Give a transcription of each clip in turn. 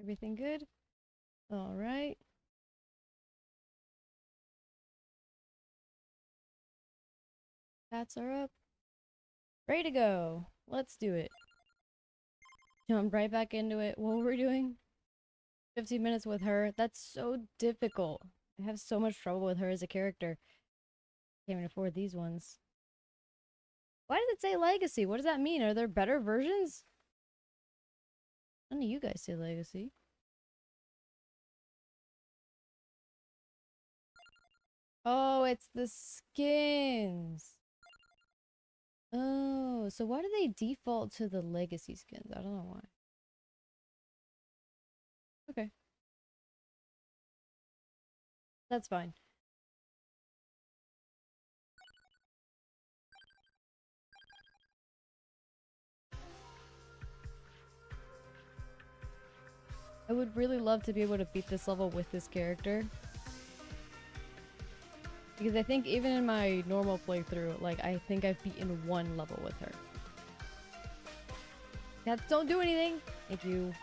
Everything good? Alright. Bats are up. Ready to go. Let's do it. Jump right back into it. What were we doing? 15 minutes with her. That's so difficult. I have so much trouble with her as a character. Can't even afford these ones. Why does it say legacy? What does that mean? Are there better versions? None of you guys say legacy. Oh, it's the skins. Oh, so why do they default to the legacy skins? I don't know why. Okay. That's fine. I would really love to be able to beat this level with this character. Because I think even in my normal playthrough, like, I think I've beaten one level with her. Cats, don't do anything! Thank you.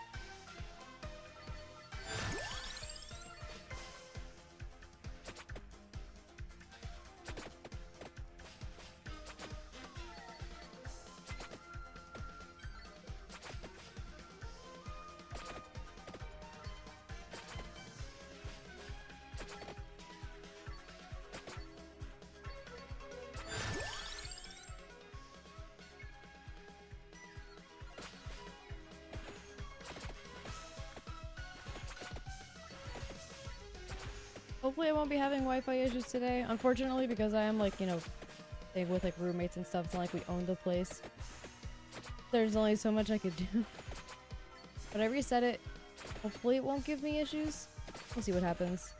Hopefully I won't be having Wi-Fi issues today. Unfortunately, because I am, like, you know, staying with, like, roommates and stuff. It's not like we own the place. There's only so much I could do. But I reset it. Hopefully it won't give me issues. We'll see what happens.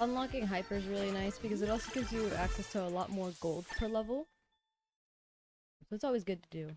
Unlocking Hyper is really nice because it also gives you access to a lot more gold per level. So it's always good to do.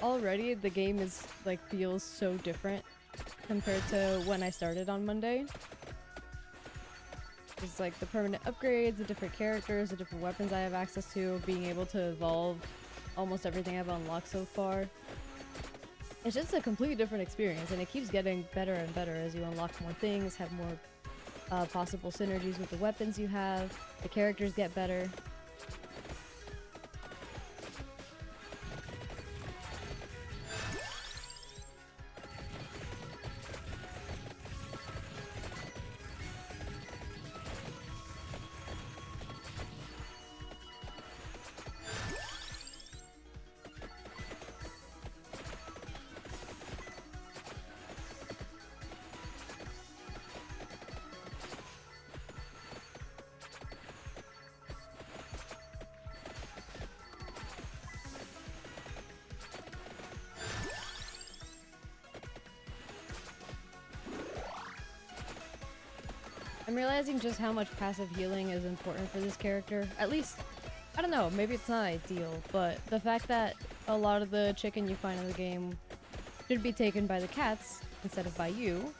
Already, the game is, like, feels so different compared to when I started on Monday. It's like the permanent upgrades, the different characters, the different weapons I have access to, being able to evolve almost everything I've unlocked so far. It's just a completely different experience, and it keeps getting better and better as you unlock more things, have more possible synergies with the weapons you have, the characters get better. I'm realizing just how much passive healing is important for this character. At least, I don't know, maybe it's not ideal, but the fact that a lot of the chicken you find in the game should be taken by the cats instead of by you.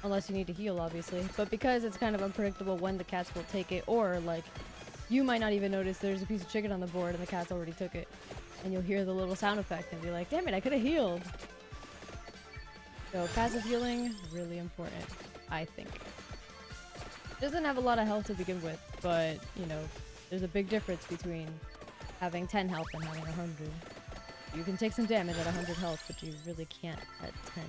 Unless you need to heal, obviously. But because it's kind of unpredictable when the cats will take it, or like, you might not even notice there's a piece of chicken on the board and the cats already took it. And you'll hear the little sound effect and be like, damn it, I could have healed. So passive healing, really important, I think. Doesn't have a lot of health to begin with, but, you know, there's a big difference between having 10 health and having 100. You can take some damage at 100 health, but you really can't at 10.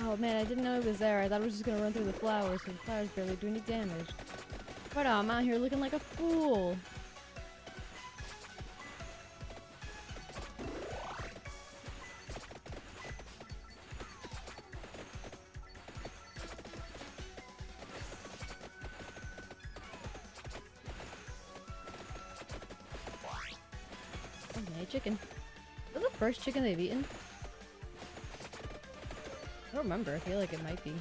Oh man, I didn't know it was there. I thought it was just gonna run through the flowers, so the flowers barely do any damage. But I'm out here looking like a fool. Okay, chicken. Is that the first chicken they've eaten? I don't remember. I feel like it might be.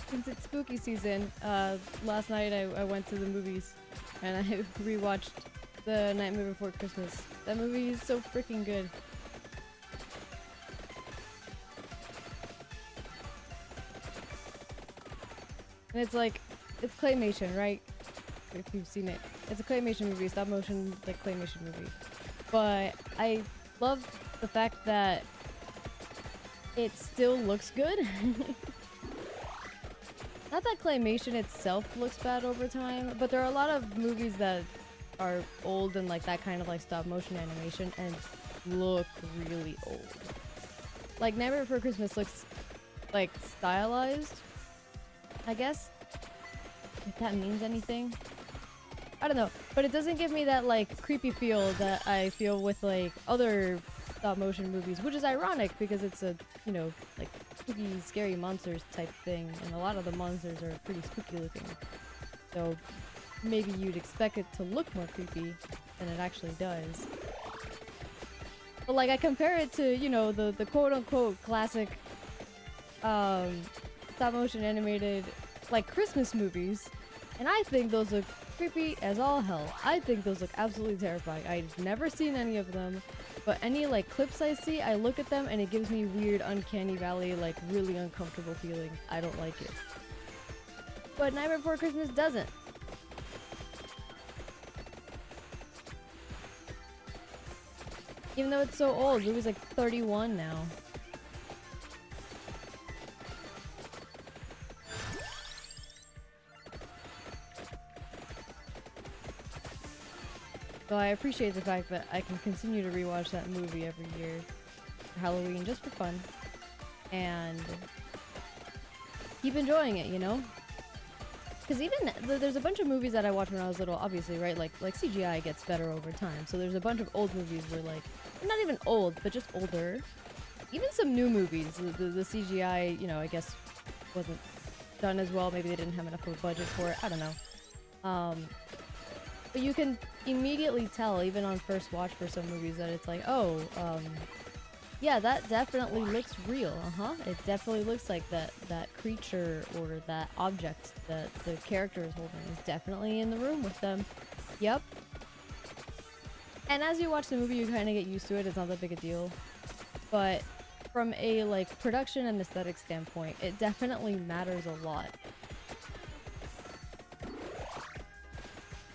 Since it's spooky season, last night I went to the movies and I rewatched The Nightmare Before Christmas. That movie is so freaking good. And it's like, it's claymation, right? If you've seen it. It's a claymation movie, stop motion, like claymation movie. But I love the fact that it still looks good. Not that claymation itself looks bad over time, but there are a lot of movies that are old and like that kind of like stop motion animation and look really old. Like Nightmare Before Christmas looks like stylized, I guess. If that means anything. I don't know, but it doesn't give me that like creepy feel that I feel with like other stop motion movies, which is ironic because it's a, you know, like spooky, scary monsters type thing, and a lot of the monsters are pretty spooky looking. So maybe you'd expect it to look more creepy than it actually does. But like I compare it to, you know, the quote-unquote classic stop motion animated like Christmas movies, and I think those look creepy as all hell. I think those look absolutely terrifying. I've never seen any of them, but any like clips I see, I look at them and it gives me weird uncanny valley, like really uncomfortable feeling. I don't like it. But Nightmare Before Christmas doesn't. Even though it's so old, the movie's like 31 now. So I appreciate the fact that I can continue to rewatch that movie every year for Halloween just for fun. And keep enjoying it, you know? Because even there's a bunch of movies that I watched when I was little, obviously, right? Like CGI gets better over time. So there's a bunch of old movies where like, not even old, but just older. Even some new movies, the CGI, you know, I guess wasn't done as well. Maybe they didn't have enough of a budget for it. I don't know. But you can immediately tell, even on first watch for some movies, that it's like, oh, yeah, that definitely looks real. It definitely looks like that creature or that object that the character is holding is definitely in the room with them. Yep. And as you watch the movie, you kind of get used to it. It's not that big a deal. But from a like production and aesthetic standpoint, it definitely matters a lot.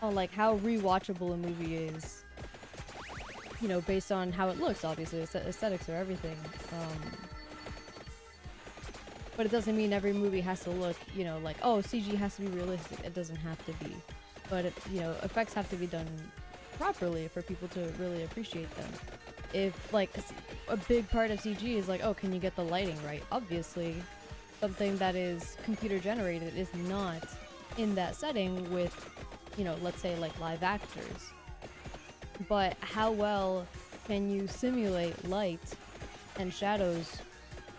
On like how rewatchable a movie is, you know, based on how it looks. Obviously, aesthetics are everything. But it doesn't mean every movie has to look, you know, like, oh, CG has to be realistic. It doesn't have to be. But it, you know, effects have to be done properly for people to really appreciate them. If like a big part of CG is like, oh, can you get the lighting right? Obviously, something that is computer generated is not in that setting with, you know, let's say like live actors. But how well can you simulate light and shadows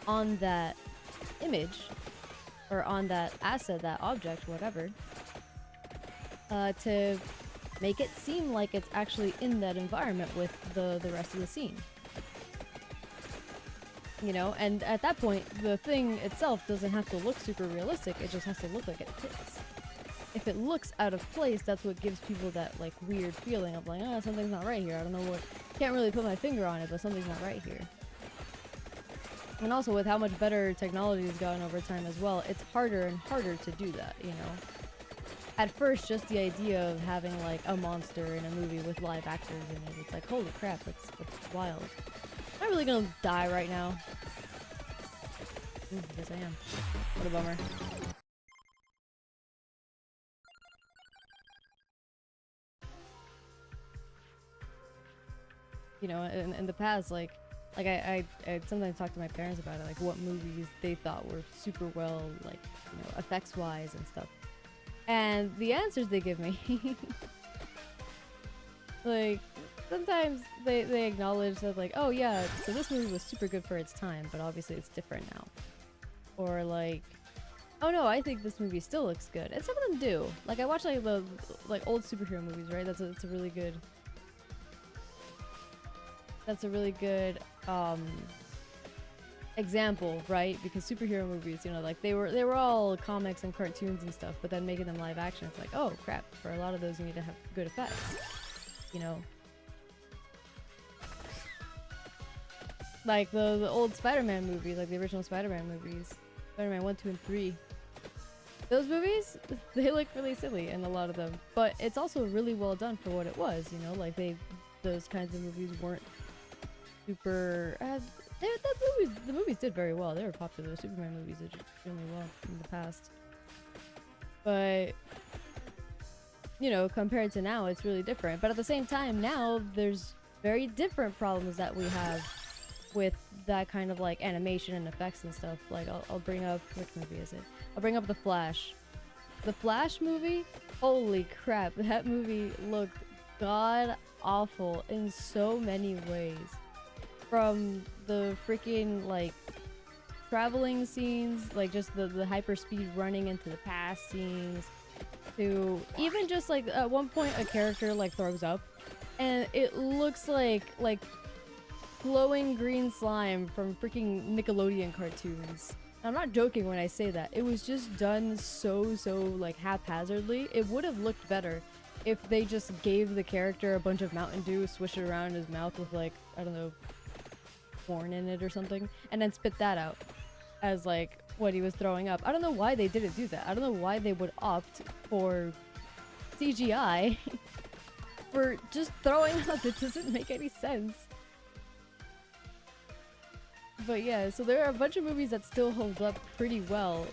on that image or on that asset, that object, whatever, to make it seem like it's actually in that environment with the rest of the scene. You know, and at that point, the thing itself doesn't have to look super realistic, it just has to look like it fits. If it looks out of place, that's what gives people that like weird feeling of like, oh, something's not right here. I don't know what, can't really put my finger on it, but something's not right here. And also with how much better technology has gotten over time as well, it's harder and harder to do that, you know. At first, just the idea of having like a monster in a movie with live actors in it, it's like, holy crap, that's wild. Am I really gonna die right now? Ooh, I guess I am. What a bummer. You know, in the past, like I sometimes talk to my parents about it, like what movies they thought were super well, like, you know, effects wise and stuff. And the answers they give me, like, sometimes they acknowledge that like, oh yeah, so this movie was super good for its time, but obviously it's different now. Or like, oh no, I think this movie still looks good. And some of them do. Like I watch like the like old superhero movies, right? That's a really good example, right? Because superhero movies, you know, like they were all comics and cartoons and stuff, but then making them live action, it's like, oh crap, for a lot of those you need to have good effects, you know. Like the old Spider-Man movies, like the original Spider-Man movies, Spider-Man 1, 2, and 3. Those movies, they look really silly in a lot of them, but it's also really well done for what it was, you know, like those kinds of movies weren't super, the movies did very well. They were popular. Superman movies did extremely well in the past. But, you know, compared to now, it's really different. But at the same time, now, there's very different problems that we have with that kind of, like, animation and effects and stuff. Like, I'll bring up, which movie is it? I'll bring up The Flash. The Flash movie? Holy crap, that movie looked god-awful in so many ways. From the freaking, like, traveling scenes, like just the hyper speed running into the past scenes, to even just like at one point a character like throws up and it looks like glowing green slime from freaking Nickelodeon cartoons. I'm not joking when I say that. It was just done so like haphazardly. It would have looked better if they just gave the character a bunch of Mountain Dew, swish it around in his mouth with like, I don't know, corn in it or something, and then spit that out as like what he was throwing up. I don't know why they didn't do that. I don't know why they would opt for CGI for just throwing up. It doesn't make any sense. But yeah, so there are a bunch of movies that still hold up pretty well,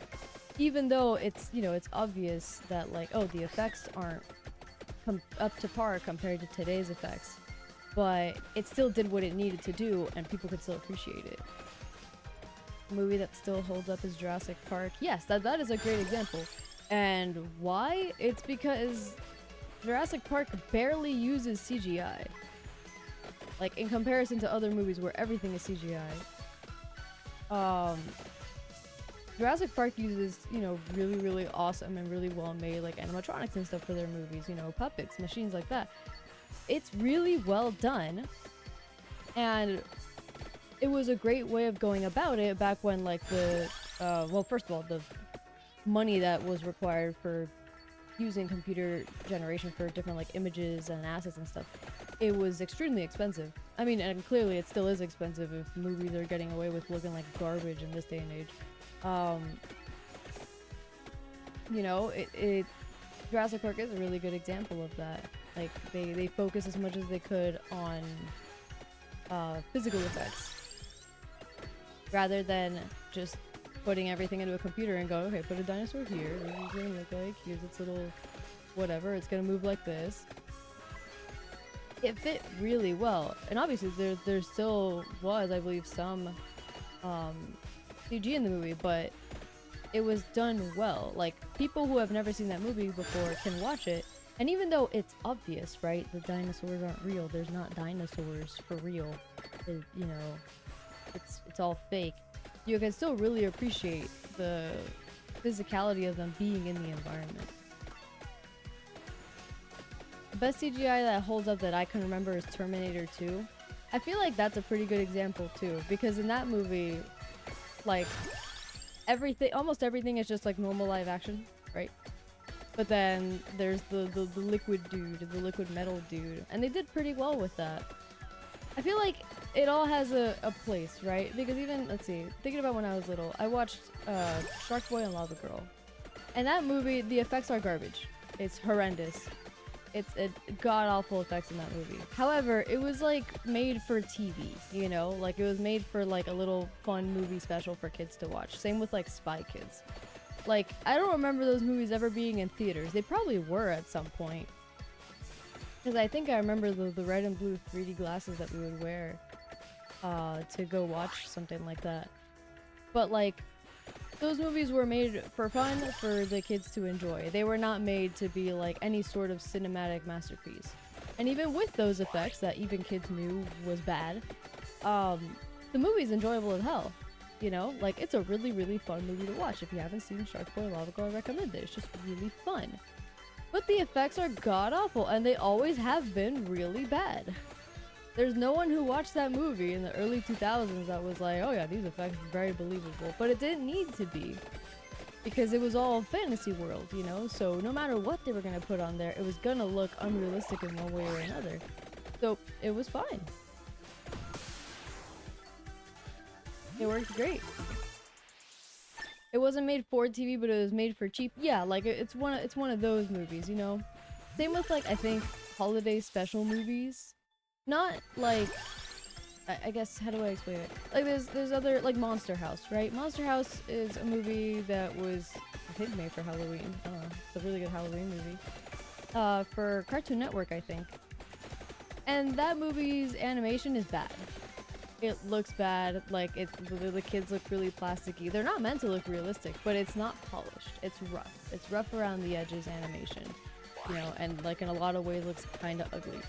even though it's, you know, it's obvious that like, oh, the effects aren't up to par compared to today's effects, but it still did what it needed to do and people could still appreciate it. A movie that still holds up is Jurassic Park. Yes, that is a great example. And why? It's because Jurassic Park barely uses CGI. Like, in comparison to other movies where everything is CGI. Jurassic Park uses, you know, really, really awesome and really well-made, like, animatronics and stuff for their movies, you know, puppets, machines like that. It's really well done, and it was a great way of going about it back when, like, well, first of all, the money that was required for using computer generation for different, like, images and assets and stuff, it was extremely expensive. I mean, and clearly it still is expensive if movies are getting away with looking like garbage in this day and age. You know, Jurassic Park is a really good example of that. Like, they focus as much as they could on physical effects rather than just putting everything into a computer and go, okay, put a dinosaur here, this is gonna look like, here's its little whatever, it's gonna move like this. It fit really well, and obviously there still was, I believe, some CG in the movie, but it was done well. Like, people who have never seen that movie before can watch it, and even though it's obvious, right, the dinosaurs aren't real, there's not dinosaurs for real, you know, it's all fake, you can still really appreciate the physicality of them being in the environment. The best CGI that holds up that I can remember is Terminator 2. I feel like that's a pretty good example too, because in that movie, like, almost everything is just like normal live action, right? But then there's the liquid dude, the liquid metal dude, and they did pretty well with that. I feel like it all has a place, right? Because even, let's see, thinking about when I was little, I watched Shark Boy and Lava Girl. And that movie, the effects are garbage. It's horrendous. It's god-awful effects in that movie. However, it was like made for TV, you know? Like, it was made for like a little fun movie special for kids to watch. Same with like Spy Kids. Like, I don't remember those movies ever being in theaters. They probably were at some point. Because I think I remember the red and blue 3D glasses that we would wear to go watch something like that. But like, those movies were made for fun, for the kids to enjoy. They were not made to be like any sort of cinematic masterpiece. And even with those effects that even kids knew was bad, the movie's enjoyable as hell. You know, like, it's a really, really fun movie to watch. If you haven't seen Shark Boy Lava Girl, I recommend it. It's just really fun. But the effects are god-awful, and they always have been really bad. There's no one who watched that movie in the early 2000s that was like, oh yeah, these effects are very believable. But it didn't need to be, because it was all fantasy world, you know? So no matter what they were gonna put on there, it was gonna look unrealistic in one way or another. So it was fine. It worked great. It wasn't made for TV, but it was made for cheap. Yeah, like, it's one of those movies, you know? Same with, like, I think holiday special movies. Not like, I guess, how do I explain it? Like, there's other, like, Monster House, right? Monster House is a movie that was, I think, made for Halloween. I don't know. It's a really good Halloween movie. For Cartoon Network, I think. And that movie's animation is bad. It looks bad, like, the kids look really plasticky. They're not meant to look realistic, but it's not polished. It's rough. It's rough around the edges animation, you know, and, like, in a lot of ways looks kind of ugly.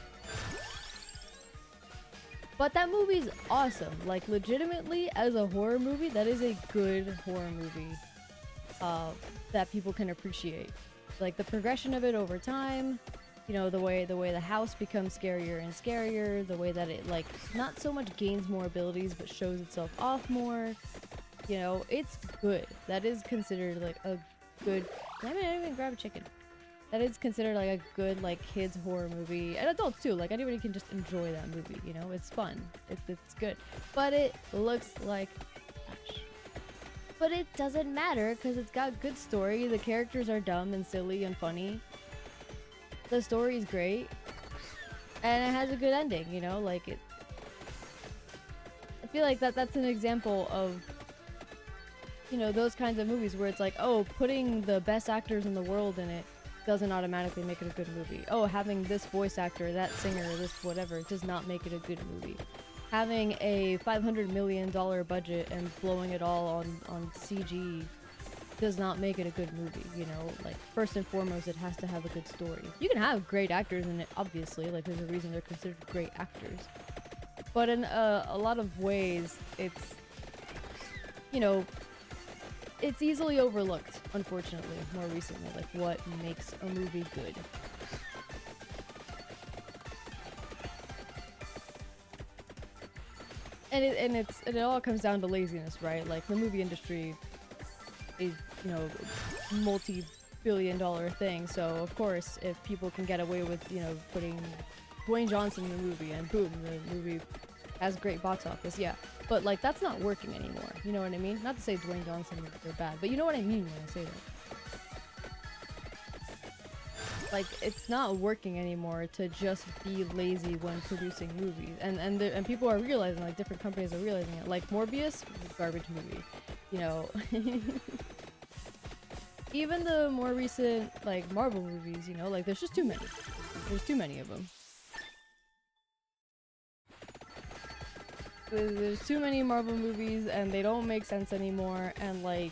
But that movie's awesome. Like, legitimately, as a horror movie, that is a good horror movie that people can appreciate. Like, the progression of it over time, you know, the way the house becomes scarier and scarier, the way that it, like, not so much gains more abilities but shows itself off more, you know, it's good. That is considered, like, a good... I didn't even grab a chicken. That is considered like a good like kids horror movie, and adults too. Like anybody can just enjoy that movie. You know, it's fun. It's good, but it looks like trash. But it doesn't matter because it's got good story. The characters are dumb and silly and funny. The story is great, and it has a good ending. You know, like it. I feel like that's an example of, you know, those kinds of movies where it's like, oh, putting the best actors in the world in it doesn't automatically make it a good movie. Oh, having this voice actor, that singer, this whatever does not make it a good movie. Having a $500 million budget and blowing it all on CG does not make it a good movie, you know? Like, first and foremost, it has to have a good story. You can have great actors in it, obviously, like there's a reason they're considered great actors. But in a lot of ways, it's, you know, it's easily overlooked, unfortunately, more recently, like what makes a movie good. And it all comes down to laziness, right? Like the movie industry is, you know, multi-billion-dollar thing, so of course, if people can get away with, you know, putting Dwayne Johnson in the movie and boom, the movie has great box office, yeah. But like that's not working anymore. You know what I mean? Not to say Dwayne Johnson they're bad, but you know what I mean when I say that. Like it's not working anymore to just be lazy when producing movies, and people are realizing, like different companies are realizing it. Like Morbius, garbage movie, you know. Even the more recent like Marvel movies, you know, like there's just too many. There's too many of them. There's too many Marvel movies and they don't make sense anymore, and like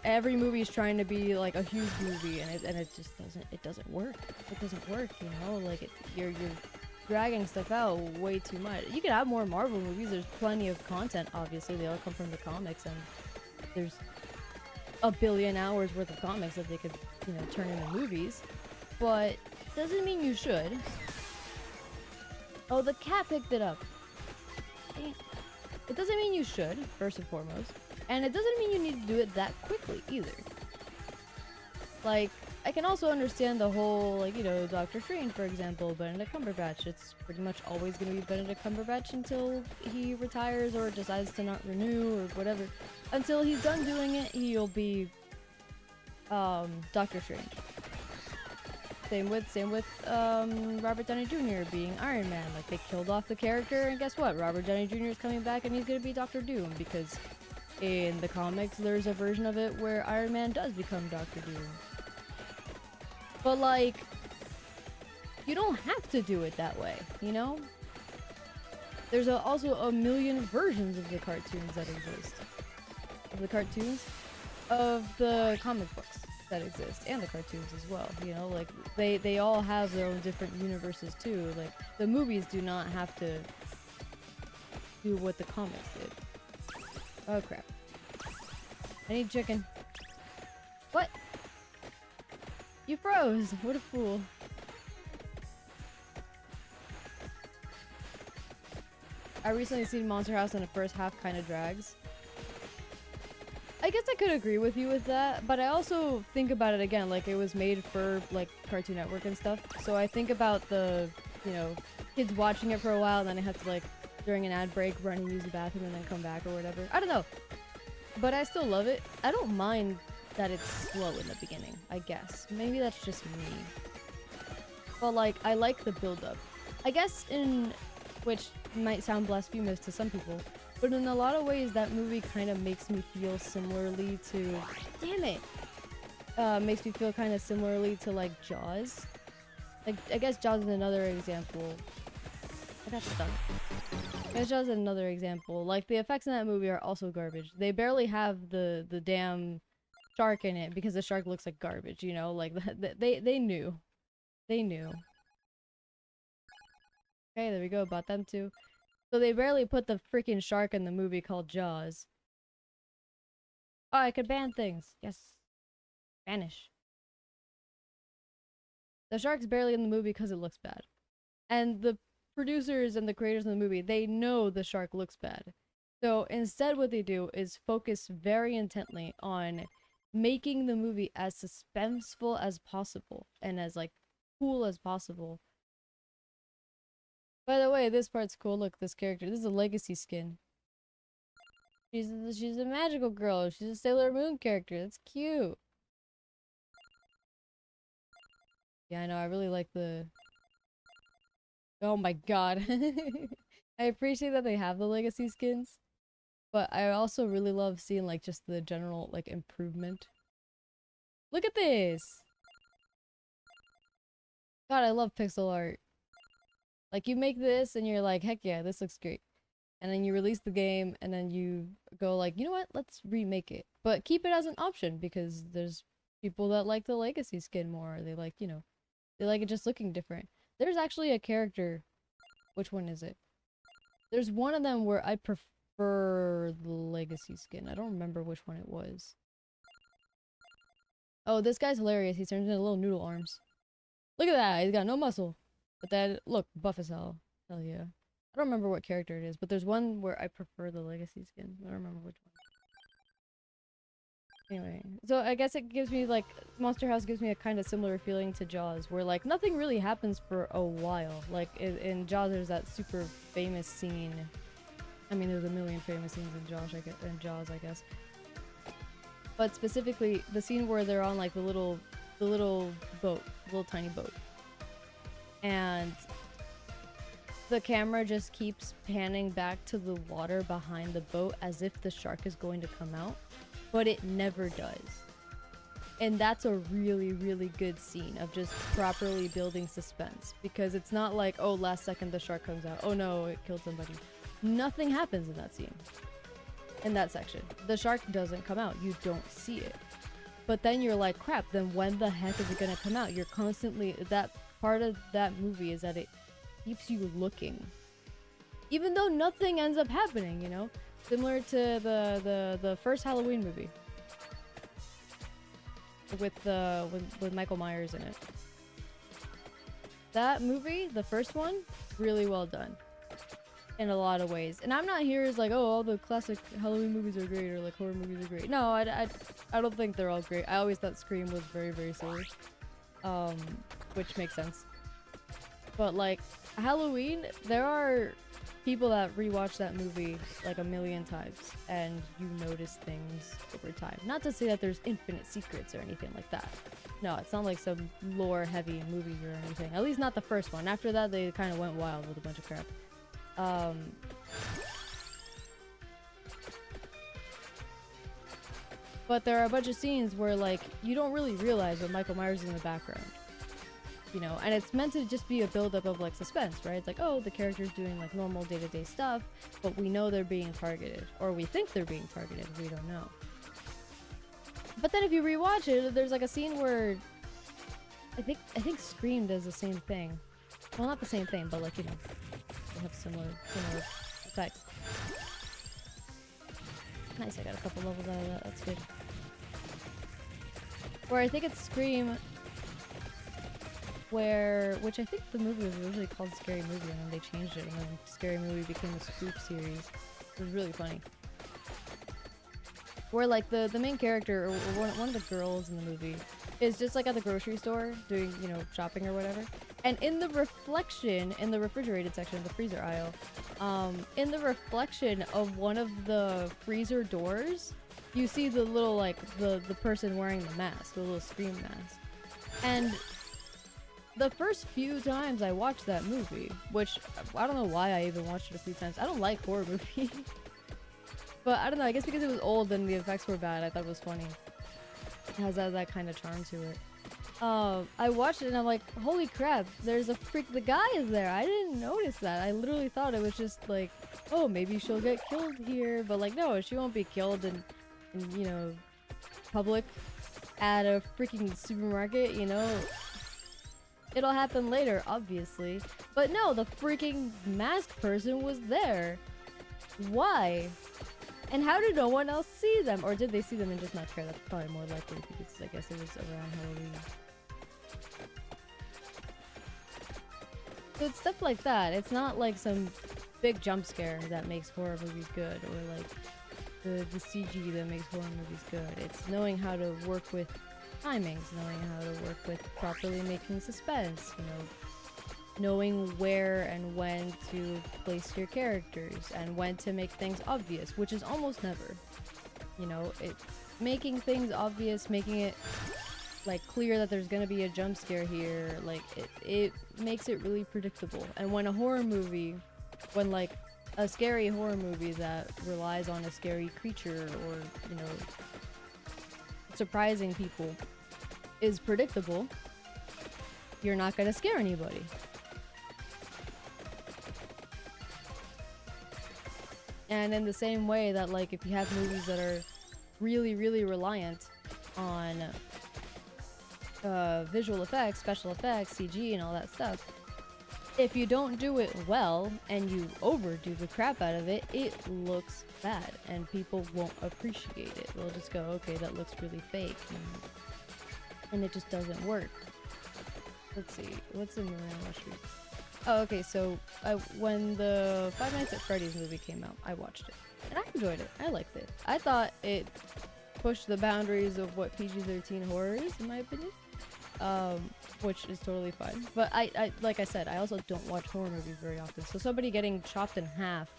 every movie is trying to be like a huge movie, and it just doesn't work. It doesn't work, you know? Like you're dragging stuff out way too much. You could have more Marvel movies. There's plenty of content, obviously. They all come from the comics, and there's a billion hours worth of comics that they could, you know, turn into movies. But doesn't mean you should. Oh, the cat picked it up. It doesn't mean you should, first and foremost. And it doesn't mean you need to do it that quickly, either. Like, I can also understand the whole, like, you know, Doctor Strange, for example, Benedict Cumberbatch. It's pretty much always going to be Benedict Cumberbatch until he retires or decides to not renew or whatever. Until he's done doing it, he'll be, Doctor Strange. Same with Robert Downey Jr. being Iron Man. Like, they killed off the character, and guess what? Robert Downey Jr. is coming back, and he's gonna be Doctor Doom, because in the comics, there's a version of it where Iron Man does become Doctor Doom. But, like, you don't have to do it that way, you know? There's also a million versions of the cartoons that exist. Of the cartoons? Of the comic books that exist, and the cartoons as well, you know? Like, they all have their own different universes, too. Like, the movies do not have to do what the comics did. Oh, crap. I need chicken. What? You froze! What a fool. I recently seen Monster House and the first half kind of drags. I guess I could agree with you with that, but I also think about it again, like it was made for like Cartoon Network and stuff. So I think about the, you know, kids watching it for a while, and then I have to like, during an ad break, run and use the bathroom and then come back or whatever. I don't know. But I still love it. I don't mind that it's slow in the beginning, I guess. Maybe that's just me. But like, I like the build-up. I guess which might sound blasphemous to some people, but in a lot of ways that movie kind of makes me feel similarly to... Damn it! Makes me feel kind of similarly to like Jaws. Like, I guess Jaws is another example. I got stuck. It's just another example. Like, the effects in that movie are also garbage. They barely have the damn shark in it because the shark looks like garbage, you know? Like, they knew. They knew. Okay, there we go, about them too. So they barely put the freaking shark in the movie called Jaws. Oh, I could ban things. Yes. Banish. The shark's barely in the movie because it looks bad. And the producers and the creators of the movie, they know the shark looks bad. So instead what they do is focus very intently on making the movie as suspenseful as possible and as like cool as possible. By the way, this part's cool. Look, this character. This is a legacy skin. She's a magical girl. She's a Sailor Moon character. That's cute. Yeah, I know. I really like the... Oh my god. I appreciate that they have the legacy skins. But I also really love seeing like just the general like improvement. Look at this! God, I love pixel art. Like you make this and you're like, heck yeah, this looks great. And then you release the game and then you go like, you know what, let's remake it. But keep it as an option because there's people that like the legacy skin more. They like, you know, they like it just looking different. There's actually a character. Which one is it? There's one of them where I prefer the legacy skin. I don't remember which one it was. Oh, this guy's hilarious. He turns into little noodle arms. Look at that. He's got no muscle. But that, look, buff as hell. Hell yeah. I don't remember what character it is, but there's one where I prefer the legacy skin. I don't remember which one. Anyway, so I guess it gives me like, Monster House gives me a kind of similar feeling to Jaws, where like nothing really happens for a while. Like in Jaws, there's that super famous scene. I mean, there's a million famous scenes in Jaws, I guess. But specifically, the scene where they're on like the little boat, little tiny boat, and the camera just keeps panning back to the water behind the boat as if the shark is going to come out, but it never does. And that's a really, really good scene of just properly building suspense, because it's not like, oh, last second the shark comes out, oh no, it killed somebody. Nothing happens in that scene. In that section. The shark doesn't come out. You don't see it. But then you're like, crap, then when the heck is it gonna come out? You're constantly... That part of that movie is that it keeps you looking. Even though nothing ends up happening, you know? Similar to the first Halloween movie. With Michael Myers in it. That movie, the first one, really well done. In a lot of ways. And I'm not here as like, oh, all the classic Halloween movies are great or like horror movies are great. No, I don't think they're all great. I always thought Scream was very, very silly. Which makes sense. But like, Halloween, there are people that rewatch that movie like a million times and you notice things over time. Not to say that there's infinite secrets or anything like that. No, it's not like some lore heavy movie or anything. At least not the first one. After that, they kind of went wild with a bunch of crap. But there are a bunch of scenes where like you don't really realize that Michael Myers is in the background, you know, and it's meant to just be a build-up of like suspense, right? It's like, oh, the character's doing like normal day-to-day stuff, but we know they're being targeted, or we think they're being targeted, we don't know. But then if you rewatch it, there's like a scene where I think Scream does the same thing. Well, not the same thing, but like, you know, they have similar effects. Nice, I got a couple levels out of that, that's good. Where I think it's Scream, which I think the movie was originally called Scary Movie, and then they changed it, and then Scary Movie became a Spook series. It was really funny. Where like the main character, or one of the girls in the movie, is just like at the grocery store doing, you know, shopping or whatever. And in the reflection, in the refrigerated section, the freezer aisle, in the reflection of one of the freezer doors, you see the little, like, the person wearing the mask, the little Scream mask. And the first few times I watched that movie, which, I don't know why I even watched it a few times. I don't like horror movies. But I don't know, I guess because it was old and the effects were bad, I thought it was funny. It has that kind of charm to it. I watched it and I'm like, holy crap, there's a freak, the guy is there. I didn't notice that. I literally thought it was just like, oh, maybe she'll get killed here, but like, no, she won't be killed in you know, public at a freaking supermarket, you know. It'll happen later, obviously. But no, the freaking masked person was there. Why? And how did no one else see them? Or did they see them and just not care? That's probably more likely because I guess it was around Halloween. So it's stuff like that. It's not like some big jump scare that makes horror movies good, or like the CG that makes horror movies good. It's knowing how to work with timings, knowing how to work with properly making suspense, you know, knowing where and when to place your characters and when to make things obvious, which is almost never. You know, making things obvious, making it like clear that there's gonna be a jump scare here, like it makes it really predictable. And when a horror movie, when like a scary horror movie that relies on a scary creature or, you know, surprising people is predictable, you're not gonna scare anybody. And in the same way that, like, if you have movies that are really, really reliant on visual effects, special effects, CG, and all that stuff, if you don't do it well and you overdo the crap out of it, it looks bad and people won't appreciate it. They'll just go, okay, that looks really fake, and it just doesn't work. Let's see, what's the movie I watched recently? Oh, okay, so when the Five Nights at Freddy's movie came out, I watched it. And I enjoyed it. I liked it. I thought it pushed the boundaries of what PG-13 horror is, in my opinion. Which is totally fine. But I like I said, I also don't watch horror movies very often. So somebody getting chopped in half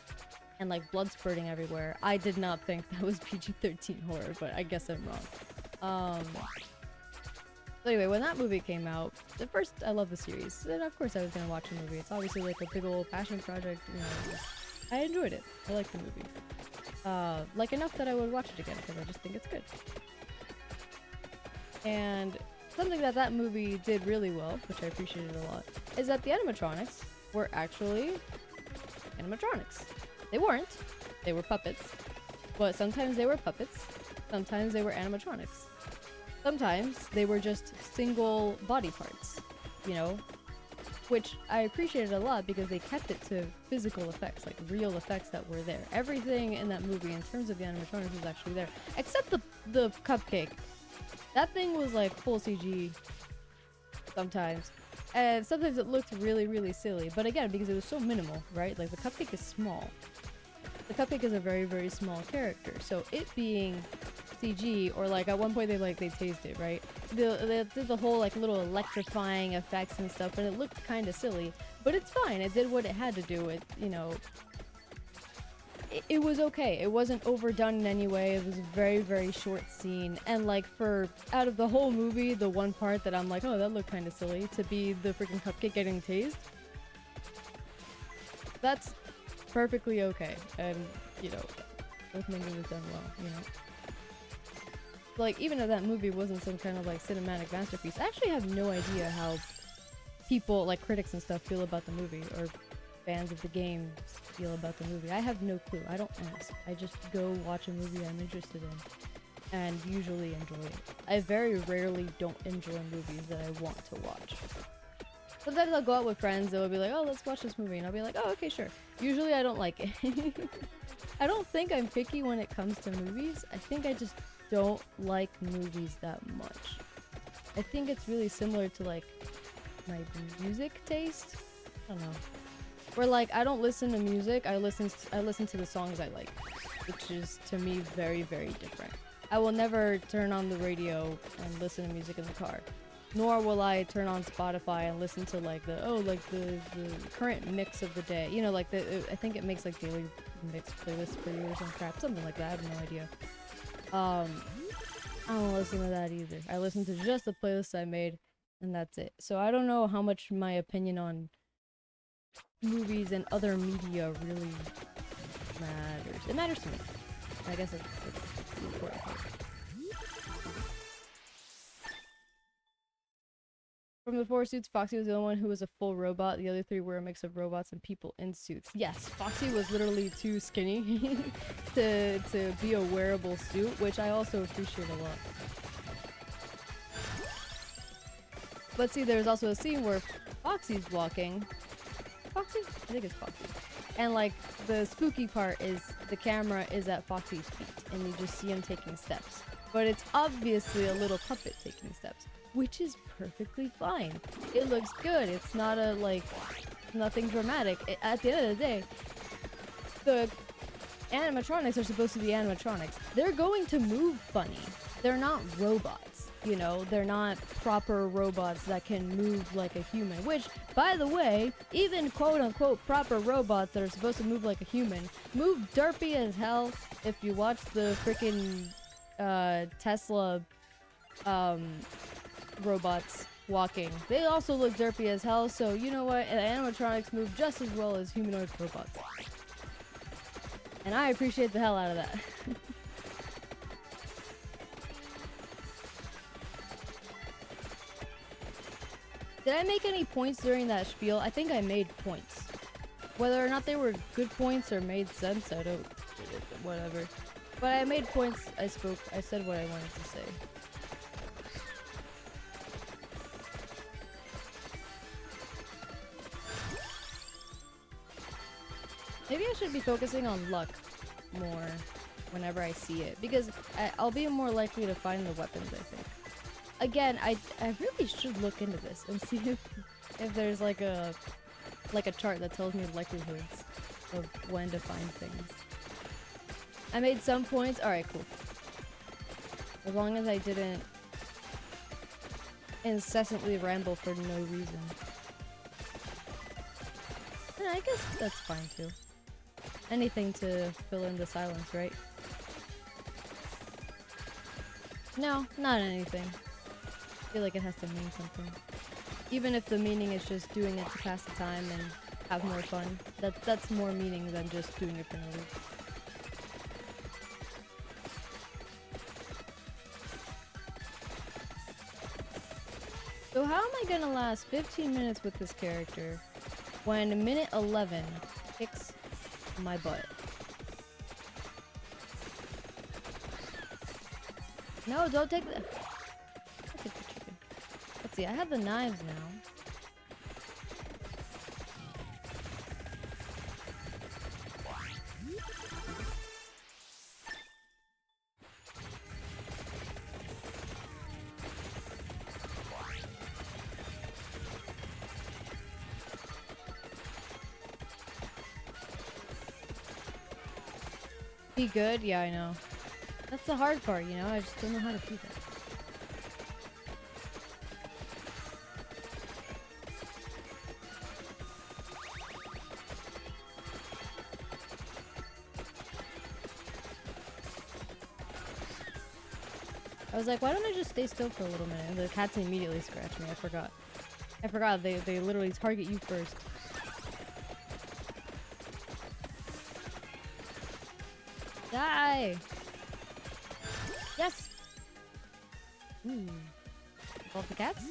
and like blood spurting everywhere, I did not think that was PG-13 horror, but I guess I'm wrong. So anyway, when that movie came out, at first I love the series, and of course I was gonna watch the movie. It's obviously like a big old passion project, you know. I enjoyed it. I liked the movie. Like enough that I would watch it again because I just think it's good. And something that movie did really well, which I appreciated a lot, is that the animatronics were actually animatronics. They weren't. They were puppets. But sometimes they were puppets. Sometimes they were animatronics. Sometimes they were just single body parts, you know? Which I appreciated a lot because they kept it to physical effects, like real effects that were there. Everything in that movie in terms of the animatronics was actually there. Except the cupcake. That thing was like full CG sometimes. And sometimes it looked really, really silly. But again, because it was so minimal, right? Like the cupcake is small. The cupcake is a very, very small character. So it being CG, or like at one point they tased it, right? They did the whole like little electrifying effects and stuff, and it looked kind of silly. But it's fine. It did what it had to do. It, you know, it was okay. It wasn't overdone in any way. It was a very, very short scene. And like for out of the whole movie, the one part that I'm like, oh, that looked kind of silly, to be the freaking cupcake getting tased, that's perfectly okay. And, you know, both movies was done well, you know. Like, even if that movie wasn't some kind of like cinematic masterpiece, I actually have no idea how people, like critics and stuff, feel about the movie, or fans of the game feel about the movie. I have no clue. I don't ask. I just go watch a movie I'm interested in and usually enjoy it. I very rarely don't enjoy movies that I want to watch. Sometimes I'll go out with friends, they'll be like, oh, let's watch this movie, and I'll be like, oh, okay, sure. Usually I don't like it. I don't think I'm picky when it comes to movies. I think I just don't like movies that much. I think it's really similar to like my music taste. I don't know. Where like I don't listen to music, I listen to the songs I like, which is to me very, very different. I will never turn on the radio and listen to music in the car, nor will I turn on Spotify and listen to like the current mix of the day. You know, like I think it makes like daily mix playlists for you or some crap, something like that. I have no idea. I don't listen to that either. I listen to just the playlist I made, and that's it. So I don't know how much my opinion on movies and other media really matters. It matters to me. I guess it's the important part. From the 4 suits, Foxy was the only one who was a full robot. The other 3 were a mix of robots and people in suits. Yes, Foxy was literally too skinny to be a wearable suit, which I also appreciate a lot. But see, there's also a scene where Foxy's walking. Foxy? I think it's Foxy. And like, the spooky part is the camera is at Foxy's feet, and you just see him taking steps. But it's obviously a little puppet taking steps, which is perfectly fine. It looks good. It's not a, like, nothing dramatic. At the end of the day, animatronics are supposed to be animatronics. They're going to move funny. They're not robots, you know? They're not proper robots that can move like a human. Which, by the way, even quote-unquote proper robots that are supposed to move like a human move derpy as hell. If you watch the freaking Tesla robots walking, they also look derpy as hell. So you know what? Animatronics move just as well as humanoid robots. And I appreciate the hell out of that. Did I make any points during that spiel? I think I made points. Whether or not they were good points or made sense, I don't... whatever. But I made points, I spoke, I said what I wanted to say. Maybe I should be focusing on luck more whenever I see it, because I'll be more likely to find the weapons, I think. Again, I really should look into this and see if there's like a chart that tells me likelihoods of when to find things. I made some points. Alright, cool. As long as I didn't incessantly ramble for no reason. Yeah, I guess that's fine too. Anything to fill in the silence, right? No, not anything. I feel like it has to mean something. Even if the meaning is just doing it to pass the time and have more fun. That's more meaning than just doing it for no reason. So how am I gonna last 15 minutes with this character when minute 11 kicks my butt? No, don't take the... I'll take the chicken. Let's see, I have the knives now. Be good? Yeah, I know. That's the hard part, you know? I just don't know how to do that. I was like, why don't I just stay still for a little minute? And the cats immediately scratched me. I forgot. I forgot they literally target you first. Die! Yes! Ooh. Evolve the cats?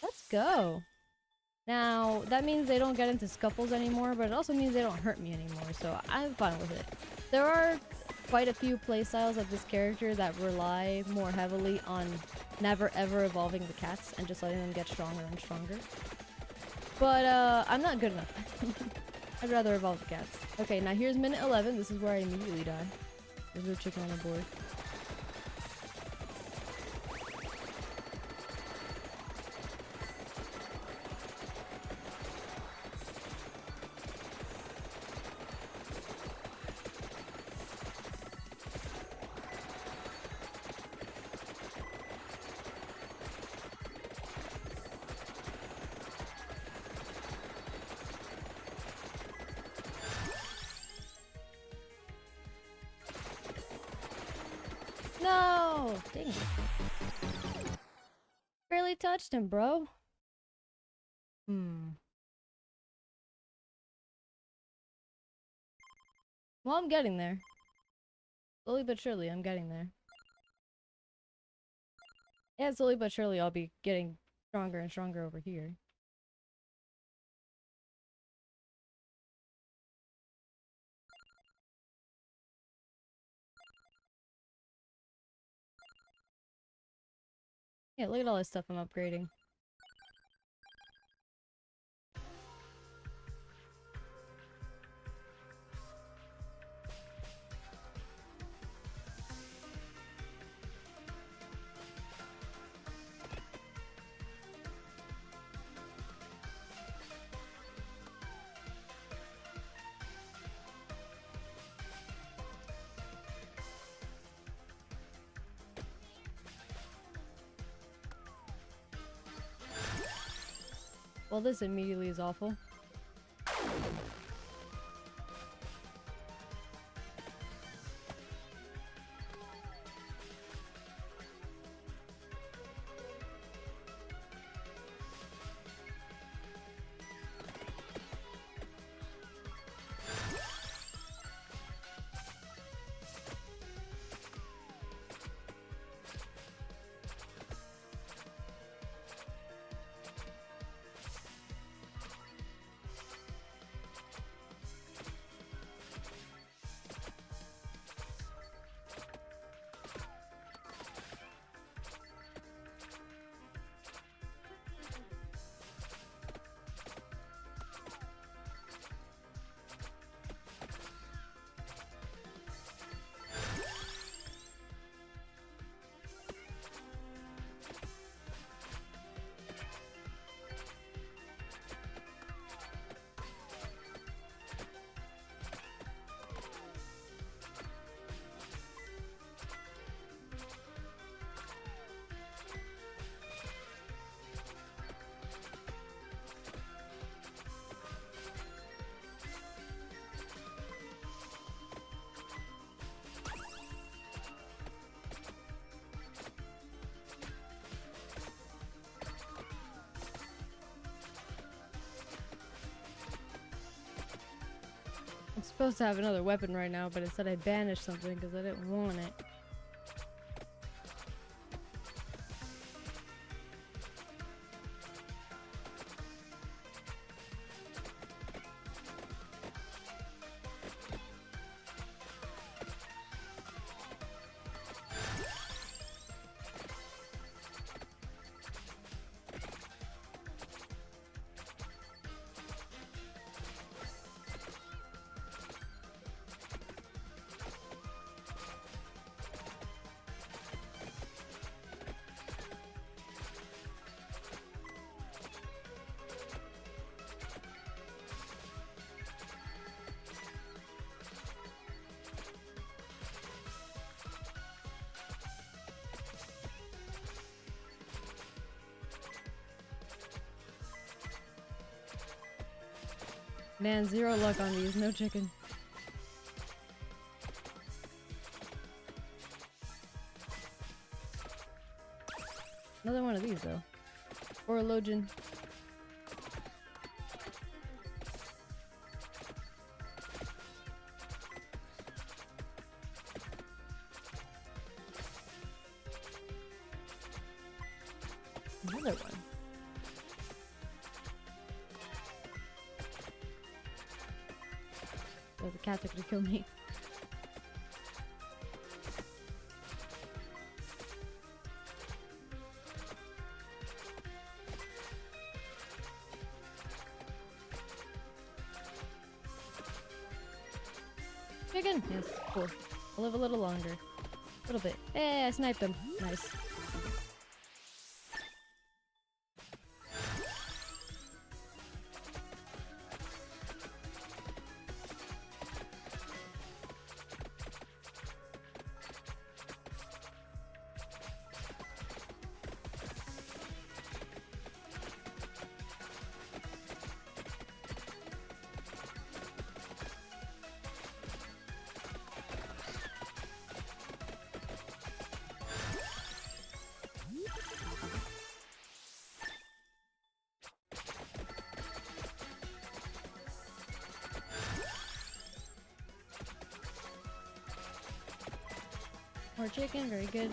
Let's go! Now, that means they don't get into scuffles anymore, but it also means they don't hurt me anymore, so I'm fine with it. There are quite a few playstyles of this character that rely more heavily on never ever evolving the cats and just letting them get stronger and stronger. But, I'm not good enough. I'd rather evolve the cats. Okay, now here's minute 11. This is where I immediately die. There's no chicken on the board. No! Dang it. Barely touched him, bro. Well, I'm getting there. Slowly but surely, I'm getting there. Yeah, slowly but surely, I'll be getting stronger and stronger over here. Yeah, look at all this stuff I'm upgrading. Well, this immediately is awful. I'm supposed to have another weapon right now, but it said I banished something because I didn't want it. Man, zero luck on these. No chicken. Another one of these, though. Or a Lojin. Another one. Oh, the cats are gonna kill me. Chicken? Yes, cool. I'll live a little longer. A little bit. Hey, I sniped him. Nice. More chicken, very good.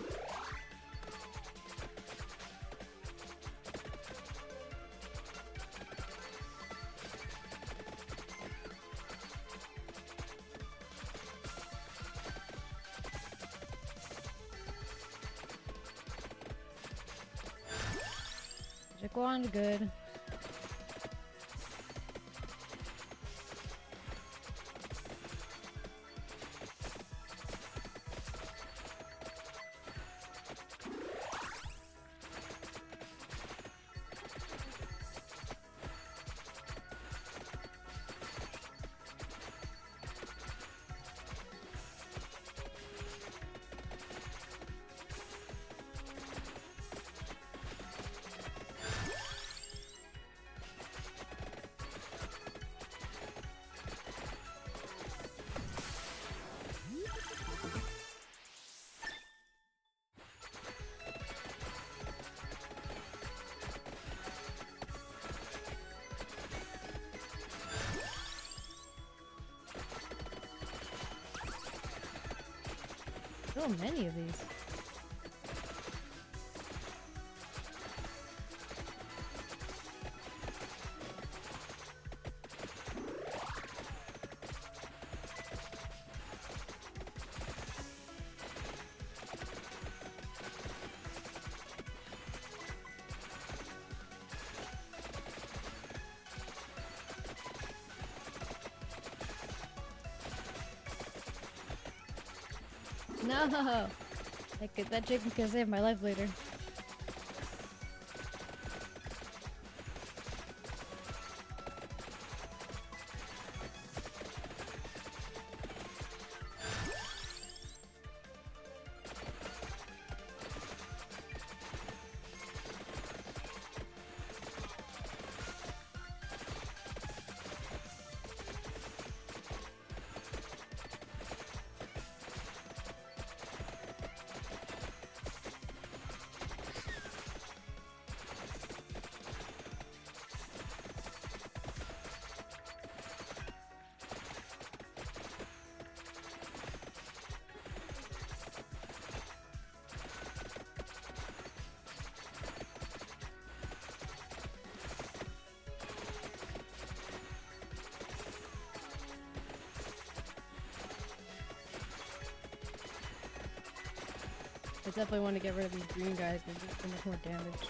Magic wand, good. So many of these. No! That chicken could save my life later. I definitely want to get rid of these green guys because they do so much more damage.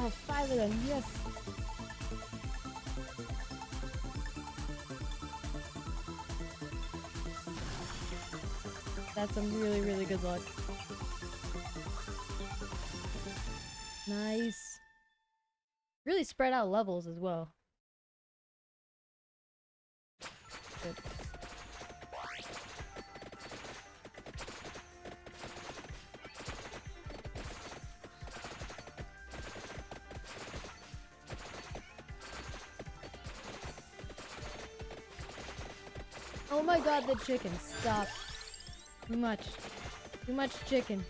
Oh, 5 of them, yes! That's some really, really good luck. Nice. Really spread out levels as well. Good. Oh my god, the chicken. Stop. Too much. Too much chicken.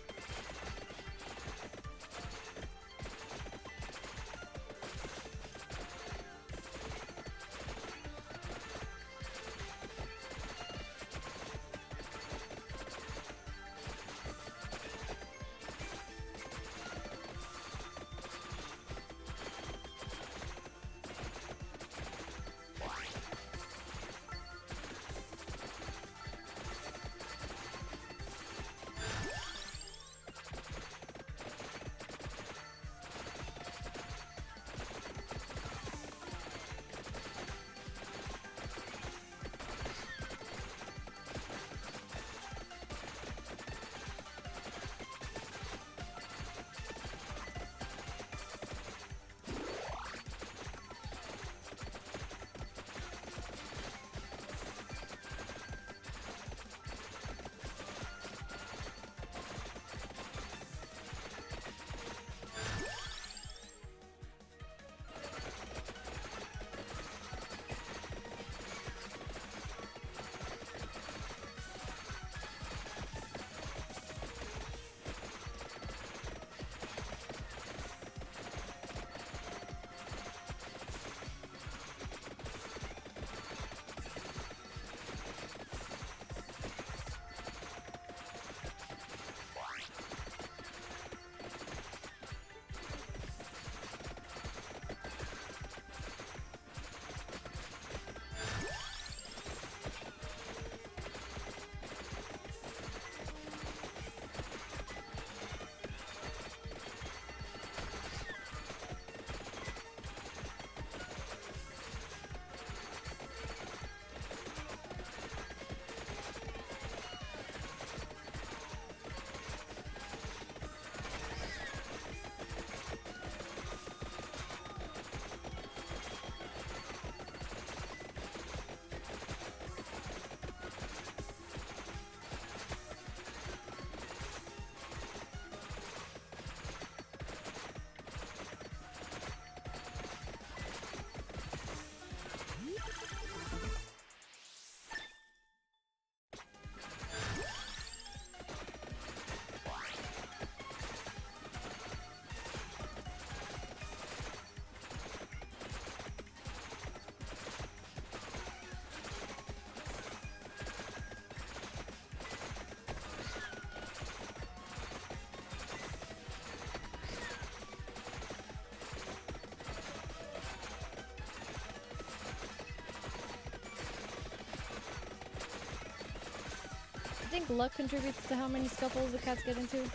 think luck contributes to how many scuffles the cats get into,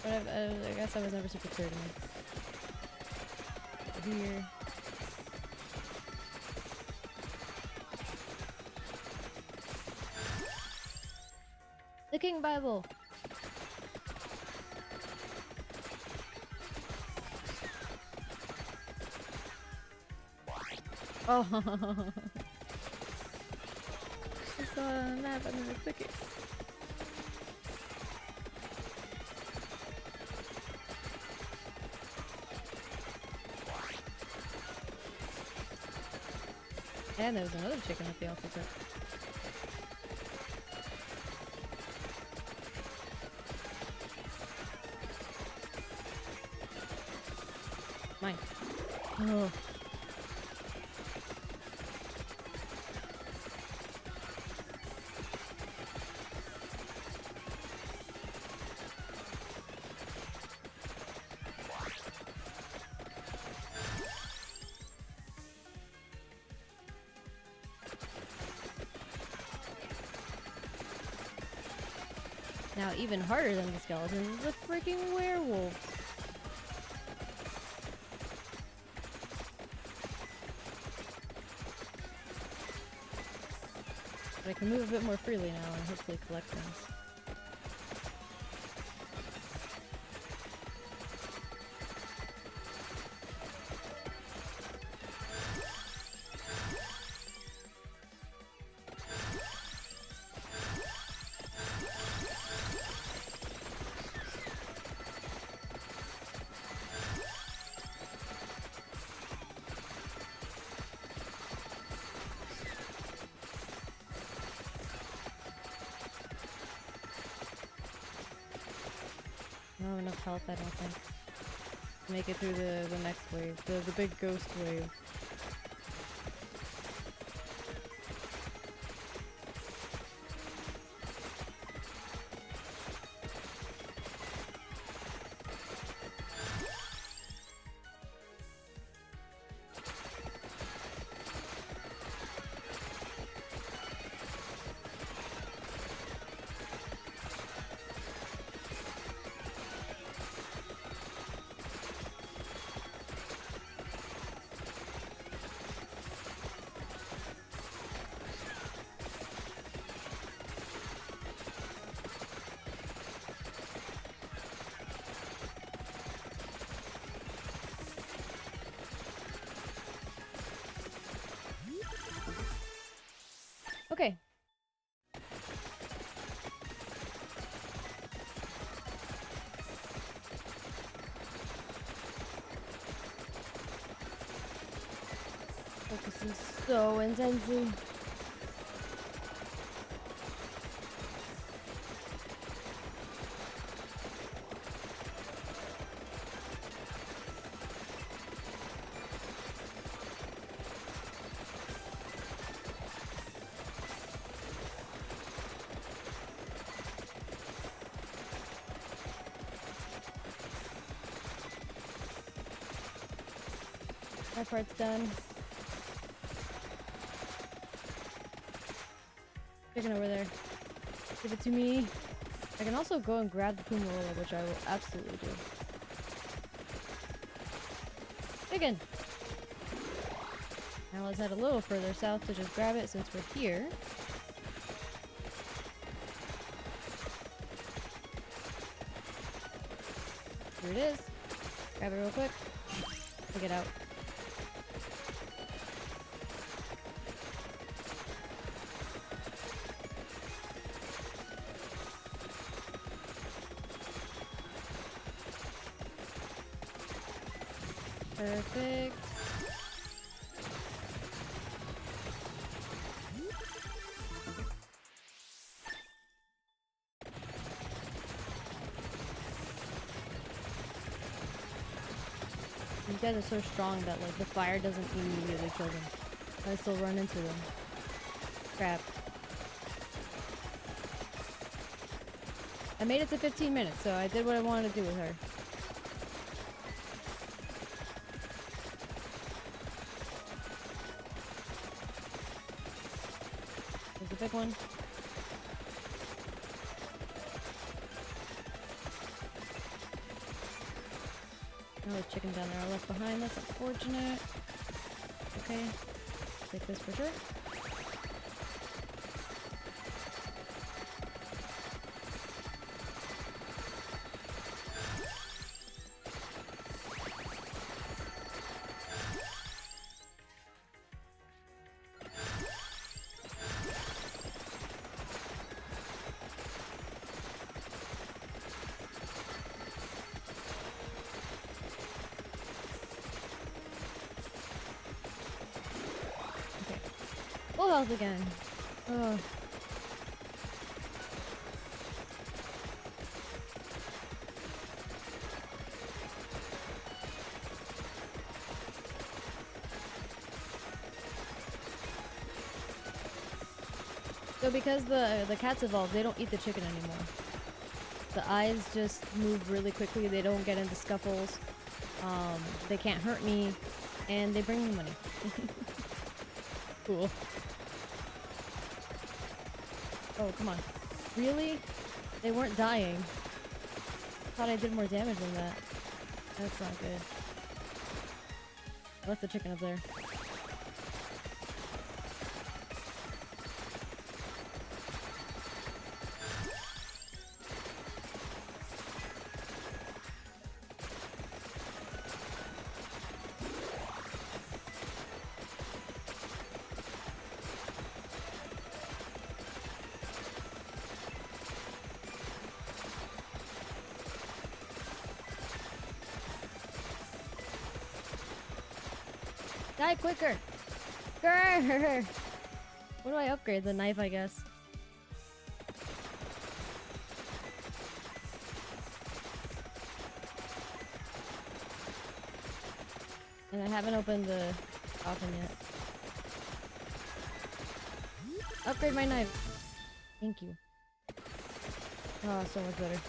but I guess that was never super clear to me. Here. The King Bible! Oh! I saw a map and then I took it. And there was another chicken that they also took. Mine. Oh. Now, even harder than the skeletons is the freaking werewolves. But I can move a bit more freely now and hopefully collect things. I don't have enough health, I don't think. To make it through the next wave. The big ghost wave. Okay. Focusing so intensely. That part's done. Chicken over there. Give it to me. I can also go and grab the Pumalola, which I will absolutely do. Chicken! Now let's head a little further south to just grab it since we're here. Here it is. Grab it real quick. Take it out. Perfect. These guys are so strong that like the fire doesn't immediately kill them. I still run into them. Crap. I made it to 15 minutes, so I did what I wanted to do with her. There's a big one. the chickens down there are left behind. That's unfortunate. Okay. Take this for sure. Full health again. Ugh. So because the cats evolved, they don't eat the chicken anymore. The eyes just move really quickly. They don't get into scuffles. They can't hurt me, and they bring me money. Cool. Oh, come on. Really? They weren't dying. Thought I did more damage than that. That's not good. I left the chicken up there. Die quicker! Grrr! What do I upgrade? The knife, I guess. And I haven't opened the coffin yet. Upgrade my knife! Thank you. Oh, so much better.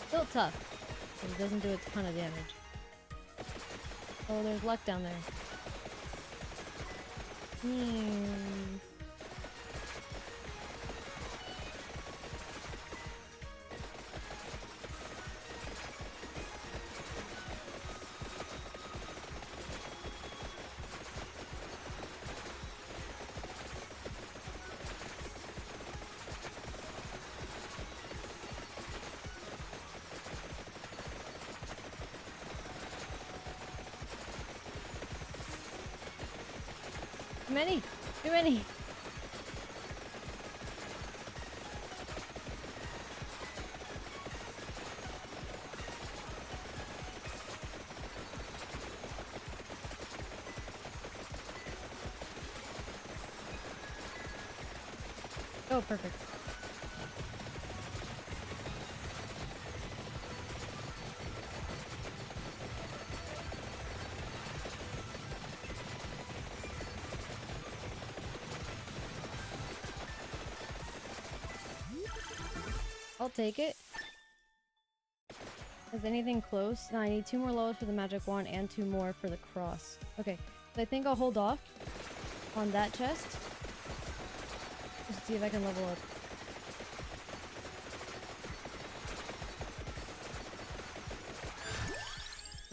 Still tough, but it doesn't do a ton of damage. Oh, there's luck down there. Too many! Too many! Oh, perfect. I'll take it. Is anything close? No, I need 2 more levels for the magic wand and 2 more for the cross. Okay, so I think I'll hold off on that chest. Just to see if I can level up.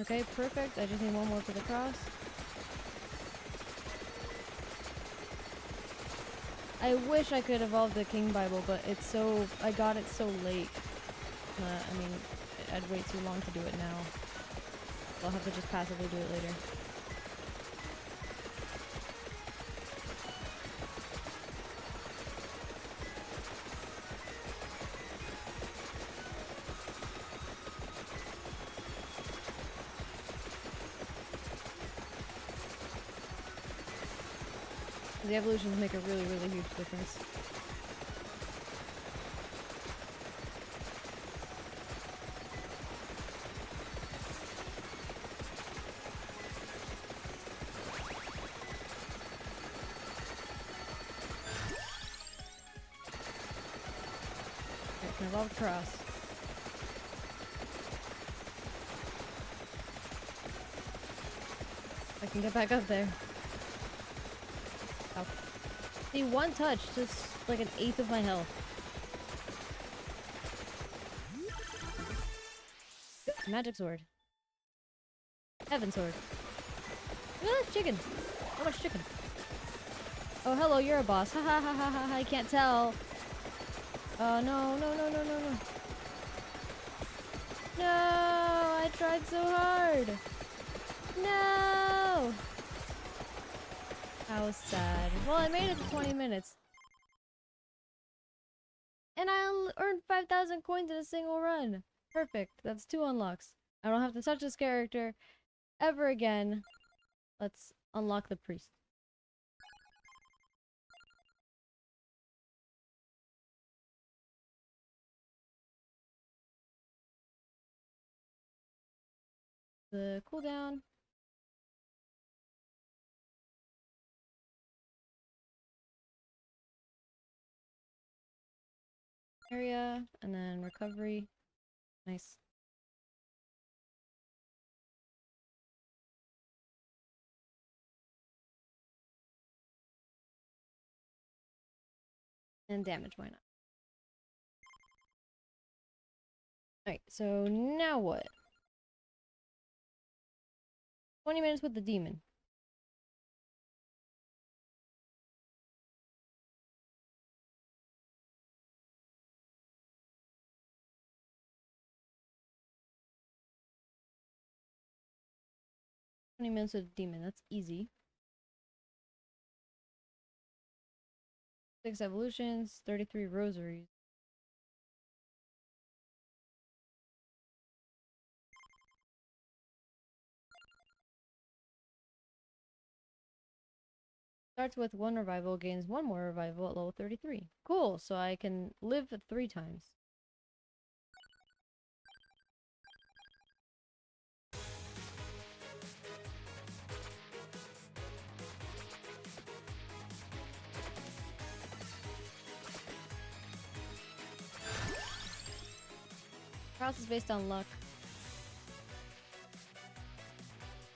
Okay, perfect. I just need 1 more for the cross. I wish I could evolve the King Bible, but it's so... I got it so late. I mean, I'd wait too long to do it now. I'll have to just passively do it later. The evolutions make a really, really huge difference. Okay, can evolve cross. I can get back up there. Oh. See, 1 touch, just like 1/8 of my health. Magic sword. Heaven sword. Look at that chicken. How much chicken? Oh, hello, you're a boss. Ha ha ha ha ha, I can't tell. Oh, no, no, no, no, no, no. No, I tried so hard. No. That was sad. Well, I made it to 20 minutes. And I earned 5,000 coins in a single run. Perfect. That's 2 unlocks. I don't have to touch this character ever again. Let's unlock the priest. The cooldown. Area, and then recovery. Nice. And damage, why not? Alright, so now what? 20 minutes with the demon. Minutes with the demon, that's easy. 6 evolutions, 33 rosaries. Starts with 1 revival, gains 1 more revival at level 33. Cool, so I can live 3 times. Cross is based on luck.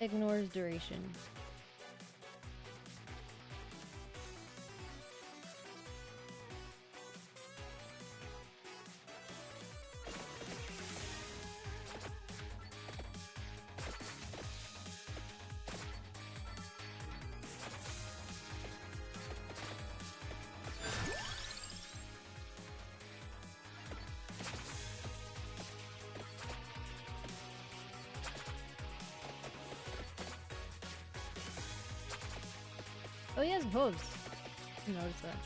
Ignores duration. Oh, he has hooves. I noticed that.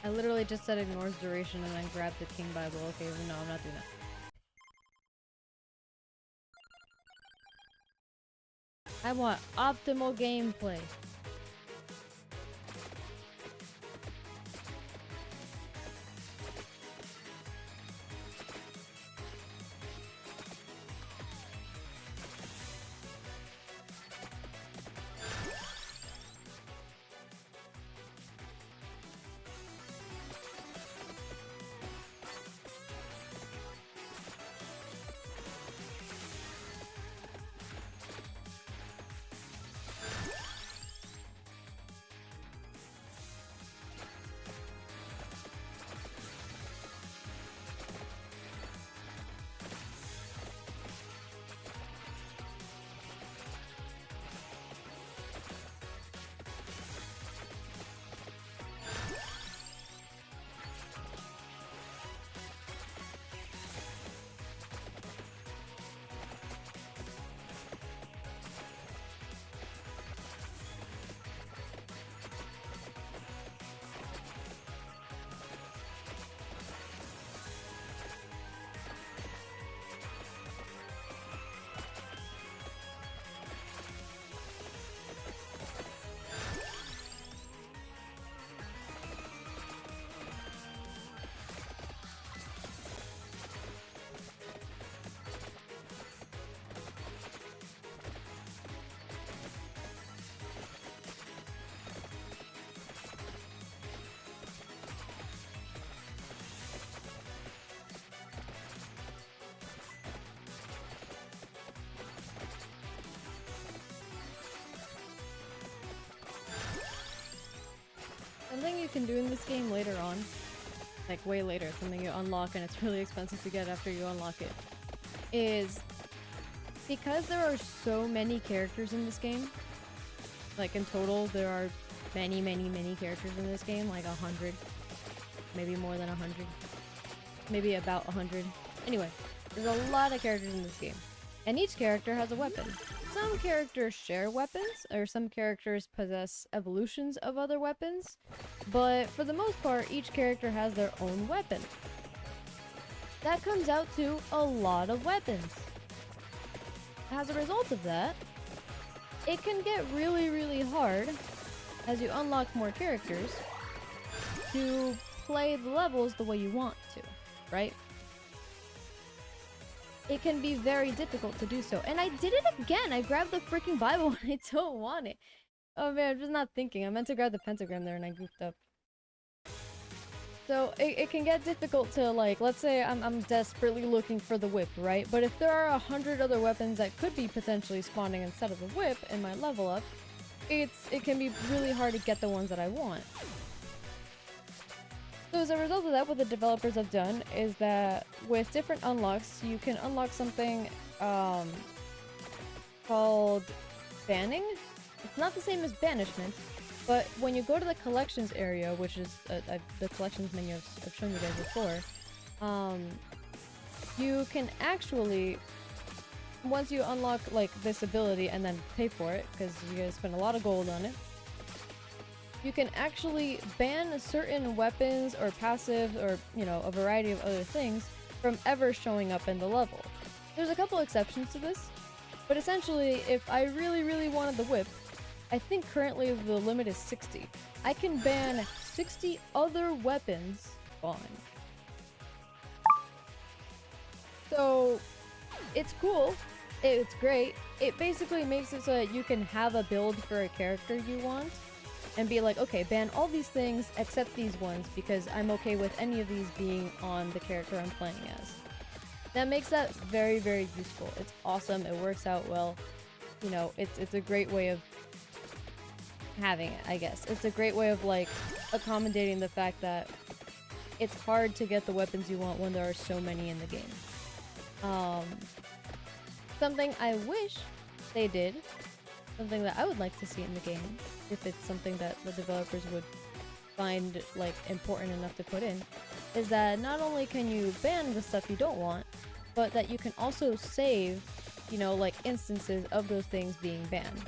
I literally just said ignores duration and then grabbed the King Bible. Okay, no, I'm not doing that. I want optimal gameplay. can do in this game later on, like way later, something you unlock and it's really expensive to get after you unlock it, is because there are so many characters in this game, like in total there are many characters in this game, like 100, maybe more than 100, maybe about 100. Anyway, there's a lot of characters in this game, and each character has a weapon. Some characters share weapons, or some characters possess evolutions of other weapons, but for the most part, each character has their own weapon. That comes out to a lot of weapons. As a result of that, it can get really hard, as you unlock more characters, to play the levels the way you want to, right? It can be very difficult to do so. And I did it again! I grabbed the freaking Bible and I don't want it. Oh man, I'm just not thinking. I meant to grab the pentagram there and I goofed up. So it can get difficult to, like, let's say I'm desperately looking for the whip, right? But if there are 100 other weapons that could be potentially spawning instead of the whip in my level up, it can be really hard to get the ones that I want. So as a result of that, what the developers have done is that with different unlocks, you can unlock something called banning. It's not the same as banishment, but when you go to the collections area, which is the collections menu I've shown you guys before, you can actually, once you unlock like this ability and then pay for it, because you guys spend a lot of gold on it, you can actually ban certain weapons or passives or, you know, a variety of other things from ever showing up in the level. There's a couple exceptions to this, but essentially, if I really wanted the whip, I think currently the limit is 60. I can ban 60 other weapons on. So, it's cool. It's great. It basically makes it so that you can have a build for a character you want and be like, okay, ban all these things except these ones because I'm okay with any of these being on the character I'm playing as. That makes that very useful. It's awesome. It works out well. You know, it's a great way of having it, I guess. It's a great way of, like, accommodating the fact that it's hard to get the weapons you want when there are so many in the game. Something I wish they did, something that I would like to see in the game, if it's something that the developers would find, like, important enough to put in, is that not only can you ban the stuff you don't want, but that you can also save, you know, like, instances of those things being banned.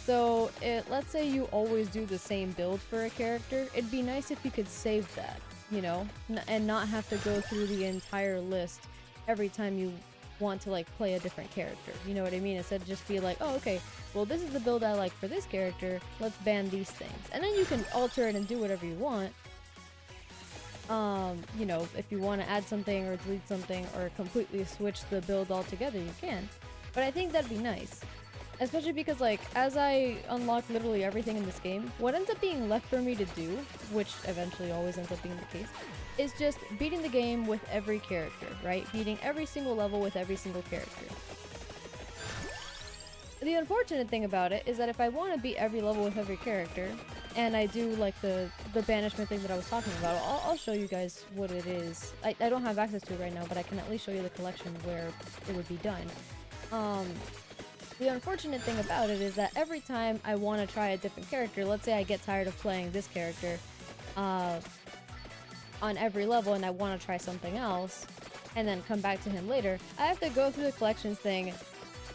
So, let's say you always do the same build for a character, it'd be nice if you could save that, you know, and not have to go through the entire list every time you want to, like, play a different character, you know what I mean? Instead of just be like, oh, okay, well, this is the build I like for this character, let's ban these things. And then you can alter it and do whatever you want. You know, if you want to add something or delete something or completely switch the build altogether, you can. But I think that'd be nice. Especially because, like, as I unlock literally everything in this game, what ends up being left for me to do, which eventually always ends up being the case, is just beating the game with every character, right? Beating every single level with every single character. The unfortunate thing about it is that if I want to beat every level with every character, and I do, like, the banishment thing that I was talking about, I'll show you guys what it is. I don't have access to it right now, but I can at least show you the collection where it would be done. The unfortunate thing about it is that every time I want to try a different character, let's say I get tired of playing this character on every level and I want to try something else, and then come back to him later, I have to go through the collections thing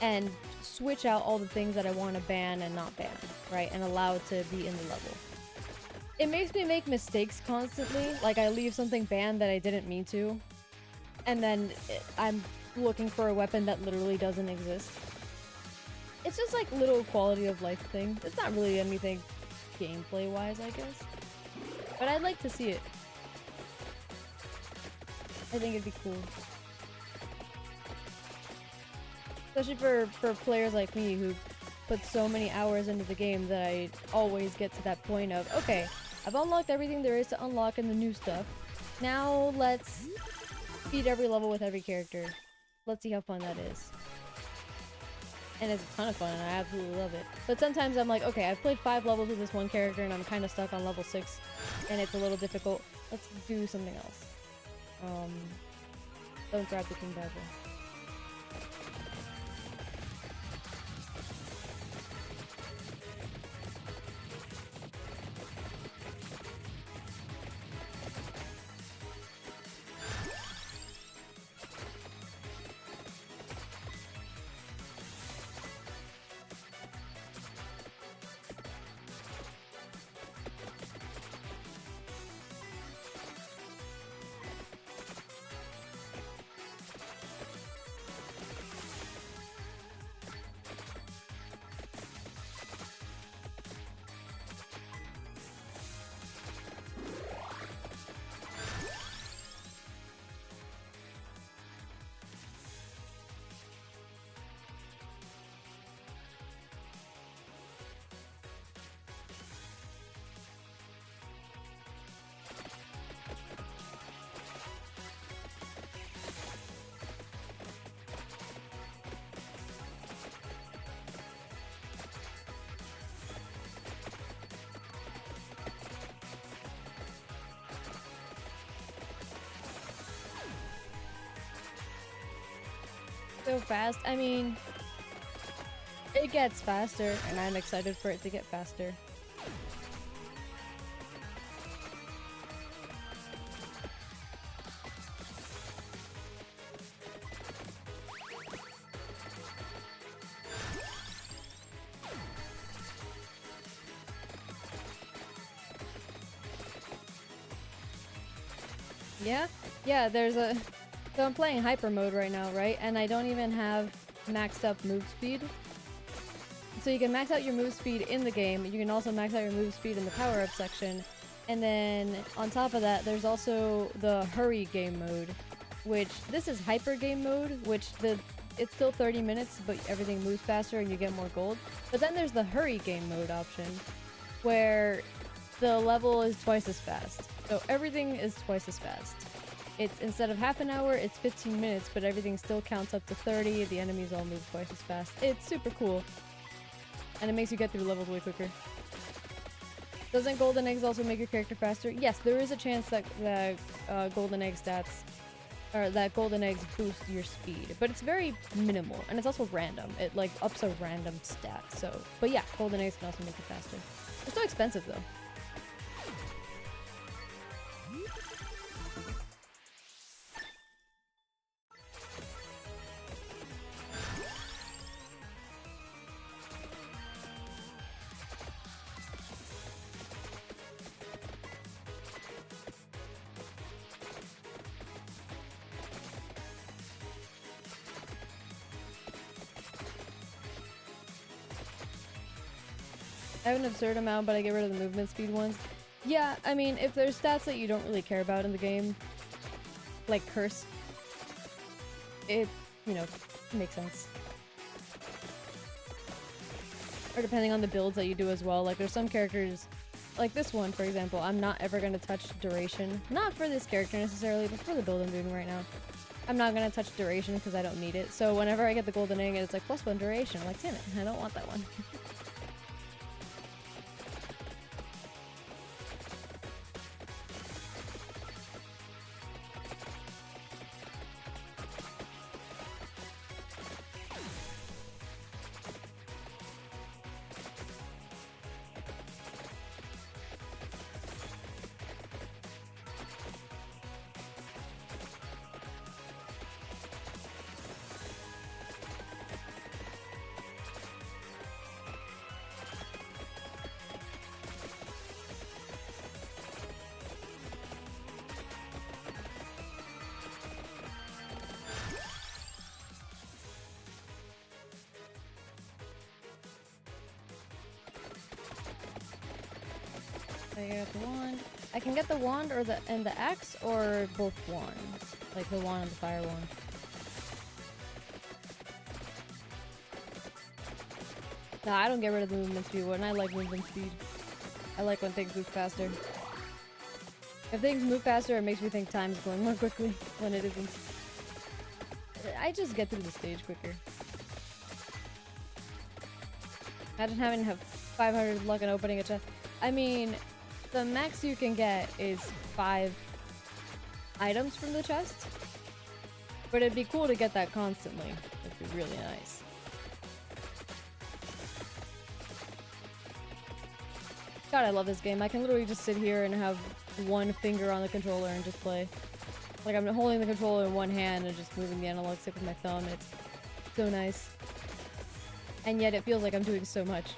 and switch out all the things that I want to ban and not ban, right? And allow it to be in the level. It makes me make mistakes constantly, like I leave something banned that I didn't mean to, and then I'm looking for a weapon that literally doesn't exist. It's just like little quality of life thing. It's not really anything gameplay wise, I guess. But I'd like to see it. I think it'd be cool. Especially for players like me who put so many hours into the game that I always get to that point of, okay, I've unlocked everything there is to unlock in the new stuff. Now let's beat every level with every character. Let's see how fun that is. and it's a ton of fun, and I absolutely love it. But sometimes I'm like, okay, I've played 5 levels with this one character, and I'm kind of stuck on level 6, and it's a little difficult. Let's do something else. Don't grab the King Badger. So fast. I mean, it gets faster, and I'm excited for it to get faster. Yeah, there's a... So I'm playing hyper mode right now, right? And I don't even have maxed up move speed. So you can max out your move speed in the game. You can also max out your move speed in the power-up section. And then on top of that, there's also the hurry game mode, which this is hyper game mode, which it's still 30 minutes, but everything moves faster and you get more gold. But then there's the hurry game mode option, where the level is twice as fast. So everything is twice as fast. It's instead of half an hour, it's 15 minutes, but everything still counts up to 30. The enemies all move twice as fast. It's super cool. And it makes you get through levels way quicker. Doesn't golden eggs also make your character faster? Yes, there is a chance that golden egg stats, or that golden eggs boost your speed, but it's very minimal, and it's also random. It like ups a random stat. So, but yeah, golden eggs can also make it faster. It's so expensive though. I have an absurd amount, but I get rid of the movement speed ones. Yeah, I mean, if there's stats that you don't really care about in the game, like Curse, it, you know, makes sense. Or depending on the builds that you do as well. Like, there's some characters, like this one, for example, I'm not ever going to touch duration. Not for this character necessarily, but for the build I'm doing right now. I'm not going to touch duration because I don't need it. So whenever I get the golden egg, it's like +1 duration. I'm like, damn it, I don't want that one. I got the wand. I can get the wand or the axe or both wands. Like the wand and the fire wand. Nah, I don't get rid of the movement speed one. I like movement speed. I like when things move faster. If things move faster, it makes me think time's going more quickly when it isn't. I just get through the stage quicker. Imagine having to have 500 luck and opening a chest. I mean, the max you can get is 5 items from the chest. But it'd be cool to get that constantly. It'd be really nice. God, I love this game. I can literally just sit here and have one finger on the controller and just play. Like, I'm holding the controller in one hand and just moving the analog stick with my thumb. It's so nice. And yet it feels like I'm doing so much.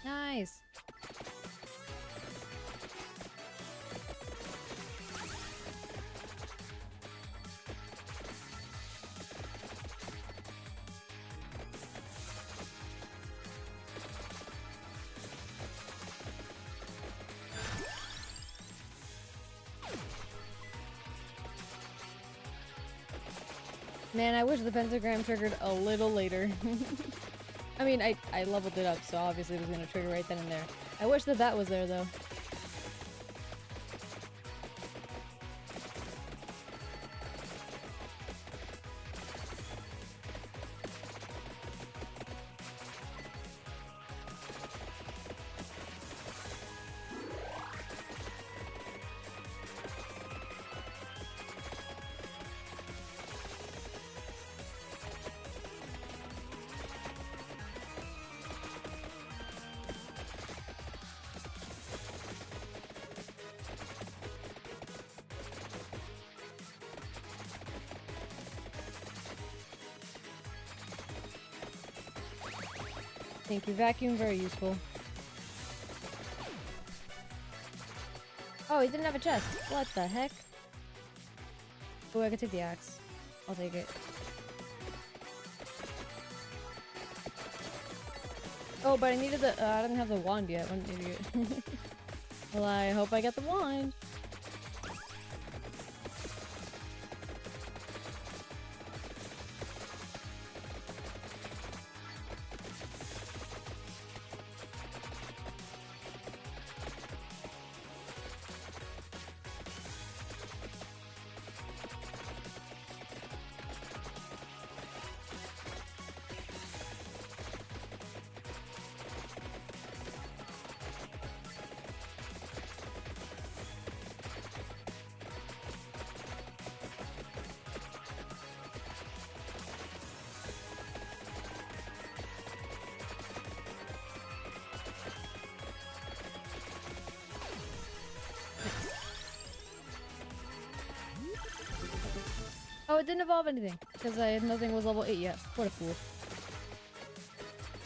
Nice. Man, I wish the pentagram triggered a little later. I mean, I leveled it up, so obviously it was gonna trigger right then and there. I wish that that was there, though. Thank you, vacuum, very useful. Oh, he didn't have a chest. What the heck? Oh, I could take the axe. I'll take it. Oh, but I needed the- I didn't have the wand yet. What an idiot. Well, I hope I get the wand. Oh, it didn't evolve anything because nothing was level 8 yet. What a fool.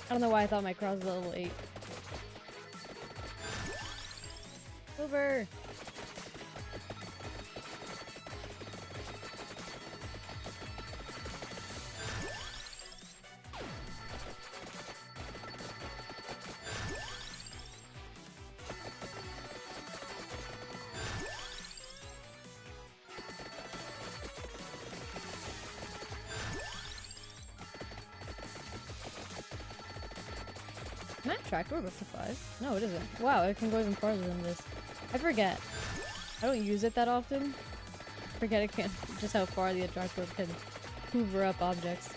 I don't know why I thought my cross was level 8. Over. Can I track door up to 5? No, it isn't. Wow, it can go even farther than this. I forget. I don't use it that often. Forget it can just how far the attract orb can hoover up objects.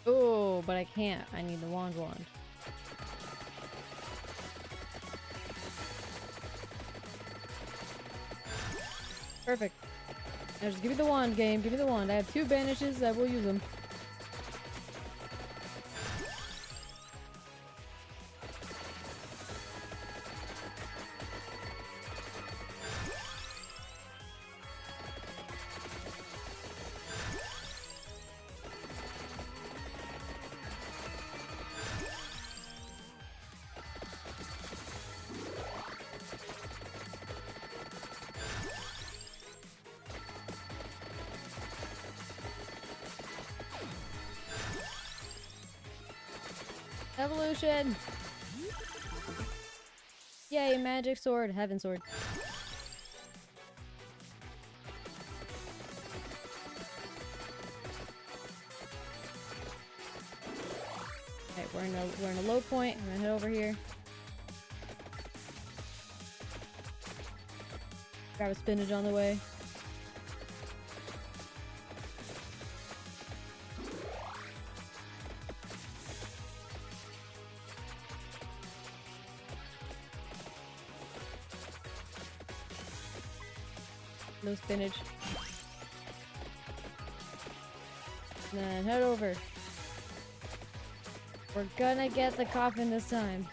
Oh, but I can't. I need the wand. Perfect. Now just give me the wand, game. Give me the wand. I have 2 banishes. I will use them. Evolution! Yay, magic sword, heaven sword. Okay, we're in a low point. I'm gonna head over here. Grab a spinach on the way. No spinach. And then head over. We're gonna get the coffin this time.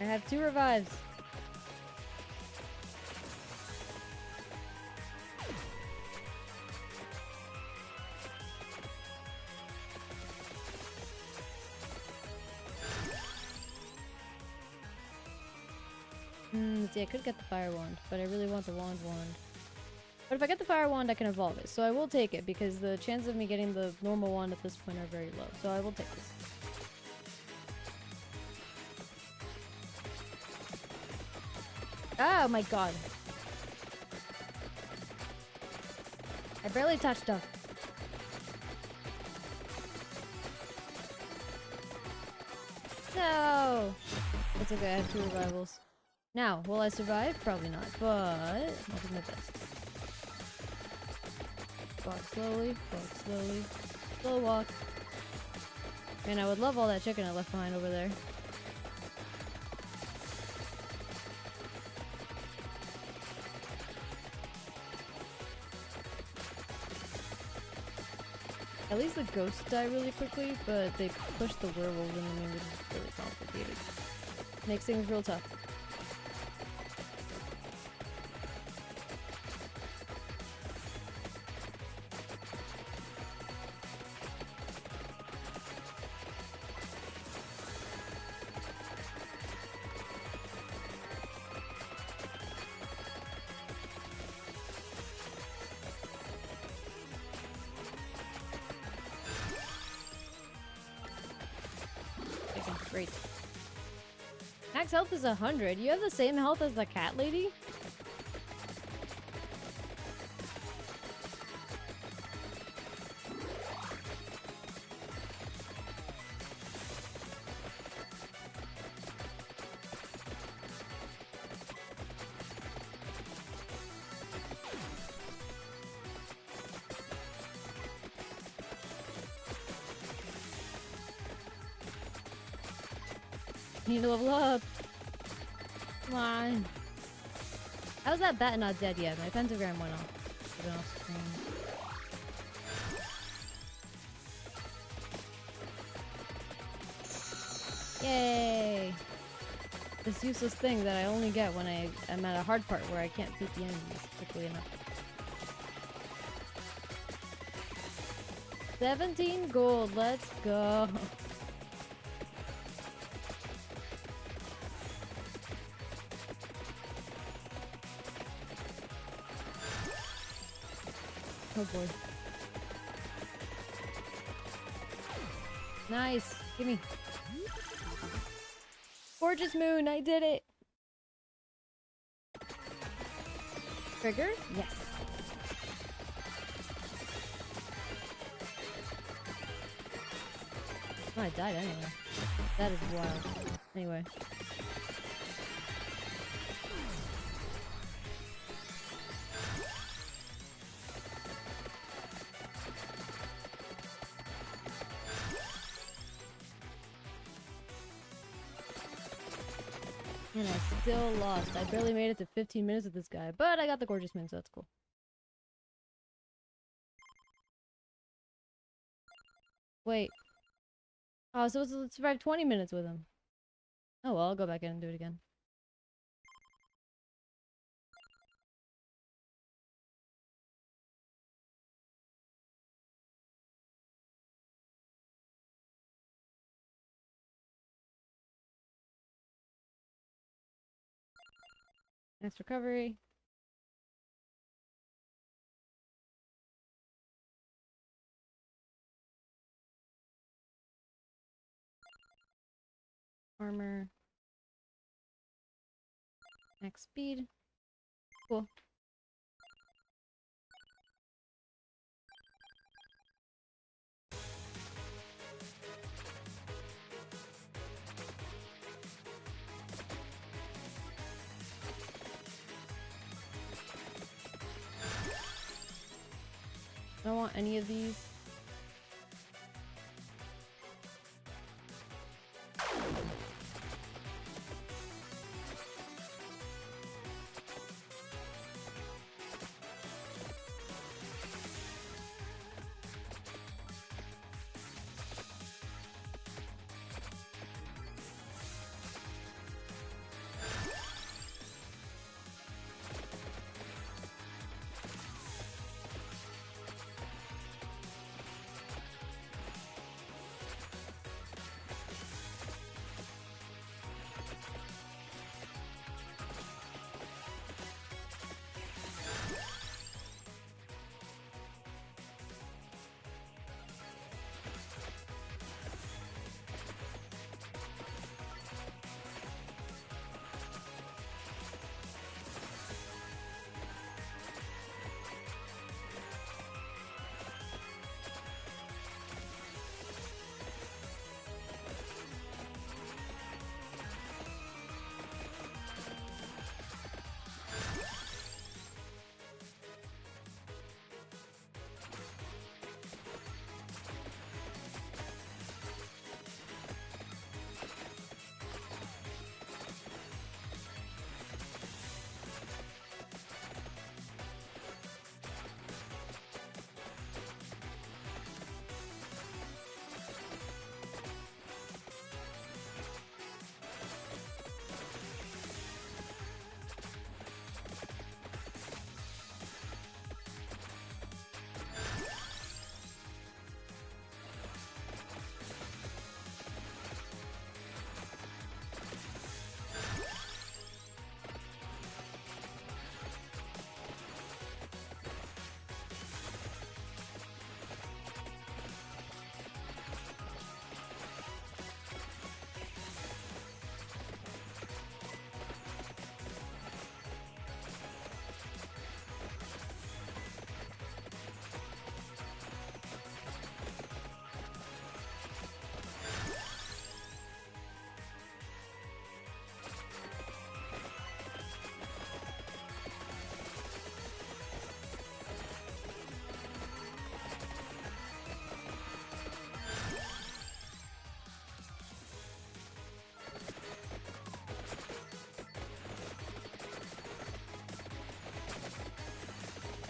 I have 2 revives. See, I could get the fire wand, but I really want the wand. But if I get the fire wand, I can evolve it. So I will take it, because the chance of me getting the normal wand at this point are very low. So I will take this. Oh my god. I barely touched stuff. No! It's okay, I have 2 revivals. Now, will I survive? Probably not, but I'll do my best. Walk slowly, slow walk. Man, I would love all that chicken I left behind over there. At least the ghosts die really quickly, but they push the werewolves in me, which is really complicated. Makes things real tough. Great. Max health is 100. You have the same health as the cat lady? Need to level up. Come on. How's that bat not dead yet? My pentagram went off. It went off screen. Yay! This useless thing that I only get when I'm at a hard part where I can't beat the enemies quickly enough. 17 gold, let's go. Oh boy. Nice. Gimme. Gorgeous moon, I did it. Trigger? Yes. Oh, I died anyway. That is wild. Anyway. And I still lost. I barely made it to 15 minutes with this guy, but I got the gorgeous moon, so that's cool. Wait. Oh, so let's survive 20 minutes with him. Oh well, I'll go back in and do it again. Next recovery. Armor. Max speed. Cool. I don't want any of these.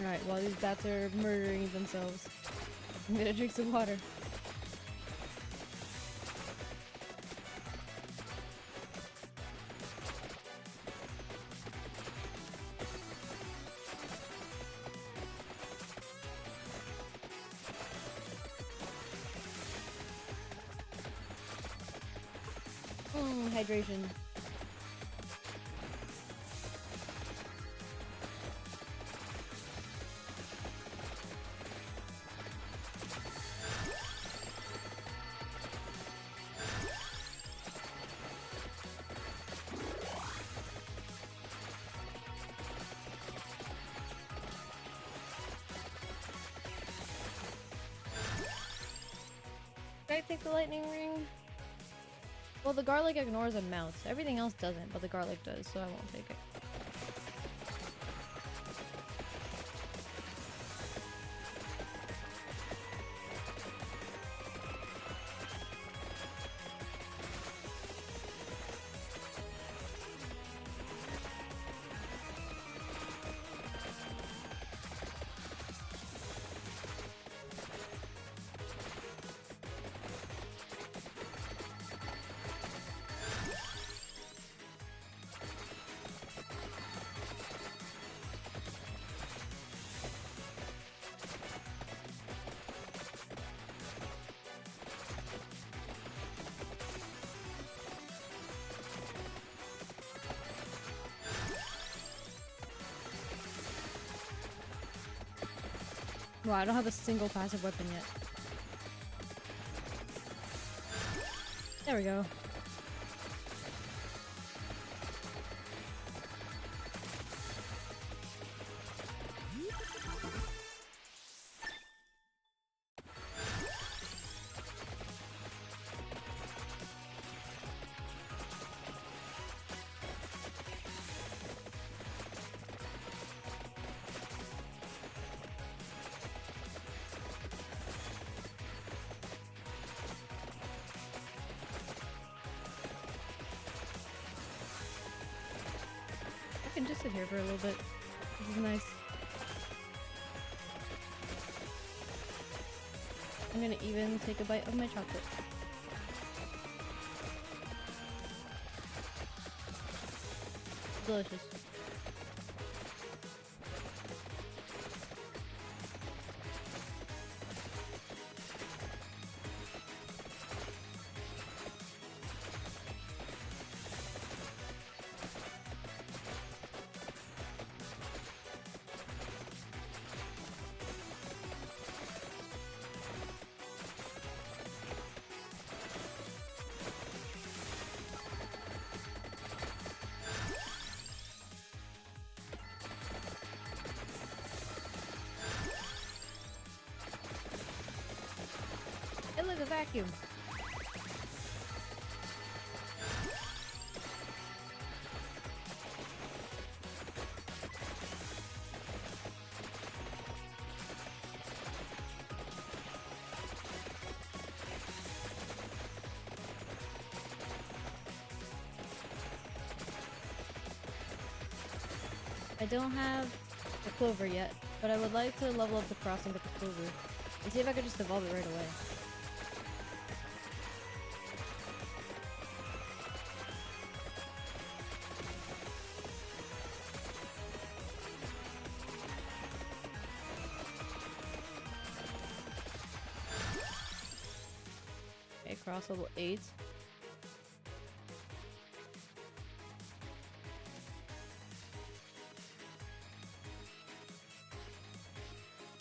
Alright, while these bats are murdering themselves, I'm gonna drink some water. Hydration. Did I take the lightning ring? Well, the garlic ignores and mounts. Everything else doesn't, but the garlic does, so I won't take it. Wow, I don't have a single passive weapon yet. There we go. can just sit here for a little bit. This is nice. I'm gonna even take a bite of my chocolate. Delicious. Hey, look, a vacuum. I don't have the clover yet, but I would like to level up the crossing with the clover and see if I could just evolve it right away. Okay, cross level 8.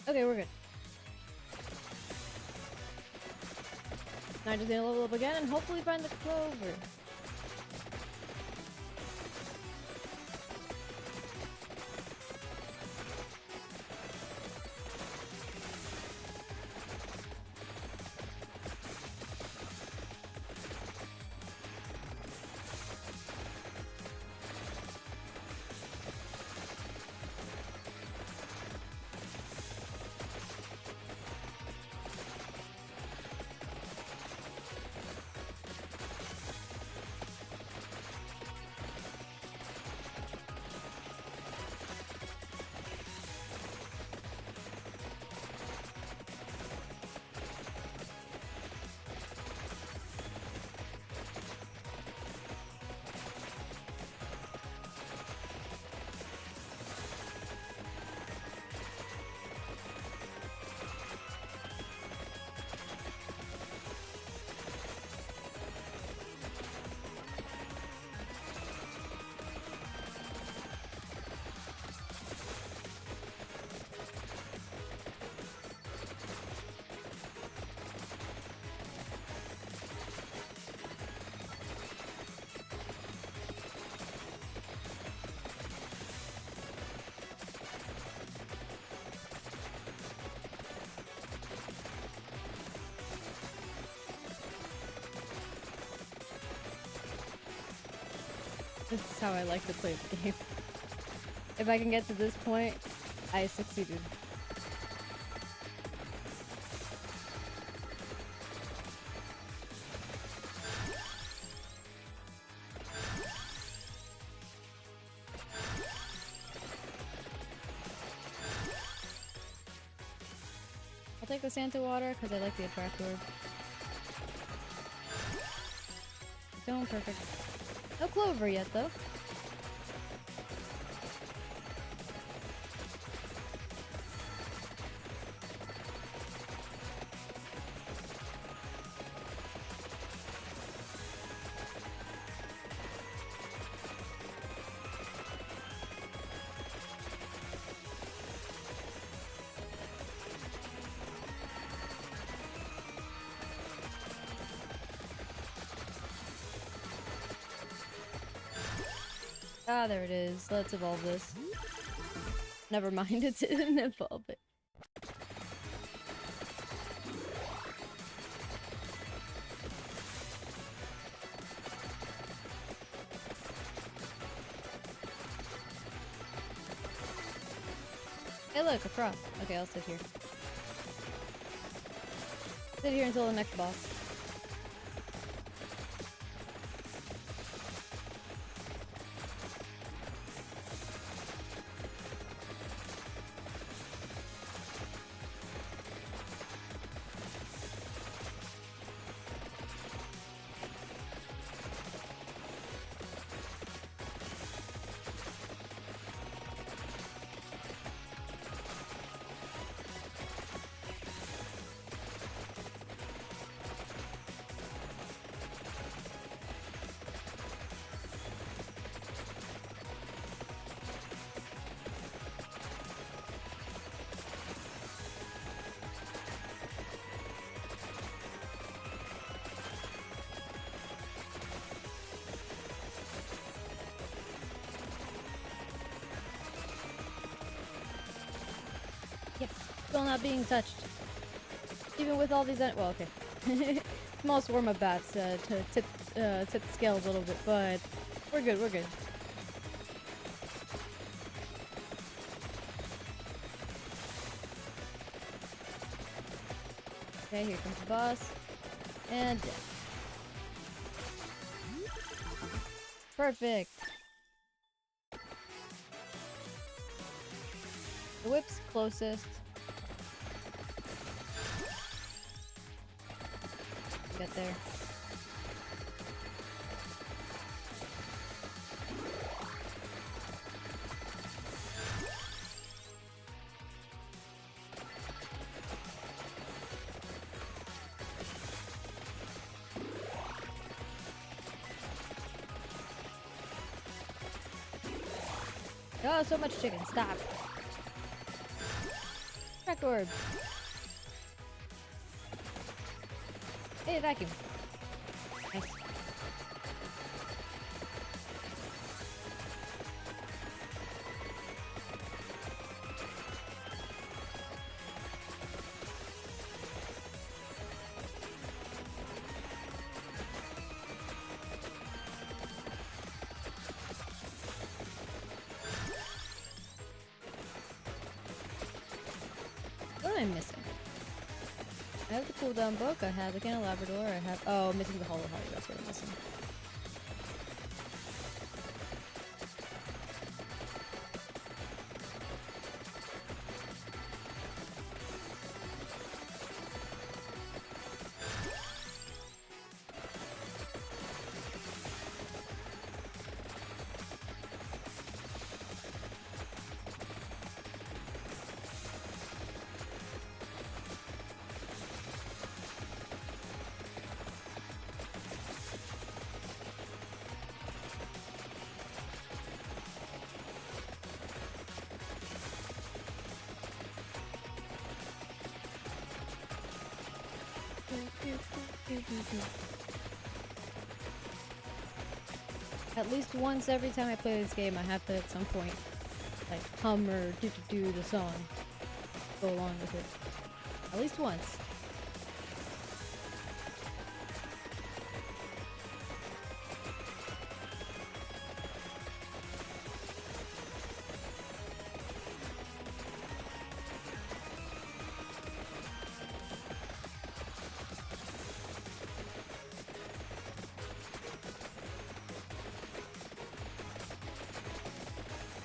Okay, we're good. Now I just need to level up again and hopefully find the clover. This is how I like to play the game. If I can get to this point, I succeeded. I'll take the Santa water because I like the attract orb. Going perfect. No clover yet though. Ah, there it is. Let's evolve this. Never mind, it didn't evolve it. Hey look, a cross. Okay, I'll sit here. Sit here until the next boss. Still not being touched. Even with all these, well, okay. Small swarm of bats to tip the scales a little bit, but we're good, we're good. Okay, here comes the boss. And death. Perfect! The whip's closest. Get there. Oh, so much chicken. Stop. Crack orb. Hey, vacuum. Nice. What am I missing? I have the cooldown book, I have the candelabrador, I have— oh, I'm missing the hollow heart, that's what I'm missing. At least once every time I play this game, I have to at some point like hum or do the song, go along with it. At least once.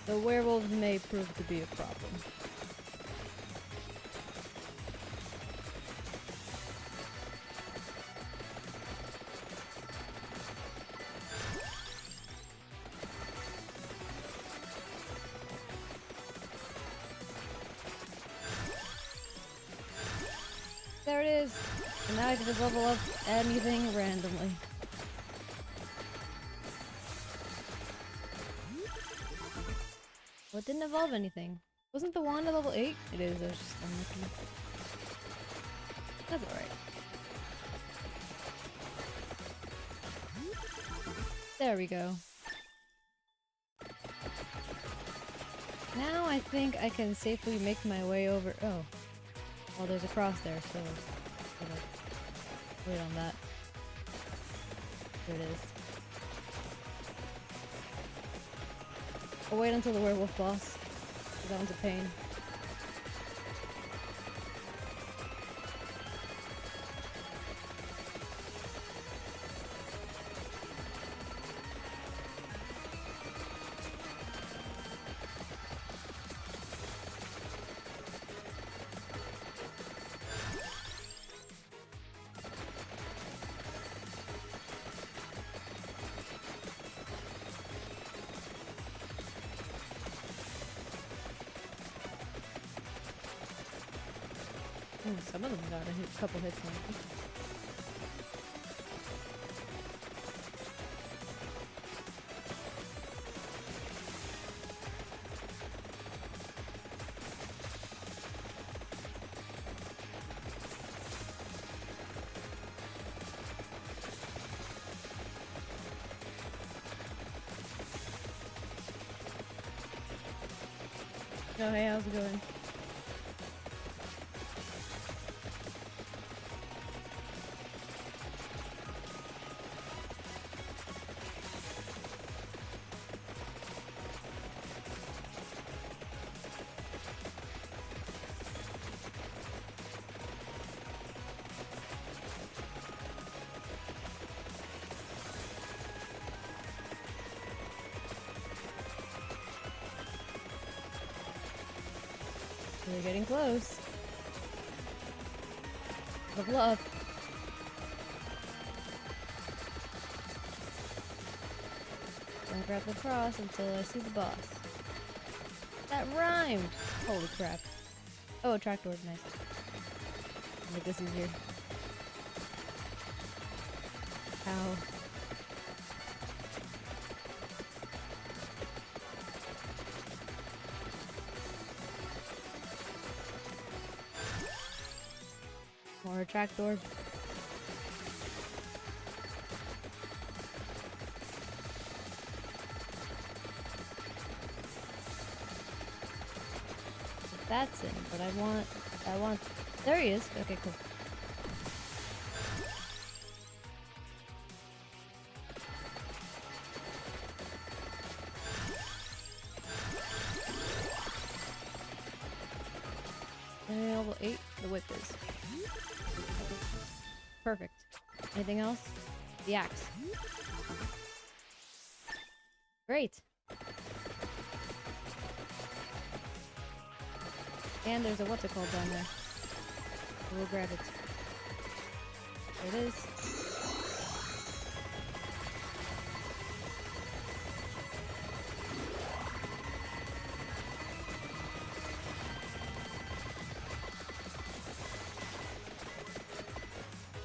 The werewolves may prove to be a problem. There it is! And now I can just level up anything randomly. Well, it didn't evolve anything. Wasn't the wand at level 8? It is, I was just unlucky. That's alright. There we go. Now I think I can safely make my way over— oh. Well, there's a cross there, so gotta wait on that. There it is. I'll wait until the werewolf boss. That one's a pain. Some of them got a couple hits on me. Oh, hey, how's it going? We're getting close. The bluff. Don't grab the cross until I see the boss. That rhymed! Holy crap. Oh, a trapdoor, nice. Make this easier. Ow. More trapdoor. That's in, but I want, there he is. Okay, cool. Level 8, the whip is. Perfect. Anything else? The axe. Great. And there's a what's it called down there. We'll grab it. There it is.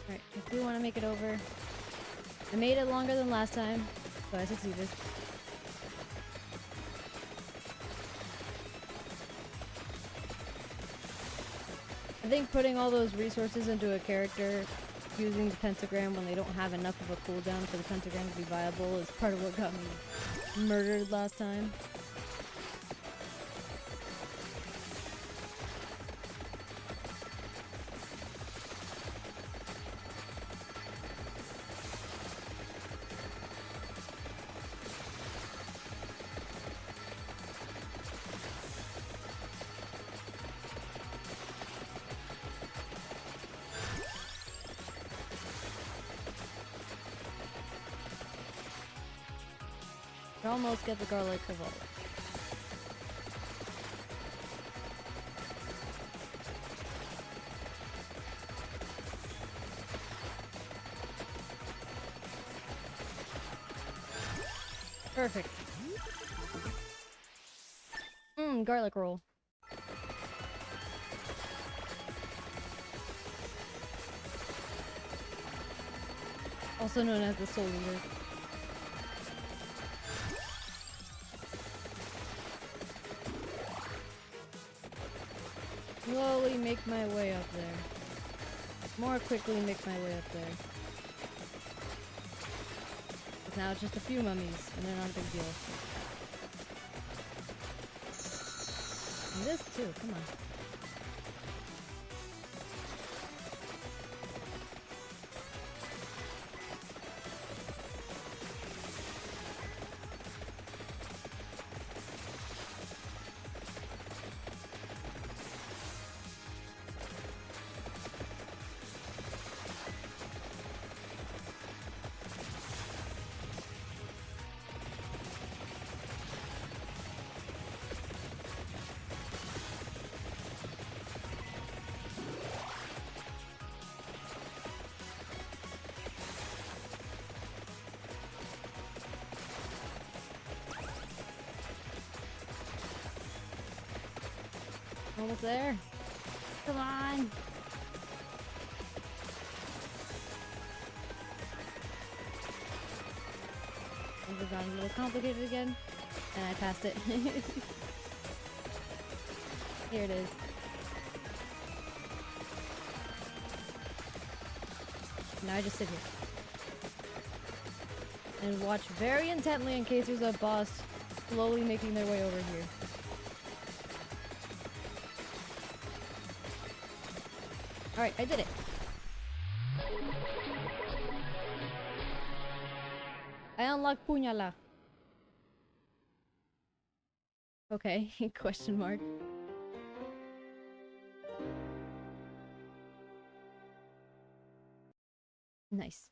Alright, I do want to make it over. I made it longer than last time, so I succeeded. I think putting all those resources into a character, using the pentagram when they don't have enough of a cooldown for the pentagram to be viable is part of what got me murdered last time. I almost get the garlic revolver. Perfect. Garlic roll. Also known as the Soul Eater. Slowly make my way up there. More quickly make my way up there. Because now it's just a few mummies, and they're not a big deal. And this too, come on. Almost there. Come on. Things have gotten a little complicated again. And I passed it. Here it is. Now I just sit here. And watch very intently in case there's a boss slowly making their way over here. Alright, I did it. I unlocked Puñala. Okay, question mark. Nice.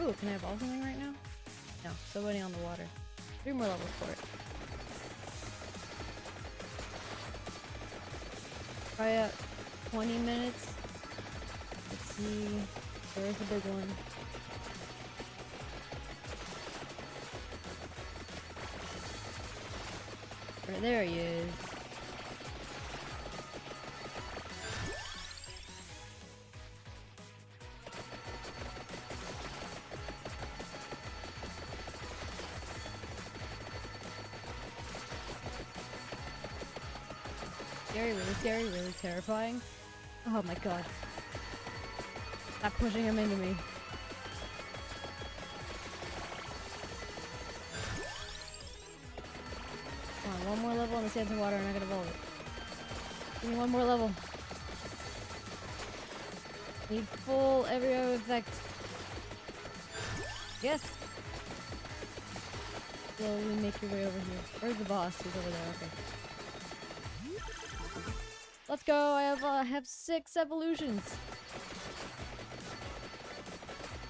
Ooh, can I evolve something right now? No, somebody on the water. 3 more levels for it. Try out 20 minutes. Let's see. Where's the big one? Right there he is. Scary, really terrifying. Oh my god. Stop pushing him into me. Come on, one more level on the sands and water and I can evolve it. Give me one more level. Need full area effect. Yes! Slowly make your way over here. Where's the boss? He's over there, okay. Let's go! I have 6 evolutions!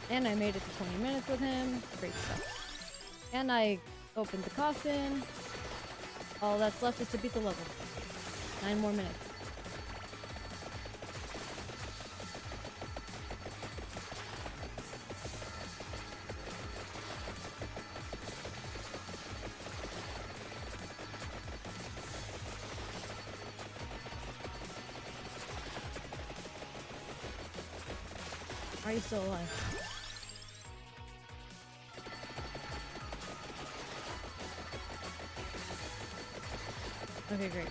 And I made it to 20 minutes with him. Great stuff. And I opened the coffin. All that's left is to beat the level. 9 more minutes. Are you still alive? Okay, great.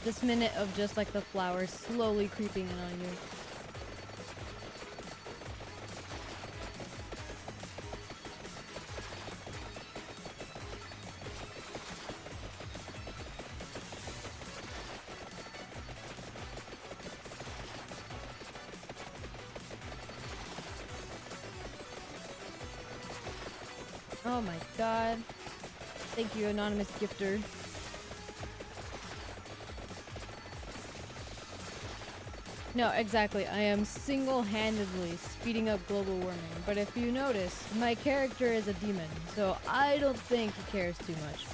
This minute of just like the flowers slowly creeping in on you. Oh my god. Thank you, anonymous gifter. No, exactly. I am single-handedly speeding up global warming. But if you notice, my character is a demon, so I don't think he cares too much.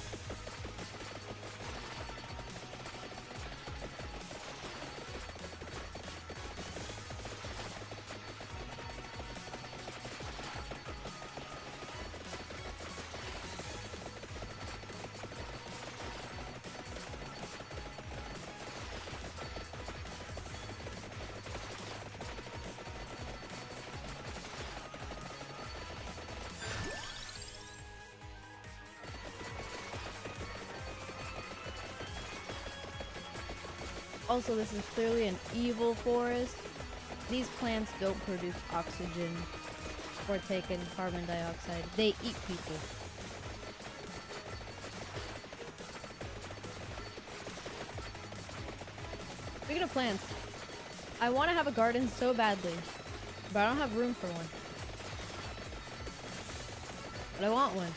Also, this is clearly an evil forest. These plants don't produce oxygen or take in carbon dioxide. They eat people. Speaking of plants, I want to have a garden so badly, but I don't have room for one. But I want one.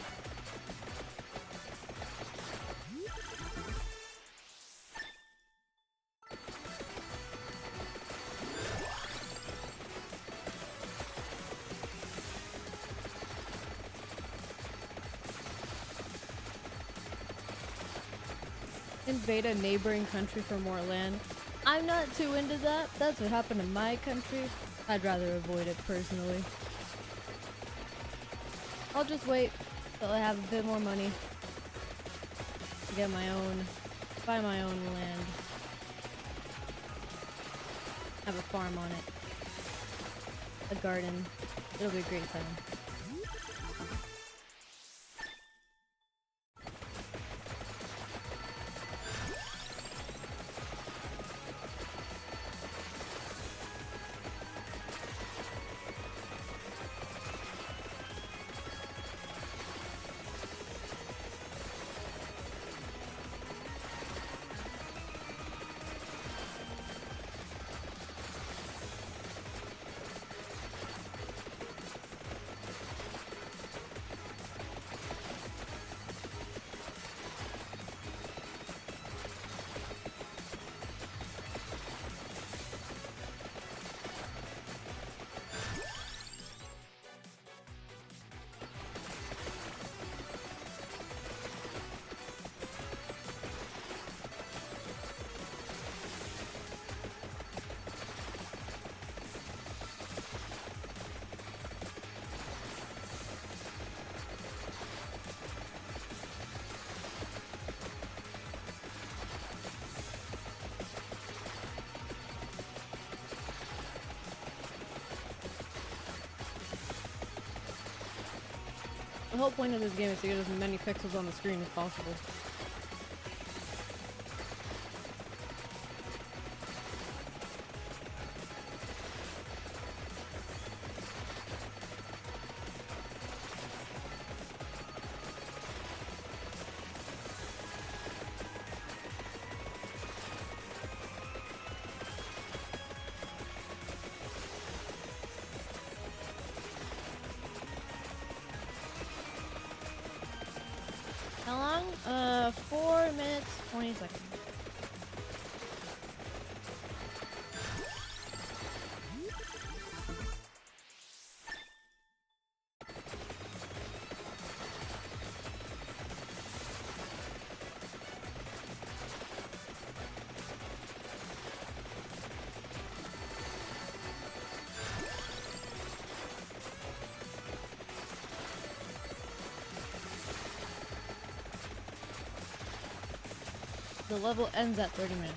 Invade a neighboring country for more land. I'm not too into that. That's what happened in my country. I'd rather avoid it personally. I'll just wait till I have a bit more money to get my own, buy my own land. Have a farm on it. A garden. It'll be a great time. The whole point of this game is to get as many pixels on the screen as possible. How long? 4 minutes, 20 seconds. The level ends at 30 minutes.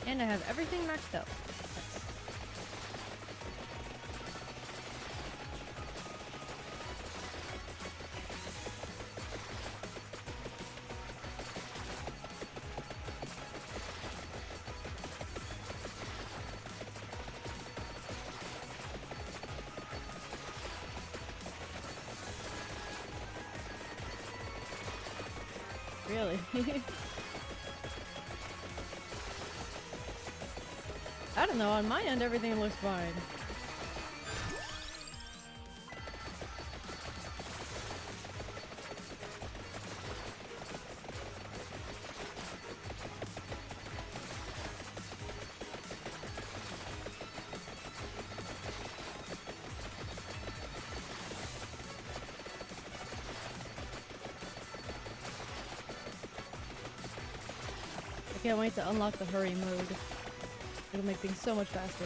And I have everything maxed out. Really? I don't know, on my end everything looks fine. I can't wait to unlock the hurry mode. It'll make things so much faster.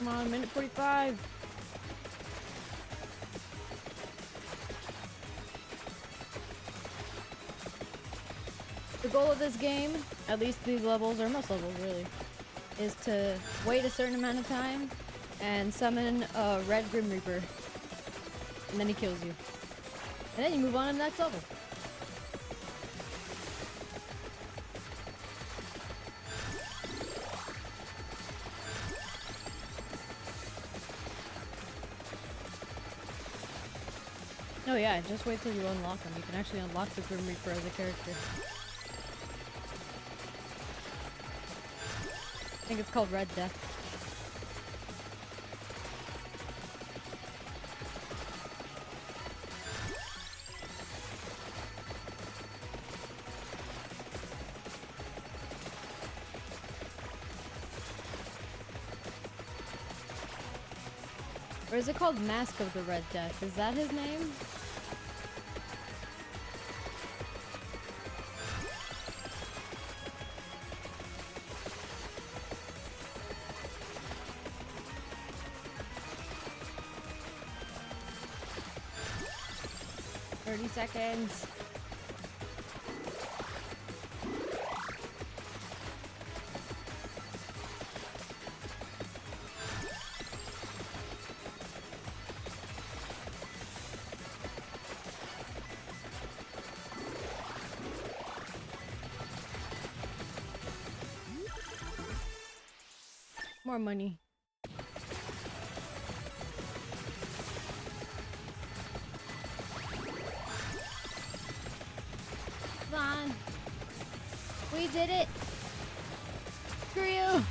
Come on, minute 45. The goal of this game, at least these levels, or most levels really, is to wait a certain amount of time and summon a red Grim Reaper. And then he kills you. And then you move on to the next level. Oh yeah, just wait till you unlock them. You can actually unlock the Grim Reaper as a character. I think it's called Red Death. Or is it called Mask of the Red Death? Is that his name? Seconds. More money. Come on. We did it. Screw you.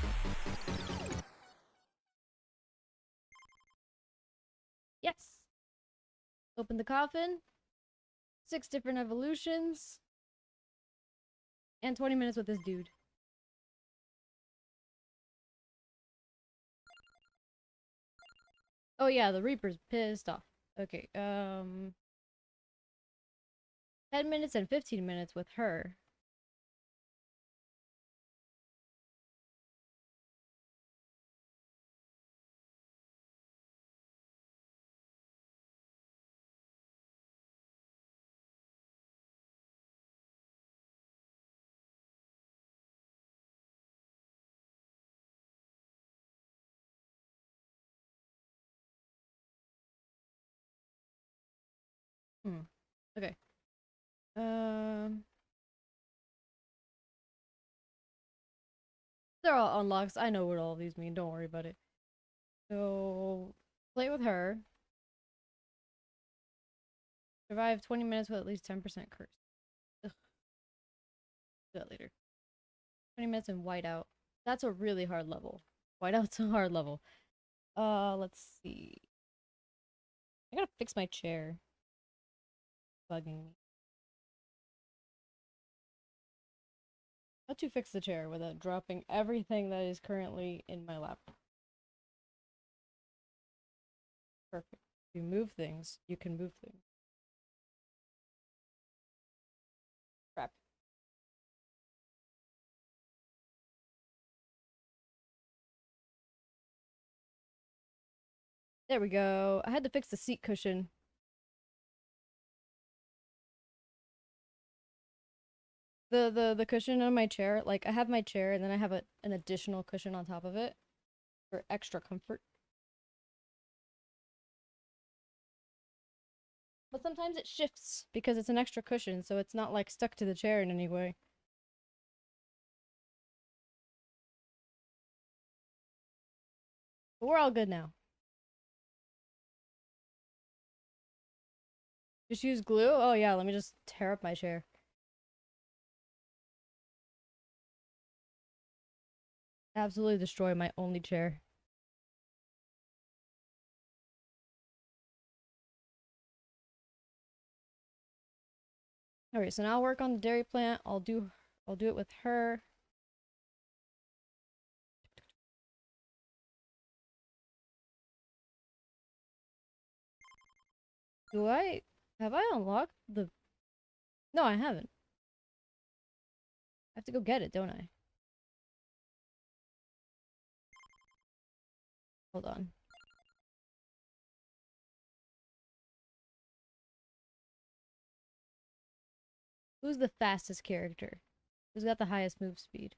Yes. Open the coffin. 6 different evolutions. And 20 minutes with this dude. Oh yeah, the Reaper's pissed off. Okay, 10 minutes and 15 minutes with her. Okay. They're all unlocks. I know what all these mean. Don't worry about it. So, play with her. Survive 20 minutes with at least 10% curse. Ugh. Do that later. 20 minutes in whiteout. That's a really hard level. Whiteout's a hard level. Let's see. I gotta fix my chair. Bugging me. How to fix the chair without dropping everything that is currently in my lap. Perfect. If you move things, you can move things. Crap. There we go. I had to fix the seat cushion. The cushion on my chair, like I have my chair and then I have an additional cushion on top of it for extra comfort. But sometimes it shifts because it's an extra cushion, so it's not like stuck to the chair in any way. But we're all good now. Just use glue? Oh yeah, let me just tear up my chair. Absolutely destroy my only chair. Alright, so now I'll work on the dairy plant. I'll do it with her. Have I unlocked the... No, I haven't. I have to go get it, don't I? Hold on. Who's the fastest character? Who's got the highest move speed?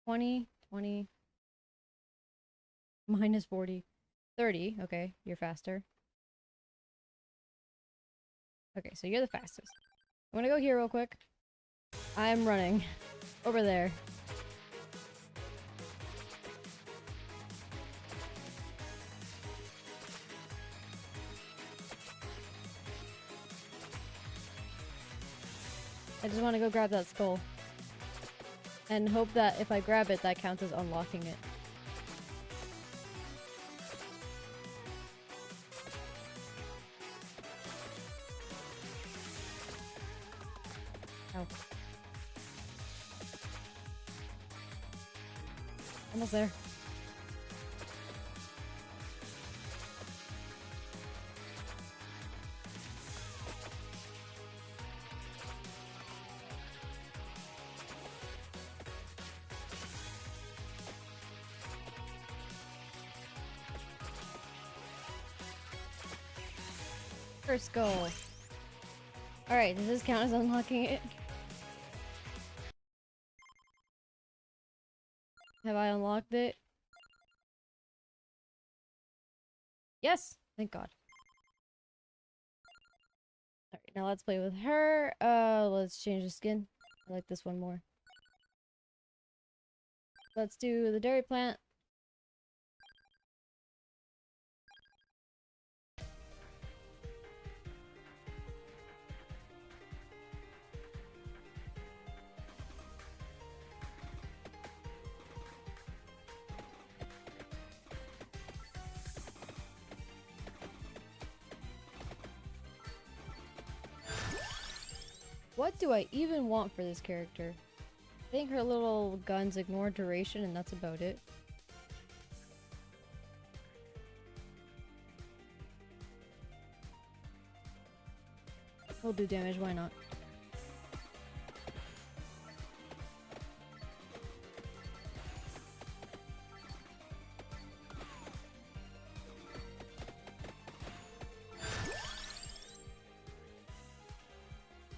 20, 20, minus 40, 30. Okay, you're faster. Okay, so you're the fastest. I'm gonna go here real quick. I'm running. Over there. I just want to go grab that skull. And hope that if I grab it, that counts as unlocking it. Ow. Almost there. First goal. Alright, does this count as unlocking it? Have I unlocked it? Yes! Thank God. Alright, now let's play with her. Let's change the skin. I like this one more. Let's do the dairy plant. What do I even want for this character? I think her little guns ignore duration and that's about it. We'll do damage, why not?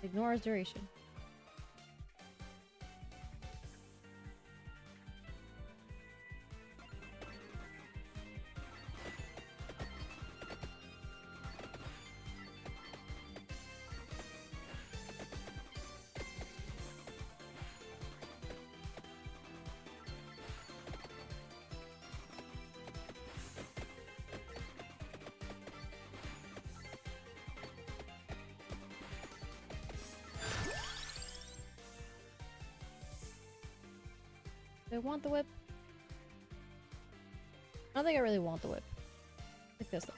Ignores duration. Do I want the whip? I don't think I really want the whip. Like this though.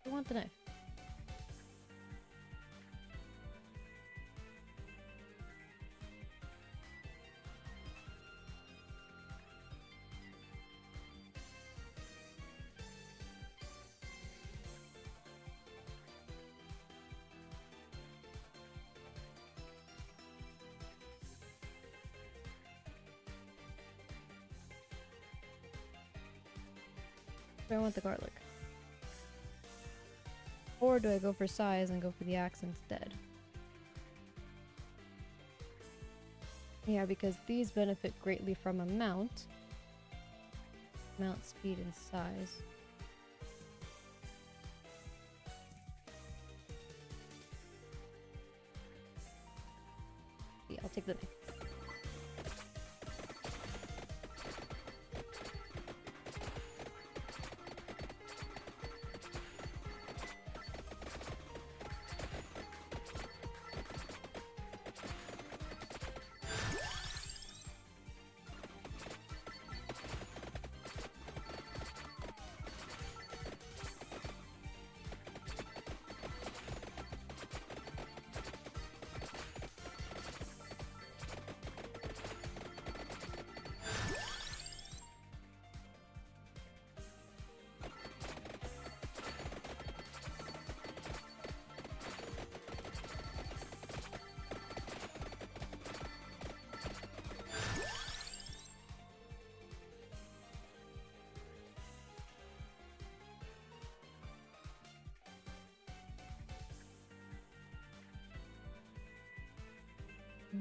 I want the knife. Do I want the garlic? Or do I go for size and go for the axe instead? Yeah, because these benefit greatly from a mount. Mount, speed, and size. Yeah, I'll take the knife.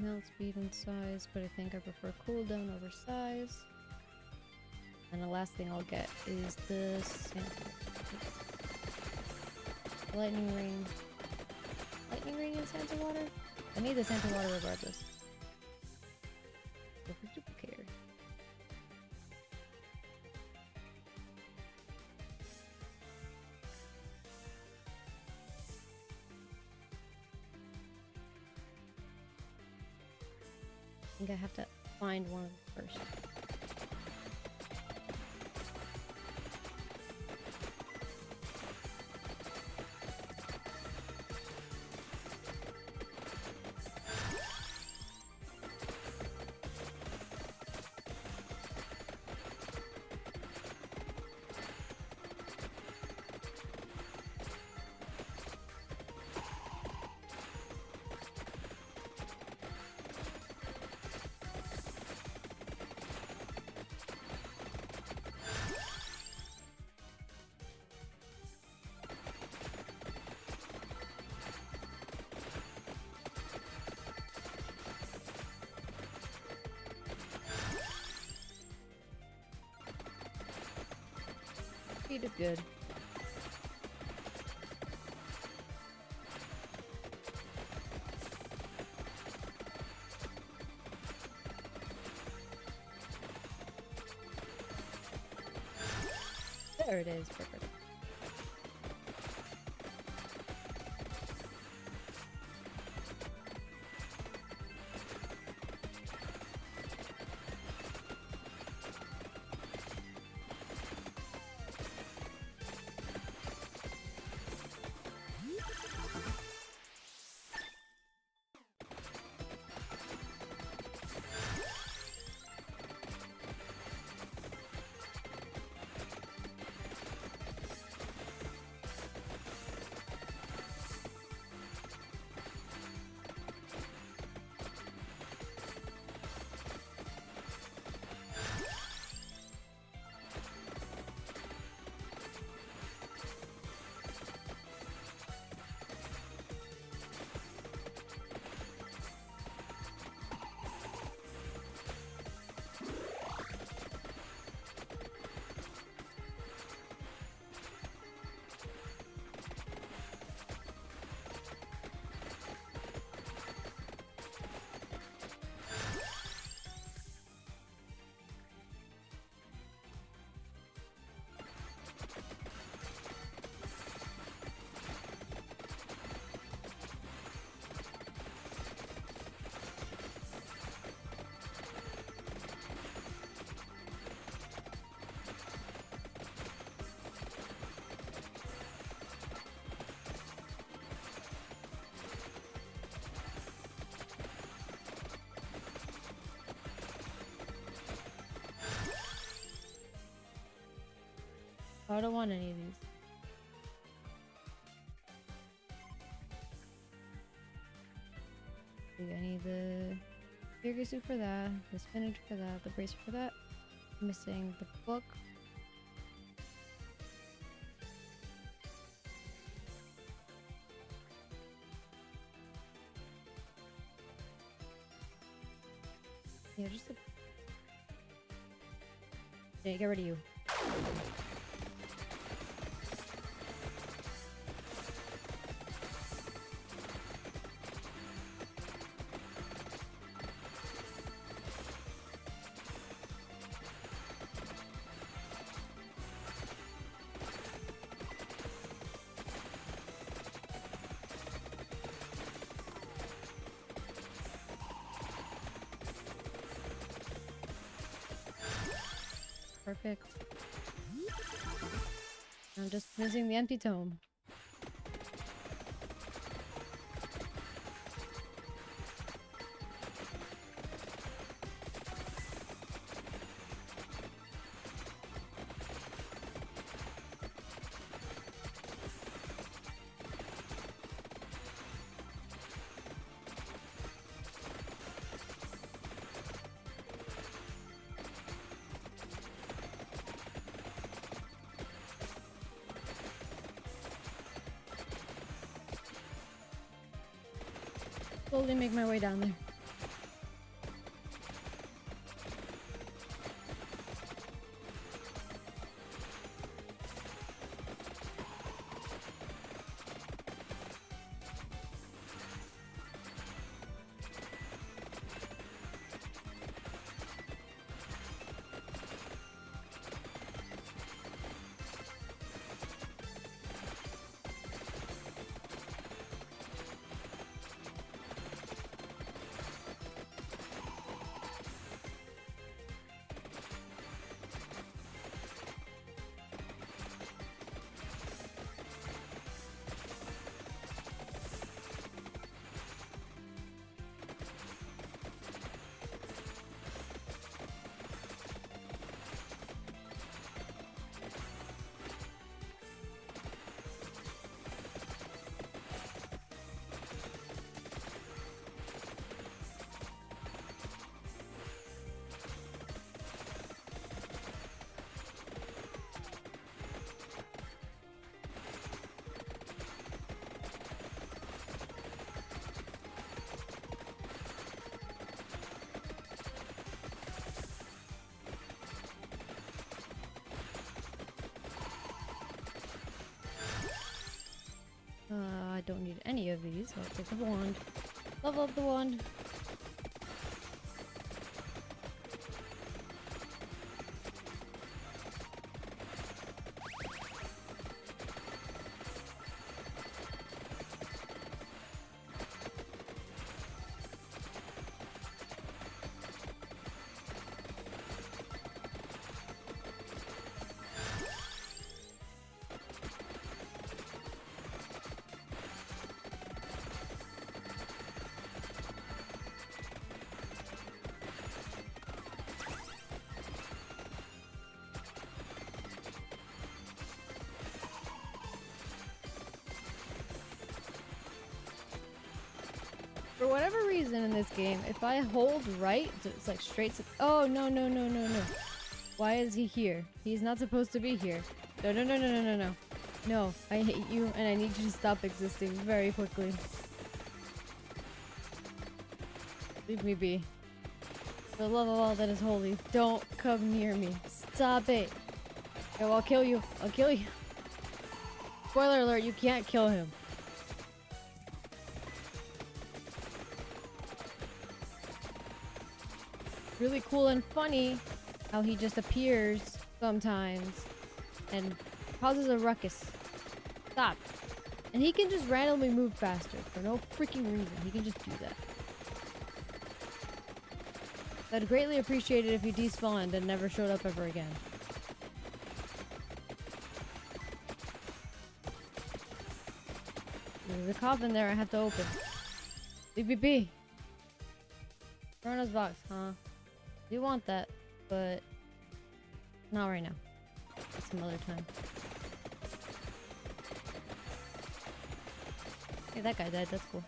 Mount, speed, and size, but I think I prefer cooldown over size. And the last thing I'll get is this lightning ring. Lightning ring in Santa Water? I need the Santa Water regardless. Go for duplicator. think I have to find one of them first. He did good. There it is, perfect. I don't want any of these. See, I need the Kirgisu for that, the spinach for that, the bracer for that. I'm missing the book. Yeah, just the... Yeah, get rid of you. Perfect. I'm just missing the empty tome. Slowly make my way down there. please. I'll take the wand. Level up the wand. For whatever reason in this game, if I hold right, it's like straight to— oh, no, no, no, no, no. Why is he here? He's not supposed to be here. No, no, no, no, no, no, no. No, I hate you and I need you to stop existing very quickly. Leave me be. For the love of all that is holy, don't come near me. Stop it. Yo, I'll kill you. I'll kill you. Spoiler alert, you can't kill him. Really cool and funny how he just appears sometimes and causes a ruckus. Stop. And he can just randomly move faster for no freaking reason. He can just do that. I'd greatly appreciate it if you despawned and never showed up ever again. There's a coffin there I have to open. BBB. Chrono's box, huh? You want that, but not right now. Some other time. Hey, that guy died. That's cool.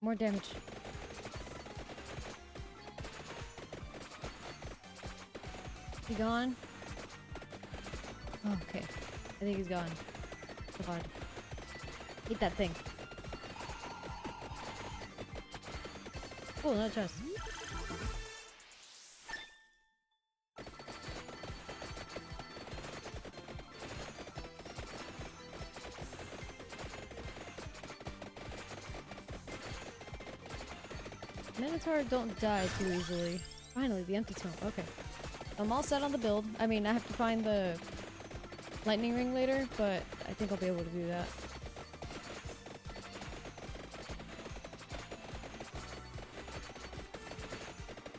More damage. He gone? Oh, okay. I think he's gone. Oh god. Eat that thing. Oh, no chest. Minotaurs don't die too easily. Finally, the empty tomb. Okay. I'm all set on the build. I mean, I have to find the lightning ring later, but I think I'll be able to do that.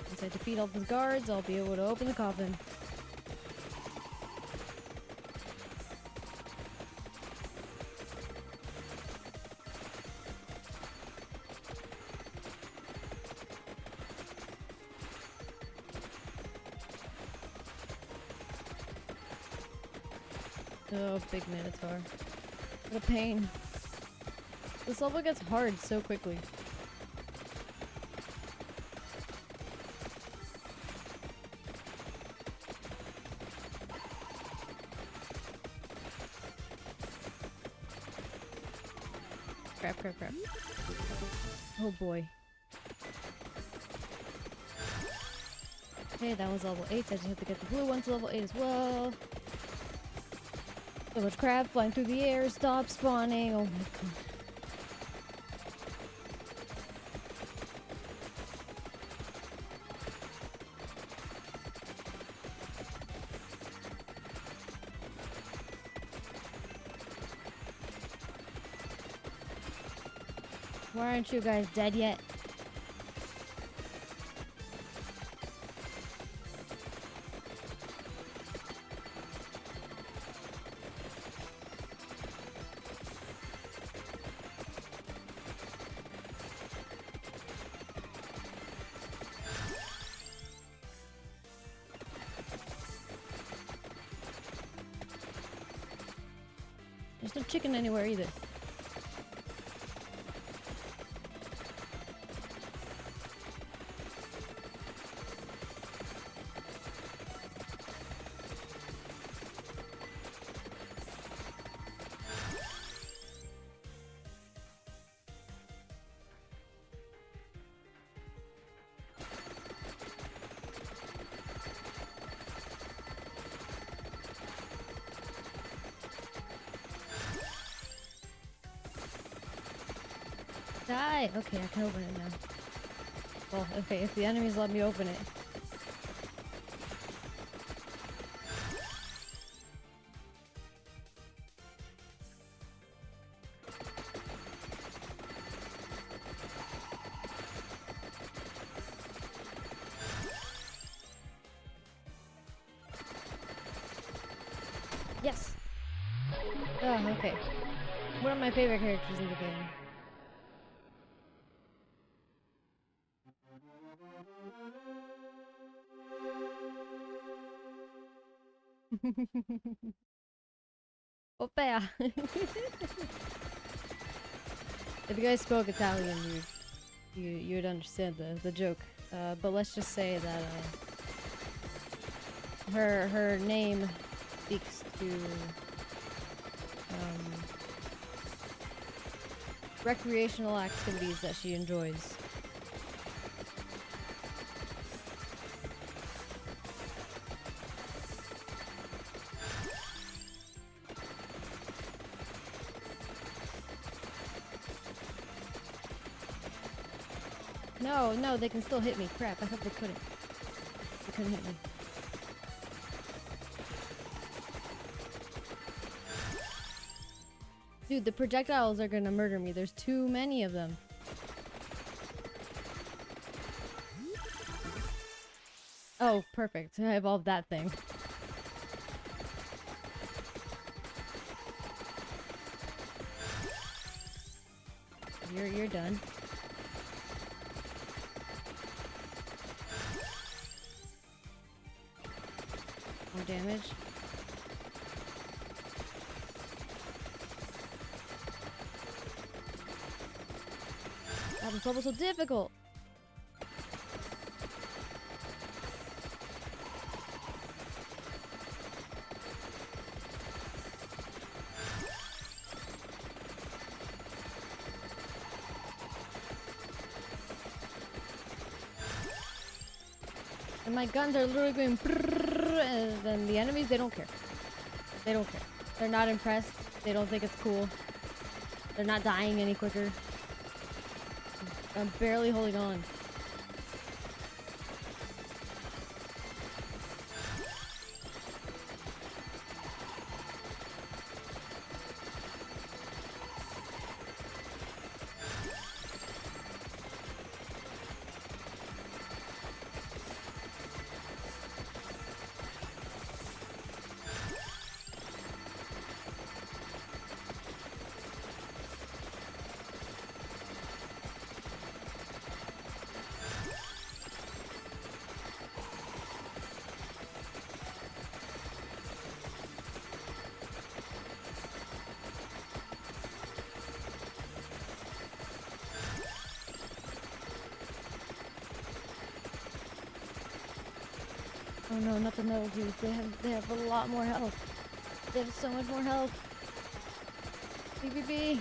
Once I defeat all the guards, I'll be able to open the coffin. Oh, big Minotaur. What a pain. This level gets hard so quickly. Crap, crap, crap. Oh boy. Okay, that was level 8. I just have to get the blue one to level 8 as well. So much crap flying through the air. Stop spawning. Oh my god. Why aren't you guys dead yet? There's no chicken anywhere either. Die! Okay, I can open it now. Well, okay, if the enemies let me open it. Yes! Oh, okay. One of my favorite characters in the game. Opea! If you guys spoke Italian, you would understand the joke. But let's just say that her name speaks to recreational activities that she enjoys. No, no, they can still hit me. Crap, I thought they couldn't. They couldn't hit me. Dude, the projectiles are gonna murder me. There's too many of them. Oh, perfect. I evolved that thing. You're done. More damage. Oh, this level's so difficult. And my guns are literally going and then the enemies, they don't care. They don't care. They're not impressed. They don't think it's cool. They're not dying any quicker. I'm barely holding on. Oh no, not the metal dudes. They have a lot more health. They have so much more health. BBB.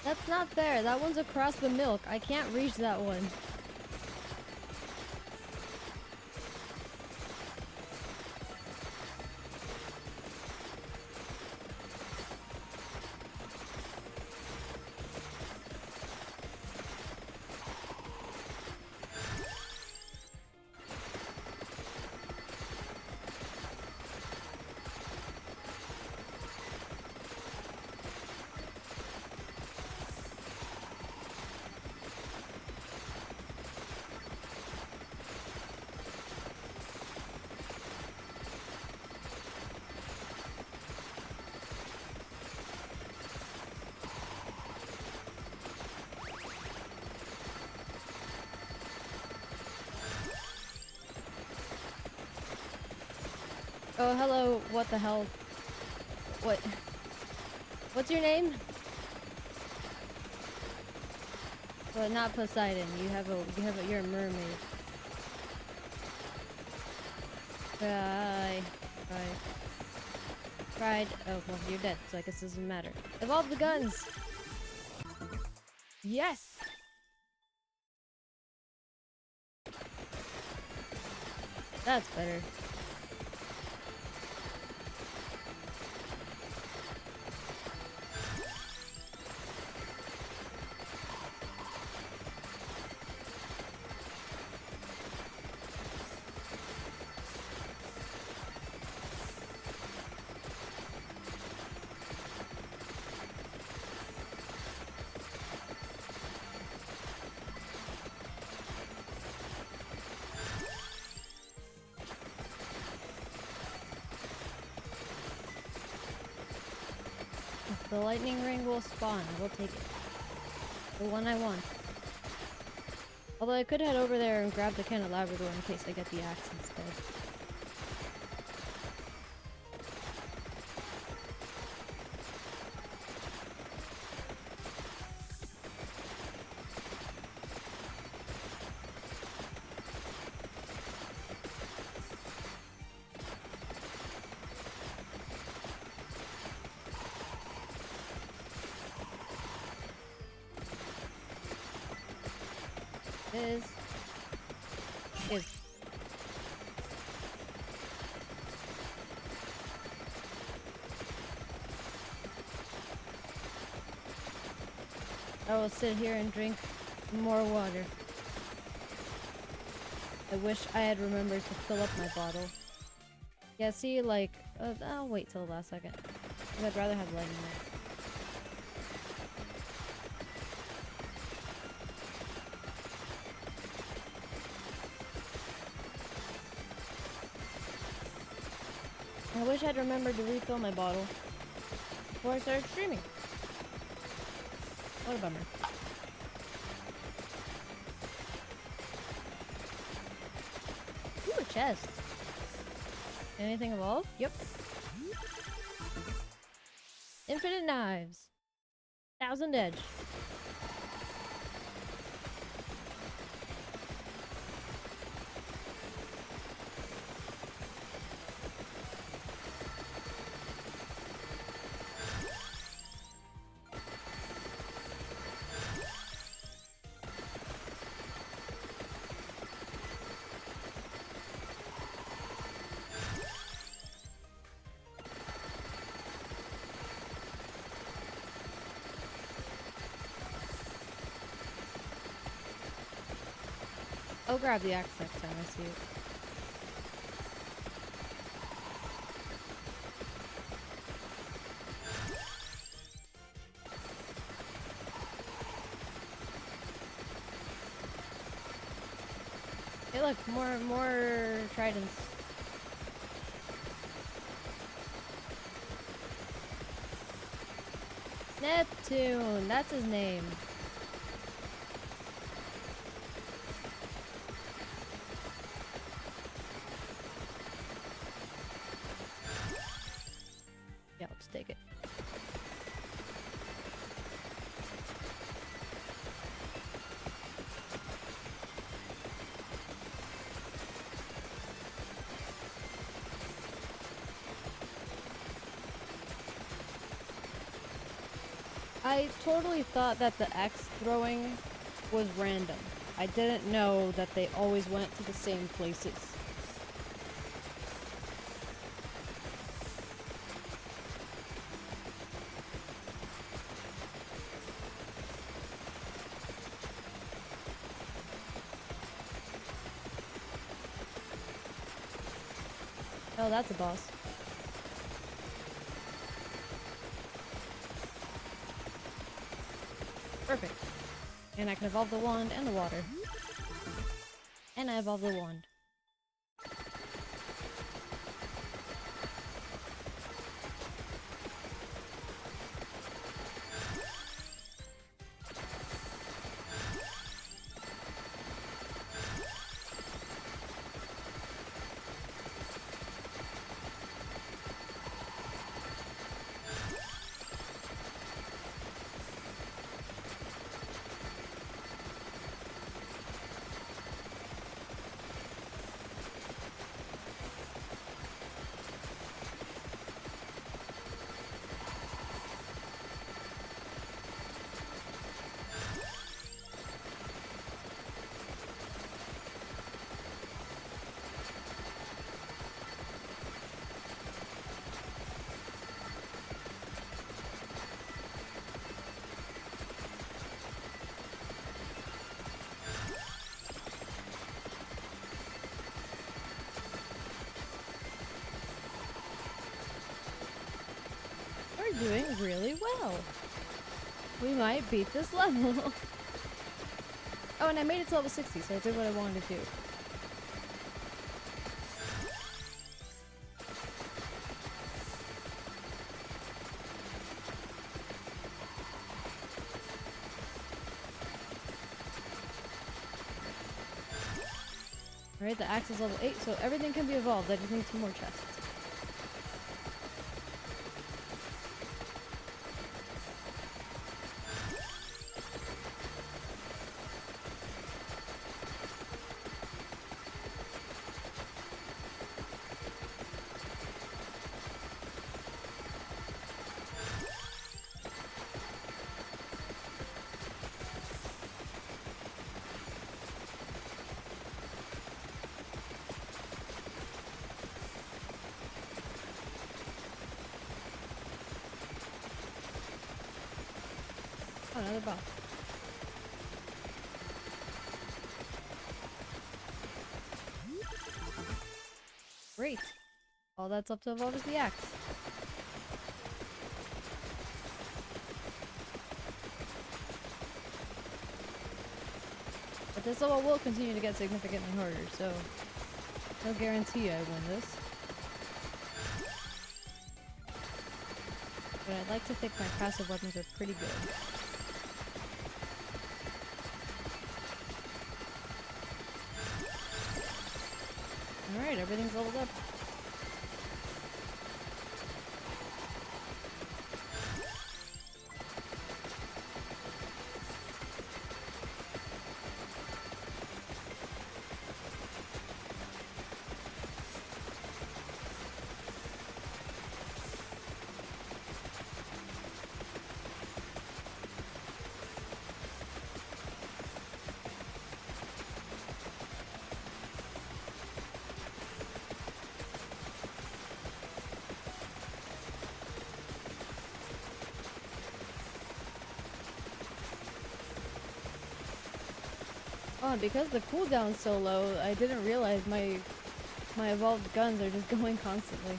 That's not fair. That one's across the milk. I can't reach that one. Oh, hello. What the hell? What? What's your name? Well, not Poseidon. You're a mermaid. Bye. Bye. Cried. Oh, well, you're dead, so I guess it doesn't matter. Evolve the guns! Yes! That's better. The lightning ring will spawn. I will take it. The one I want. Although I could head over there and grab the can of Labrador in case I get the axe instead. Is. I will sit here and drink more water. I wish I had remembered to fill up my bottle. Yeah, see, like, I'll wait till the last second. 'Cause I'd rather have lightning there. I wish I'd remembered to refill my bottle before I started streaming. What a bummer. Ooh, a chest. Anything evolve? Yep. Infinite knives. 1000 edge. I'll grab the axe next time I see it. Hey look, more tridents. Neptune, that's his name. Yeah, I'll just take it. I totally thought that the X throwing was random. I didn't know that they always went to the same places. Oh, that's a boss. Perfect. And I can evolve the wand and the water. And I evolve the wand. doing really well. We might beat this level. Oh, and I made it to level 60, so I did what I wanted to do. Alright, the axe is level 8, so everything can be evolved. I just need some more chests. Oh, another boss. Great. All that's left to evolve is the axe. But this level will continue to get significantly harder, so no guarantee I win this. But I'd like to think my passive weapons are pretty good. Alright, everything's leveled up. Oh, and because the cooldown's so low, I didn't realize my evolved guns are just going constantly.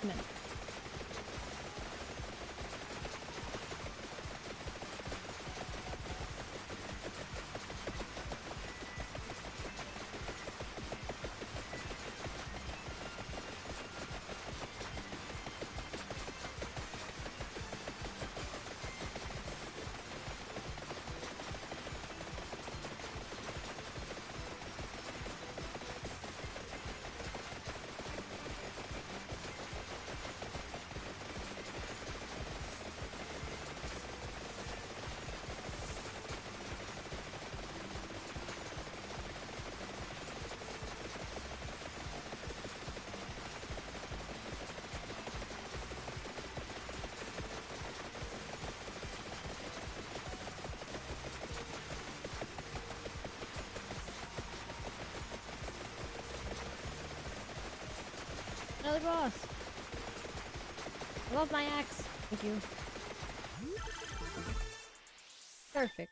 Minutes. Another boss! I love my axe! Thank you. Perfect.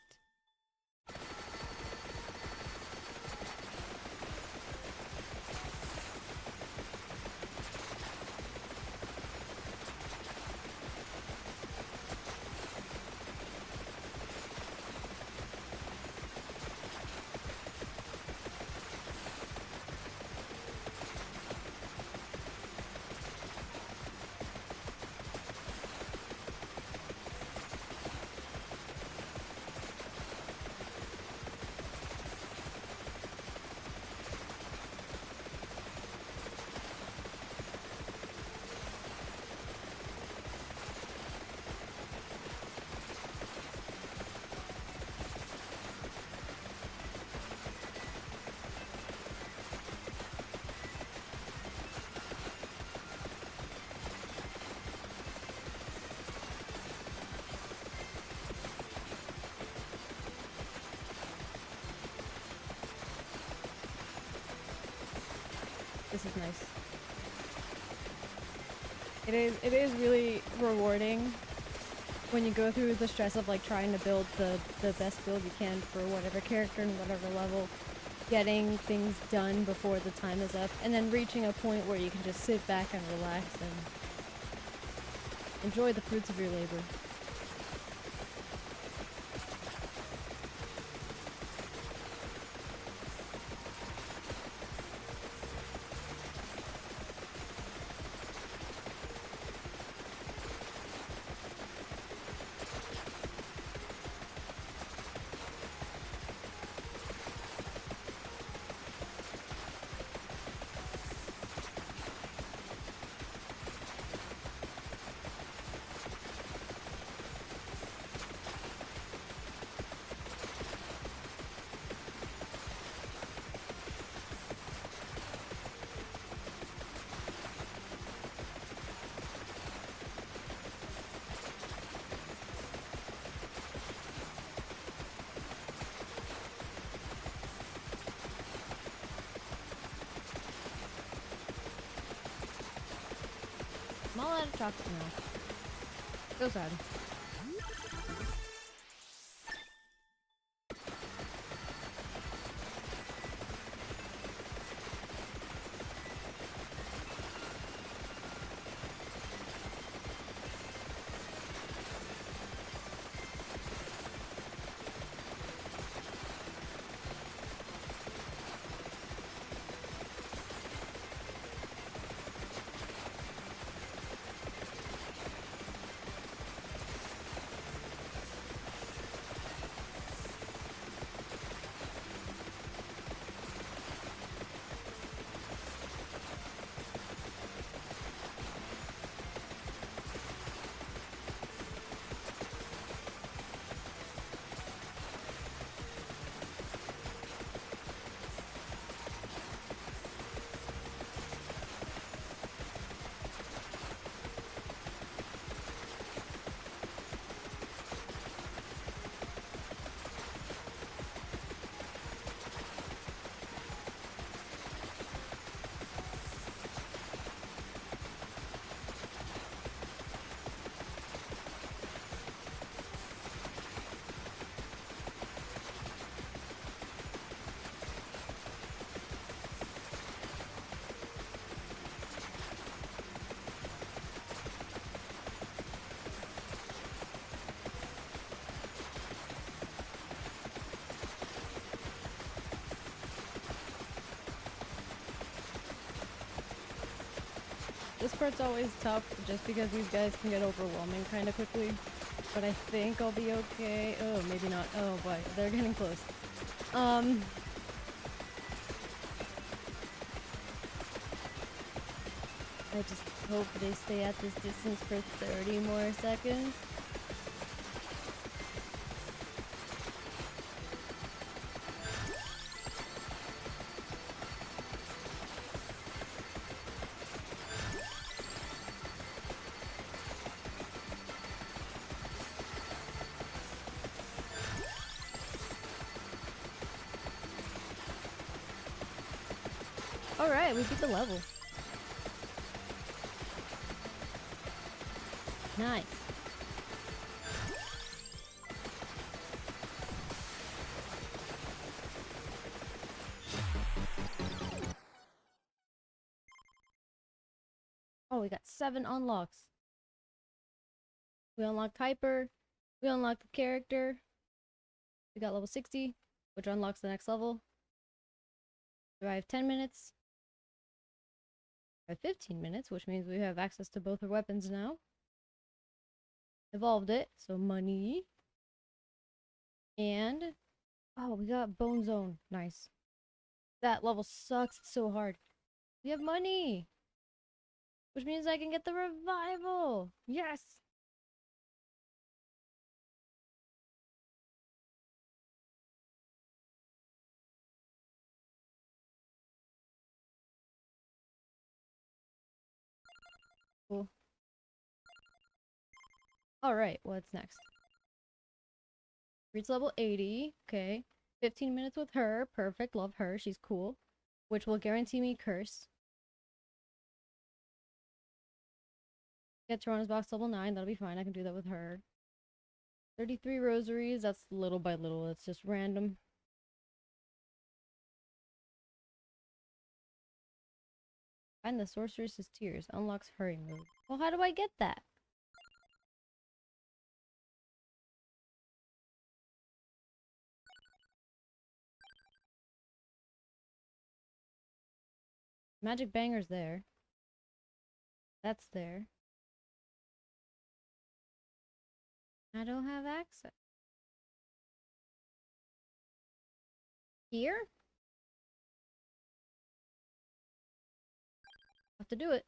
This is nice. It is really rewarding when you go through the stress of like trying to build the best build you can for whatever character and whatever level, getting things done before the time is up, and then reaching a point where you can just sit back and relax and enjoy the fruits of your labor. I'm all out of chocolate now. So sad. This part's always tough just because these guys can get overwhelming kind of quickly. But I think I'll be okay. Oh, maybe not. Oh boy, they're getting close. I just hope they stay at this distance for 30 more seconds. Alright, we beat the level. Nice. Oh, we got 7 unlocks. We unlocked Hyper. We unlocked the character. We got level 60, which unlocks the next level. Survive 10 minutes. 15 minutes, which means we have access to both our weapons now. Evolved it, so money. And oh, we got Bone Zone. Nice. That level sucks. It's so hard. We have money, which means I can get the revival. Yes. Cool. Alright, what's next? Reach level 80. Okay. 15 minutes with her. Perfect. Love her. She's cool. Which will guarantee me curse. Get Toronto's box level 9. That'll be fine. I can do that with her. 33 rosaries. That's little by little. It's just random. Find the sorceress's tears. Unlocks hurry mode. Well, how do I get that? Magic banger's there. That's there. I don't have access. Here? Have to do it.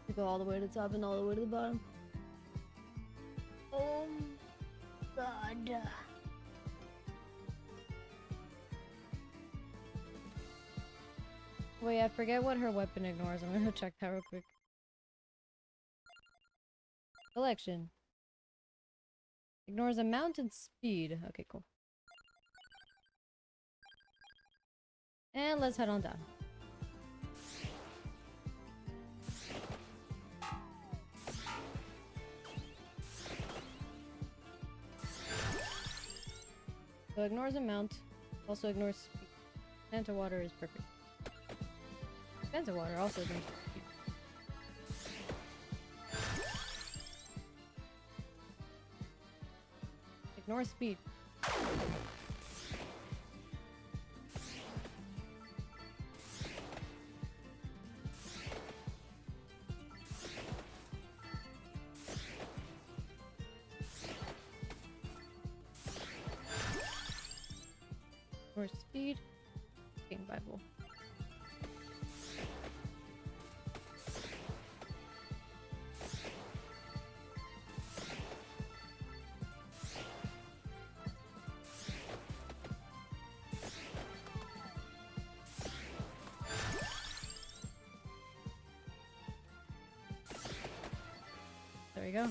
To go all the way to the top and all the way to the bottom. Oh God. Wait, I forget what her weapon ignores. I'm gonna check that real quick. Collection. Ignores a mountain speed. Okay, cool. And let's head on down. So ignores amount. Also ignores speed. Panta water is perfect. Panta water also ignores speed. Ignore speed. Ignore speed. King Bible. There we go.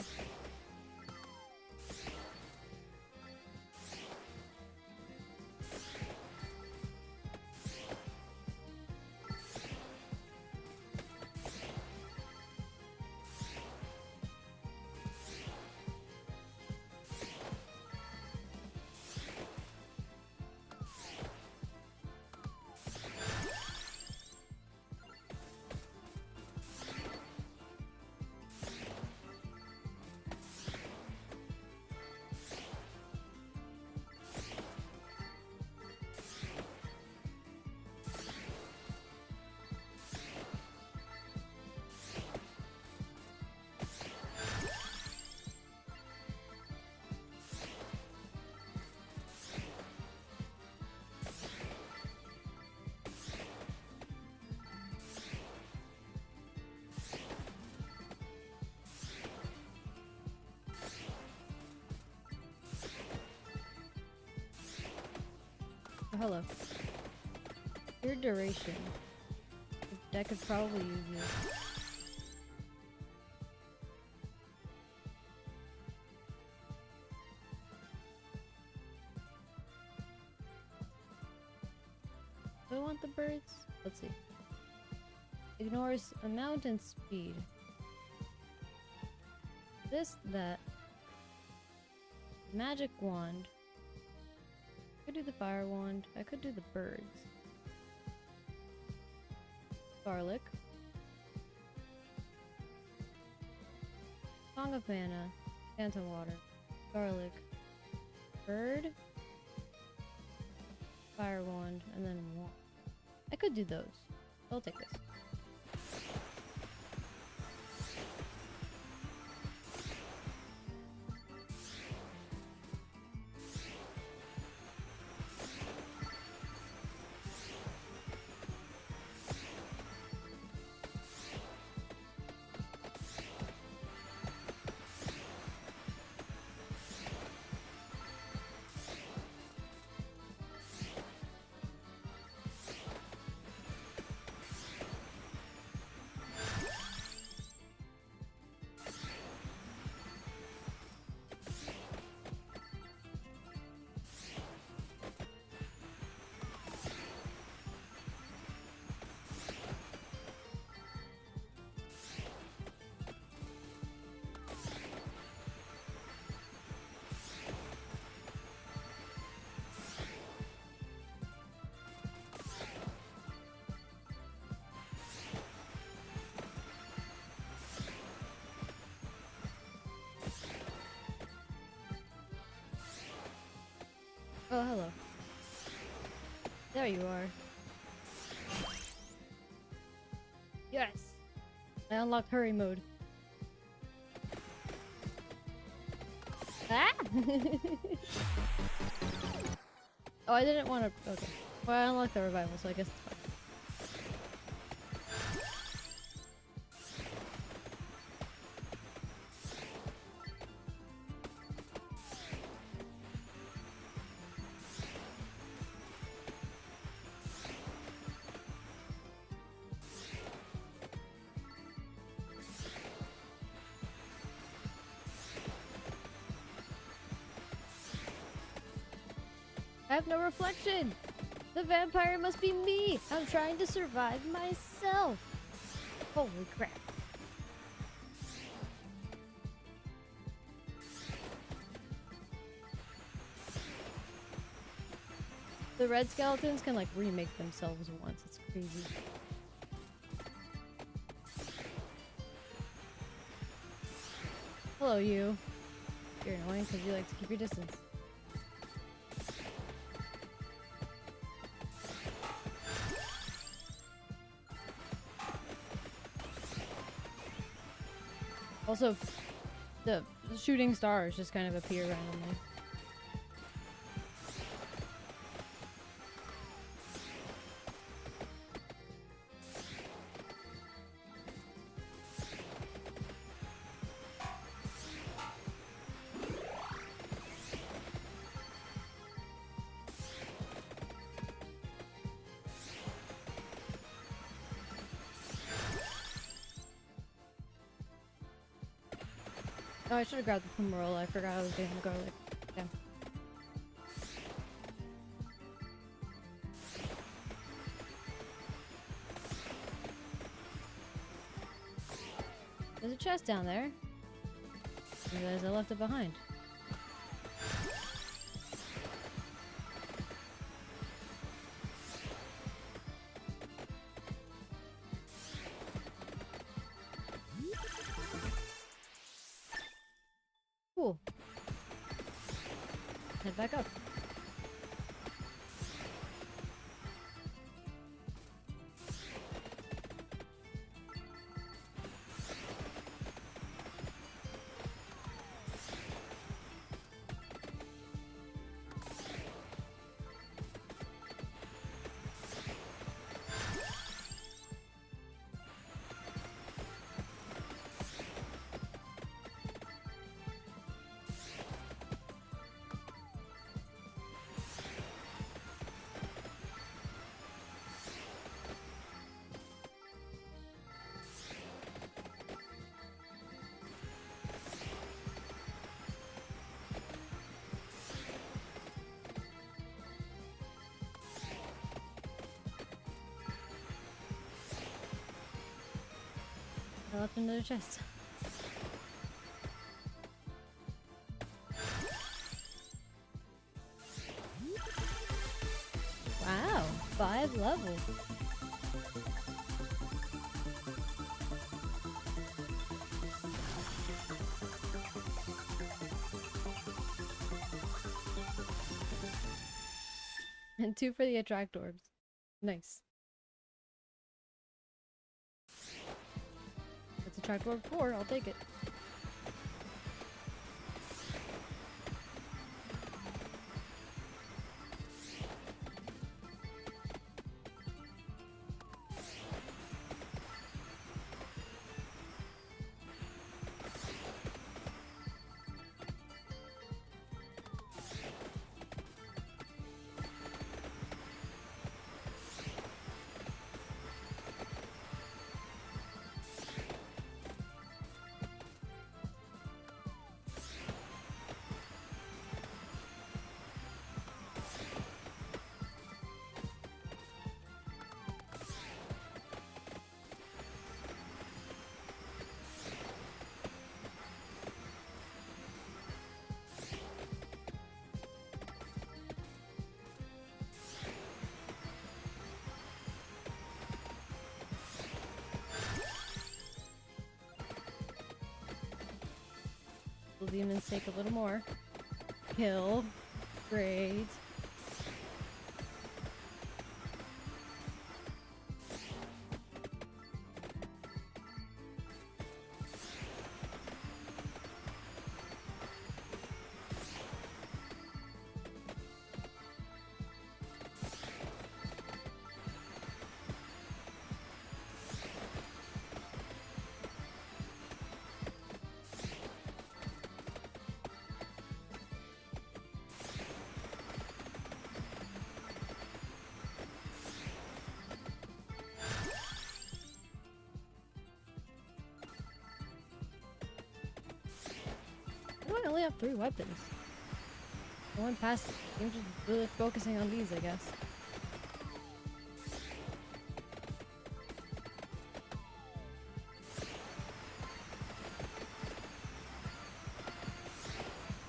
Oh, hello. Your duration. That could probably use you. Do I want the birds? Let's see. Ignores a mountain speed. This, that. Magic wand. I could do the fire wand. I could do the birds. Garlic. Song of Mana. Panta water. Garlic. Bird. Fire wand. And then wand. I could do those. I'll take this. There you are. Yes! I unlocked hurry mode. Ah! Oh, I didn't want to. Okay. Well, I unlocked the revival, so I guess it's fine. I have no reflection! The vampire must be me! I'm trying to survive myself! Holy crap. The red skeletons can like remake themselves once. It's crazy. Hello, you. You're annoying because you like to keep your distance. Also, the shooting stars just kind of appear randomly. Oh, I should have grabbed the Pomerol. I forgot I was getting the garlic. Damn. There's a chest down there. I realized I left it behind. Cool. Head back up. I left another chest. Wow, 5 levels. And 2 for the attract orbs. Nice. That's attract orb 4, I'll take it. Demons take a little more. Kill. Great. I only have 3 weapons. I went past it. I'm just really focusing on these, I guess.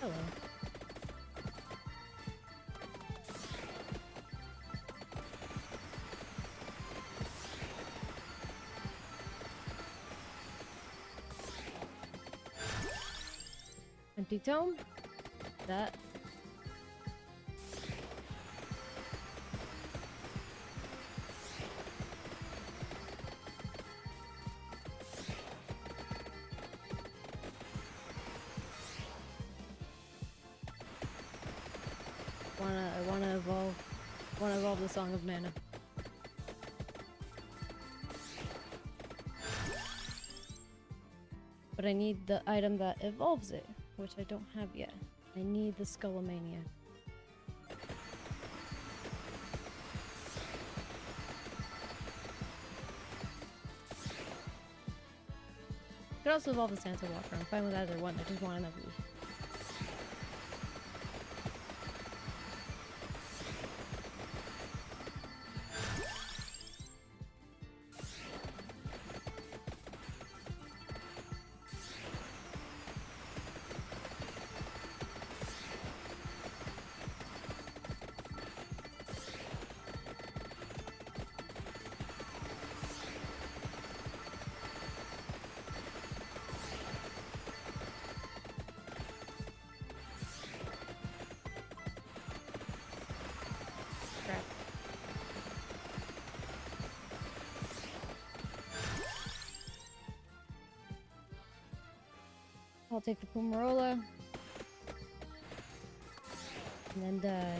Hello. Empty tome. That. I wanna evolve the Song of Mana. But I need the item that evolves it, which I don't have yet. I need the Skullomania. Could also evolve the Santa Walker. I'm fine with either one. I just want an evolution. Crap. I'll take the Pumarola. And then die.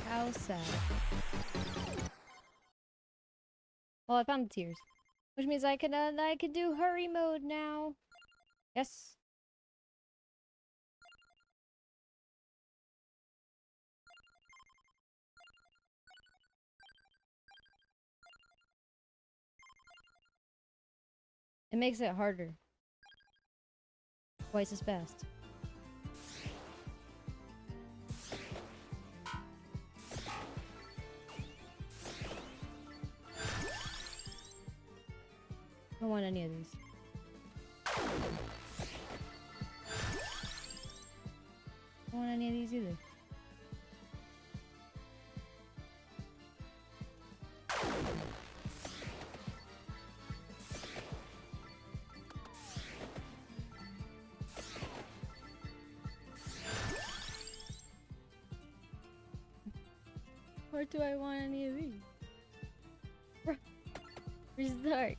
How sad. Well, I found the tears, which means I can do hurry mode now. Yes. It makes it harder. Twice as fast. I don't want any of these. I don't want any of these either. Or do I want any of these? Restart.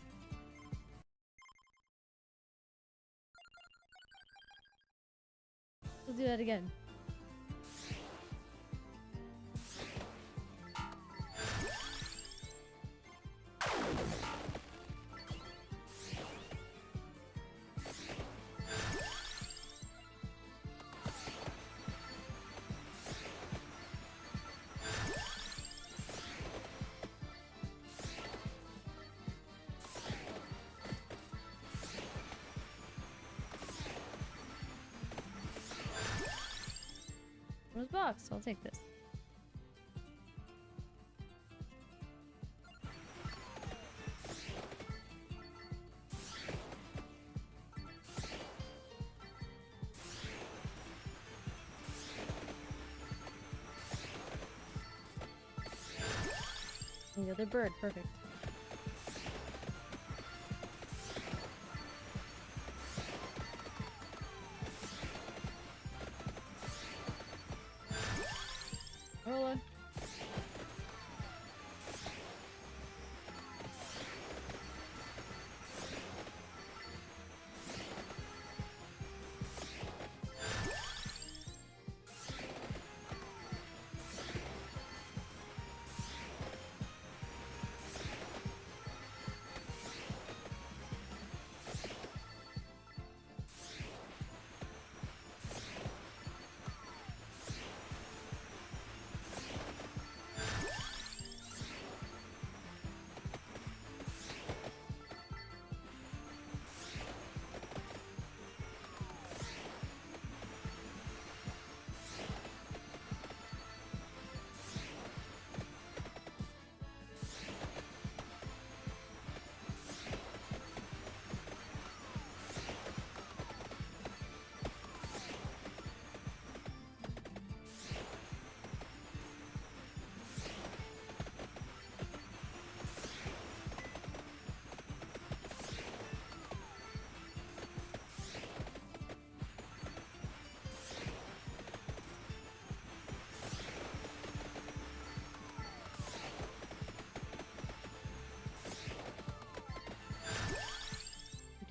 We'll do that again. Box. I'll take this. And the other bird, perfect. Rolla.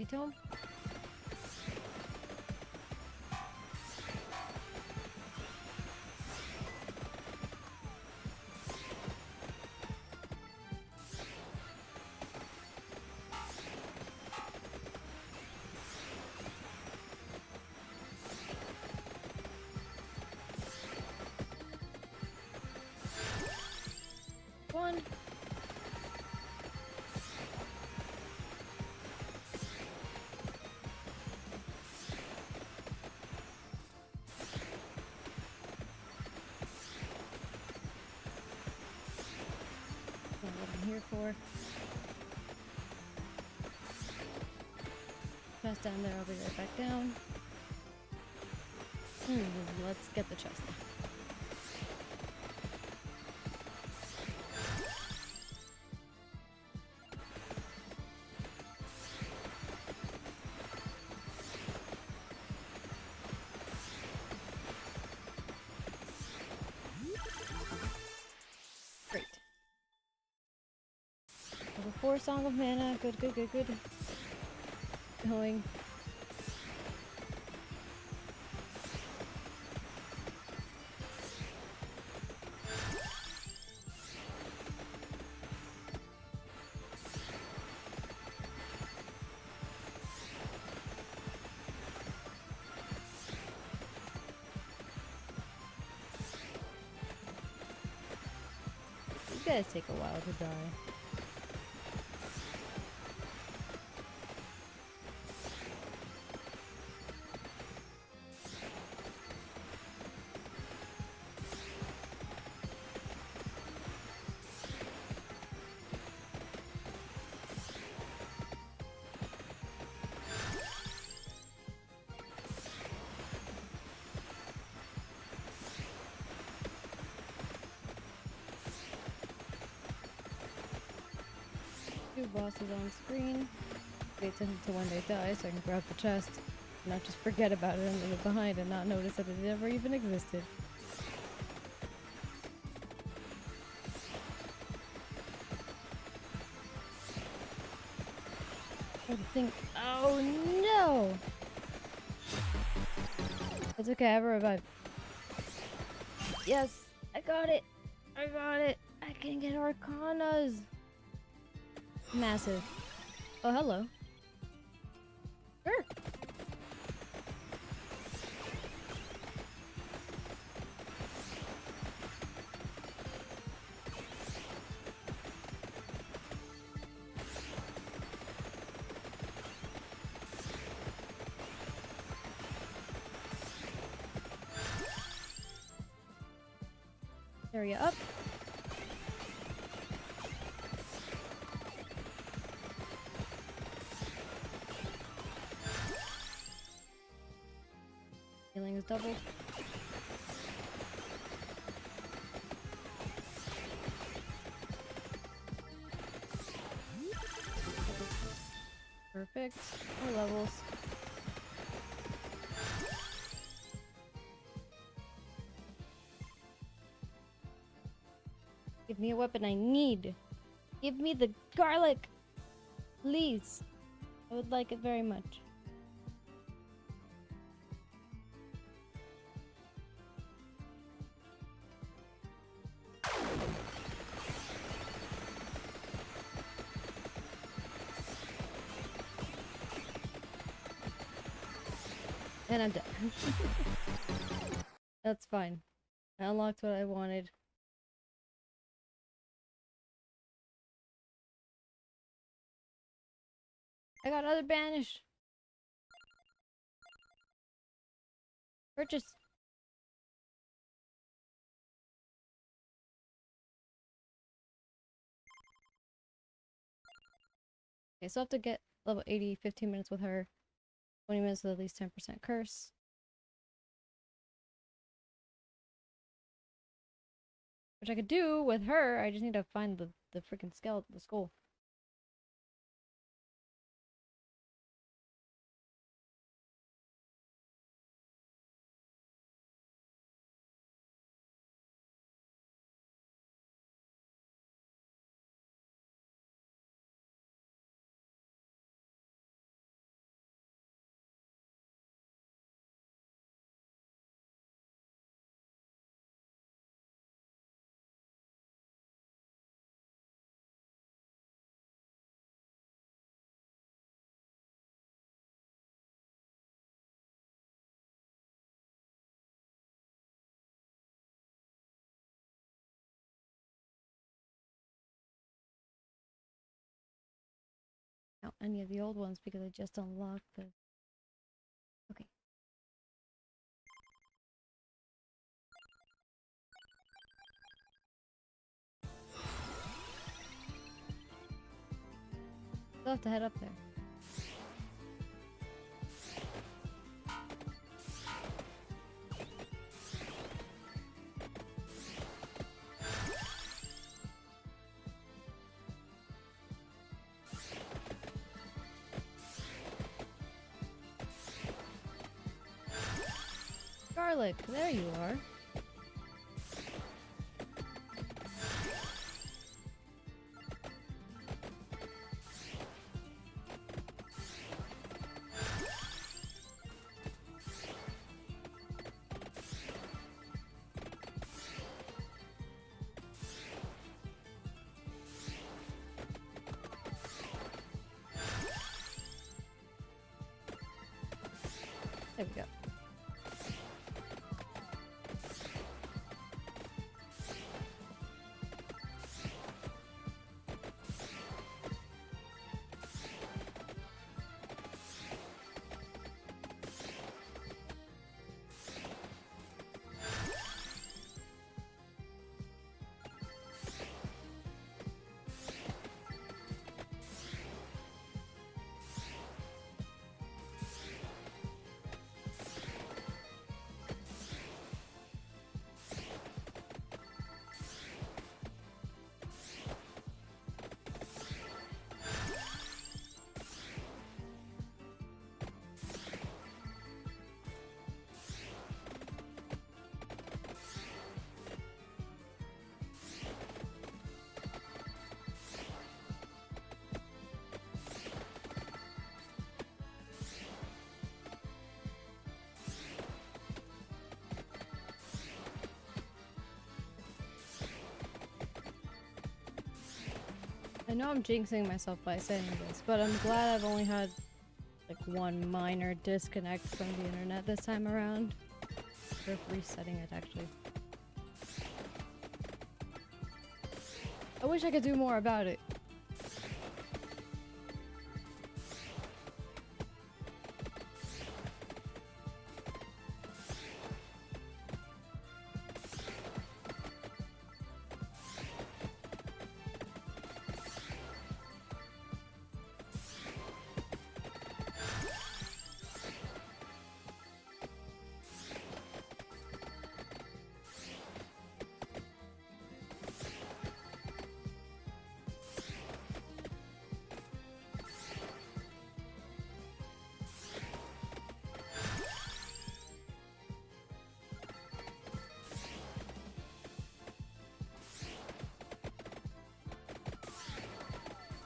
Tome. One. That's what I'm here for. Chest down there, I'll be right back down. Let's get the chest. Great. Level 4 Song of Mana. Good, good, good, good. Going. These guys take a while to die. Two bosses on screen. Pay attention to when they die so I can grab the chest. And not just forget about it and leave it behind and not notice that it never even existed. I think. Oh no! It's okay, I have a revive. Yes! I got it! I got it! I can get Arcanas! Massive. Oh, hello. Sure. Area up. Healing is doubled. Perfect. More levels. Give me a weapon I need. Give me the garlic. Please. I would like it very much. And I'm done. That's fine. I unlocked what I wanted. I got another banish. Purchase. Okay, so I have to get level 80, 15 minutes with her. 20 minutes with at least 10% curse. Which I could do with her, I just need to find the freaking skeleton, the skull. any of the old ones because I just unlocked this. Okay. Still have to head up there. Garlic, there you are. There we go. I know I'm jinxing myself by saying this, but I'm glad I've only had like one minor disconnect from the internet this time around. Worth resetting it, actually. I wish I could do more about it.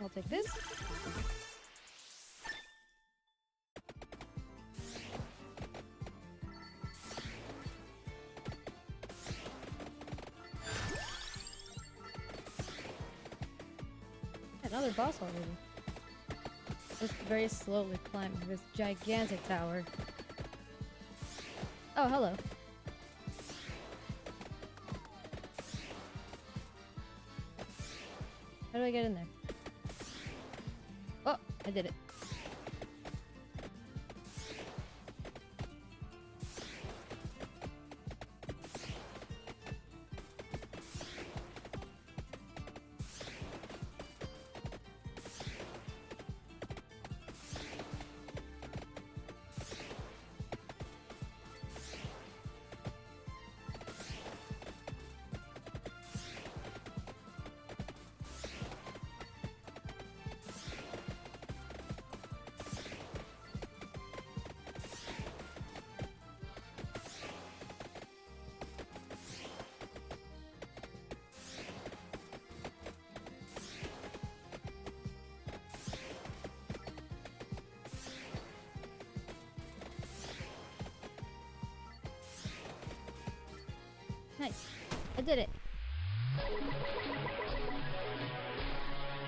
I'll take this. Another boss already. Just very slowly climbing this gigantic tower. Oh, hello. How do I get in there? Oh, I did it. Nice. I did it.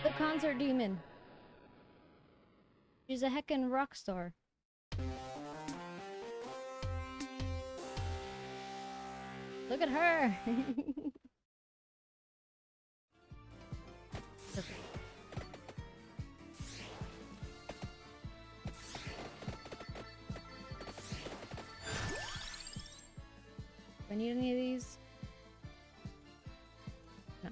The concert demon. She's a heckin' rock star. Look at her. Perfect. I need any of these? No.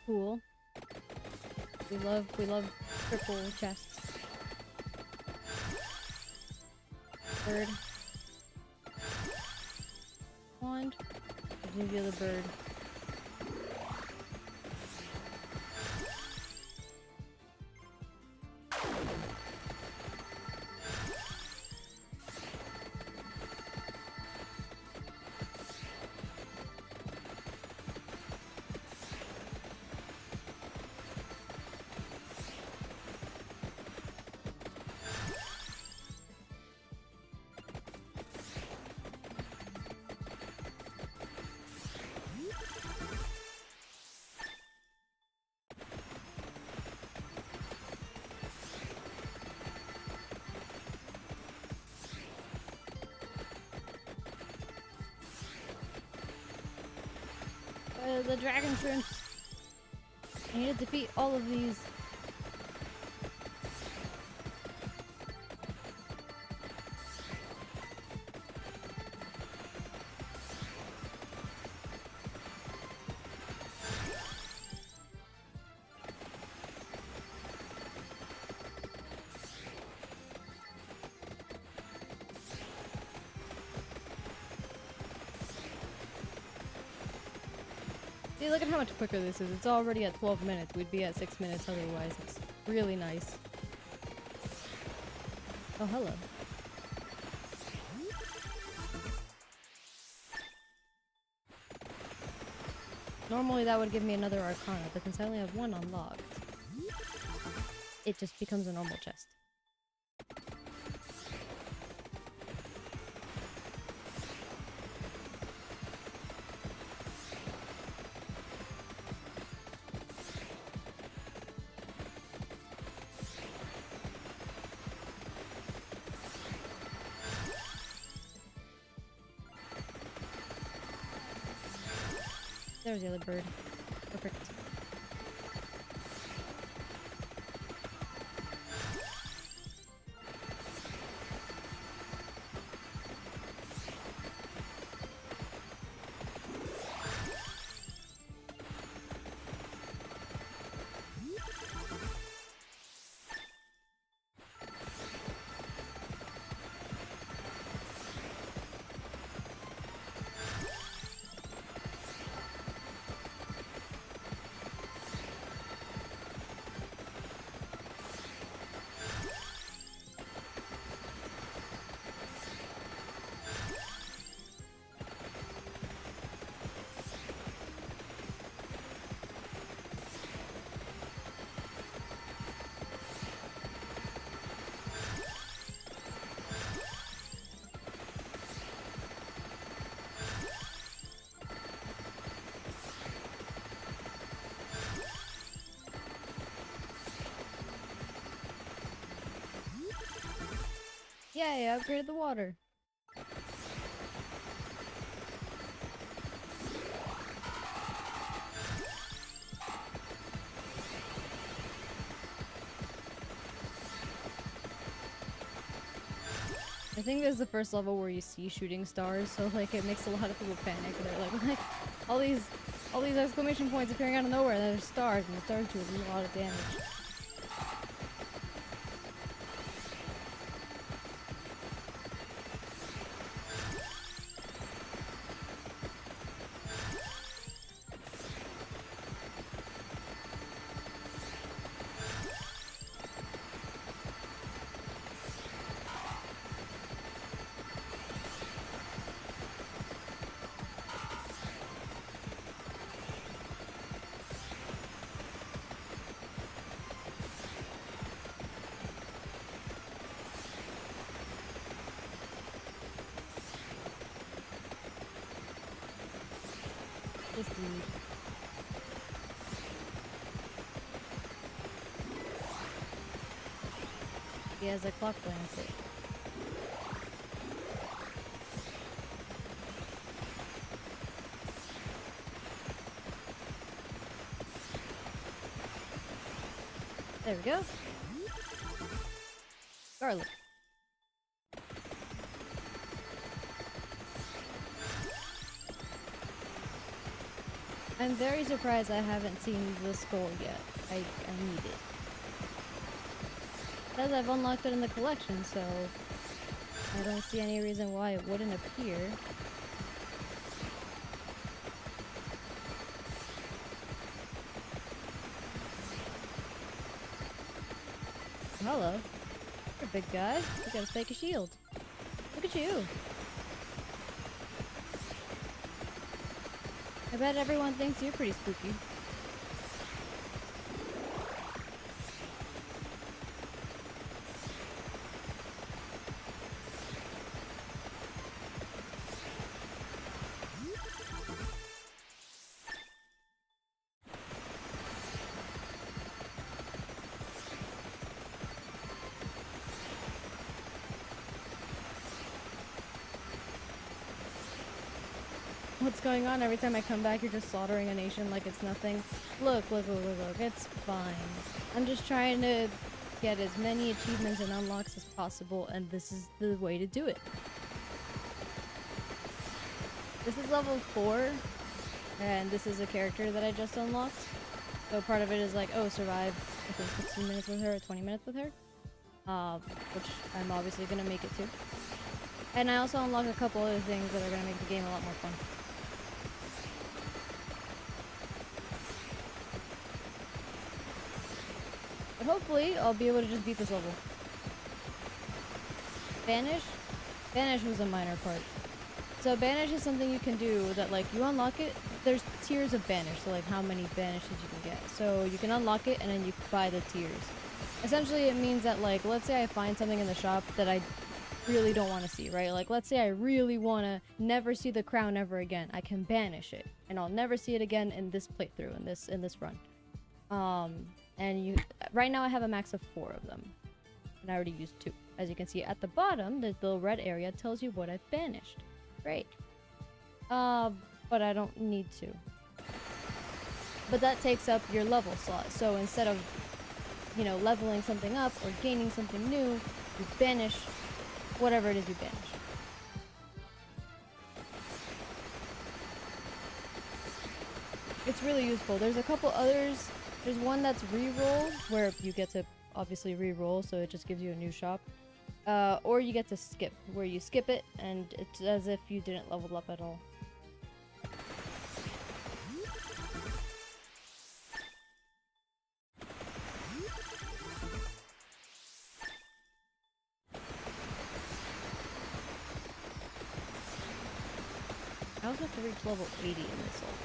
Cool. We love triple chests. Bird. Wand. Give the other bird. The dragon shrimps. I need to defeat all of these. See, look at how much quicker this is. It's already at 12 minutes. We'd be at 6 minutes otherwise. It's really nice. Oh, hello. Normally that would give me another Arcana, but since I only have one unlocked, it just becomes a normal chest. There's the other bird. Perfect. Yay, I upgraded the water. I think this is the first level where you see shooting stars, so like it makes a lot of people panic. They're like all these exclamation points appearing out of nowhere, and there's stars, and the stars do a lot of damage. this dude. He has a clock blanket. There we go. Garlic. I'm very surprised I haven't seen the skull yet. I need it. Because I've unlocked it in the collection, so I don't see any reason why it wouldn't appear. Hello. You're a big guy. You got a fake shield. Look at you. I bet everyone thinks you're pretty spooky. What's going on? Every time I come back, you're just slaughtering a nation like it's nothing. Look, look, look, look, look. It's fine. I'm just trying to get as many achievements and unlocks as possible, and this is the way to do it. This is level 4, and this is a character that I just unlocked. So part of it is like, oh, survive, I think 15 minutes with her or 20 minutes with her. Which I'm obviously gonna make it to. And I also unlock a couple other things that are gonna make the game a lot more fun. But hopefully, I'll be able to just beat this level. Banish? Banish was a minor part. So Banish is something you can do that, like, you unlock it, there's tiers of Banish, so like how many Banishes you can get. So you can unlock it and then you buy the tiers. Essentially, it means that, like, let's say I find something in the shop that I really don't want to see, right? Like, let's say I really want to never see the crown ever again. I can banish it, and I'll never see it again in this playthrough, in this run. And right now I have a max of 4 of them, and I already used 2. As you can see at the bottom, the little red area tells you what I've banished. Great. But I don't need to. But that takes up your level slot. So instead of, you know, leveling something up or gaining something new, you banish whatever it is you banish. It's really useful. There's a couple others. There's one that's reroll, where you get to obviously reroll, so it just gives you a new shop. Or you get to skip, where you skip it, and it's as if you didn't level up at all. I also have to reach level 80 in this level.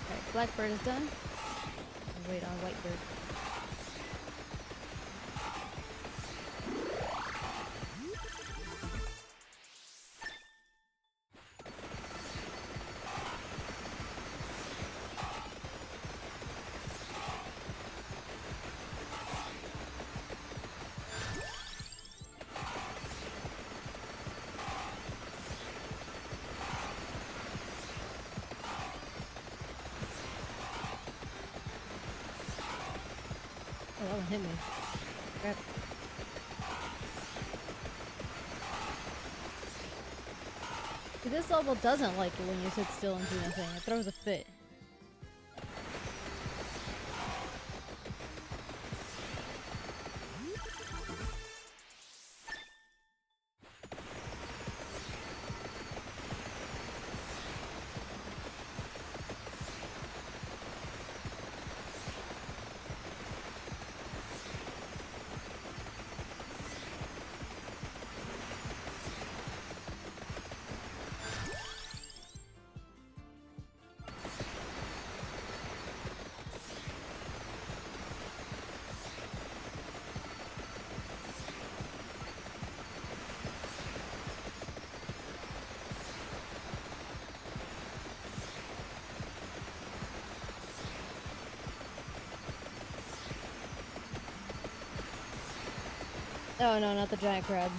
Alright, Blackbird is done. I'll wait on Whitebird. Oh, that one hit me. Crap. See, this level doesn't like it when you sit still and do nothing. It throws a fit. Oh no, not the giant crab.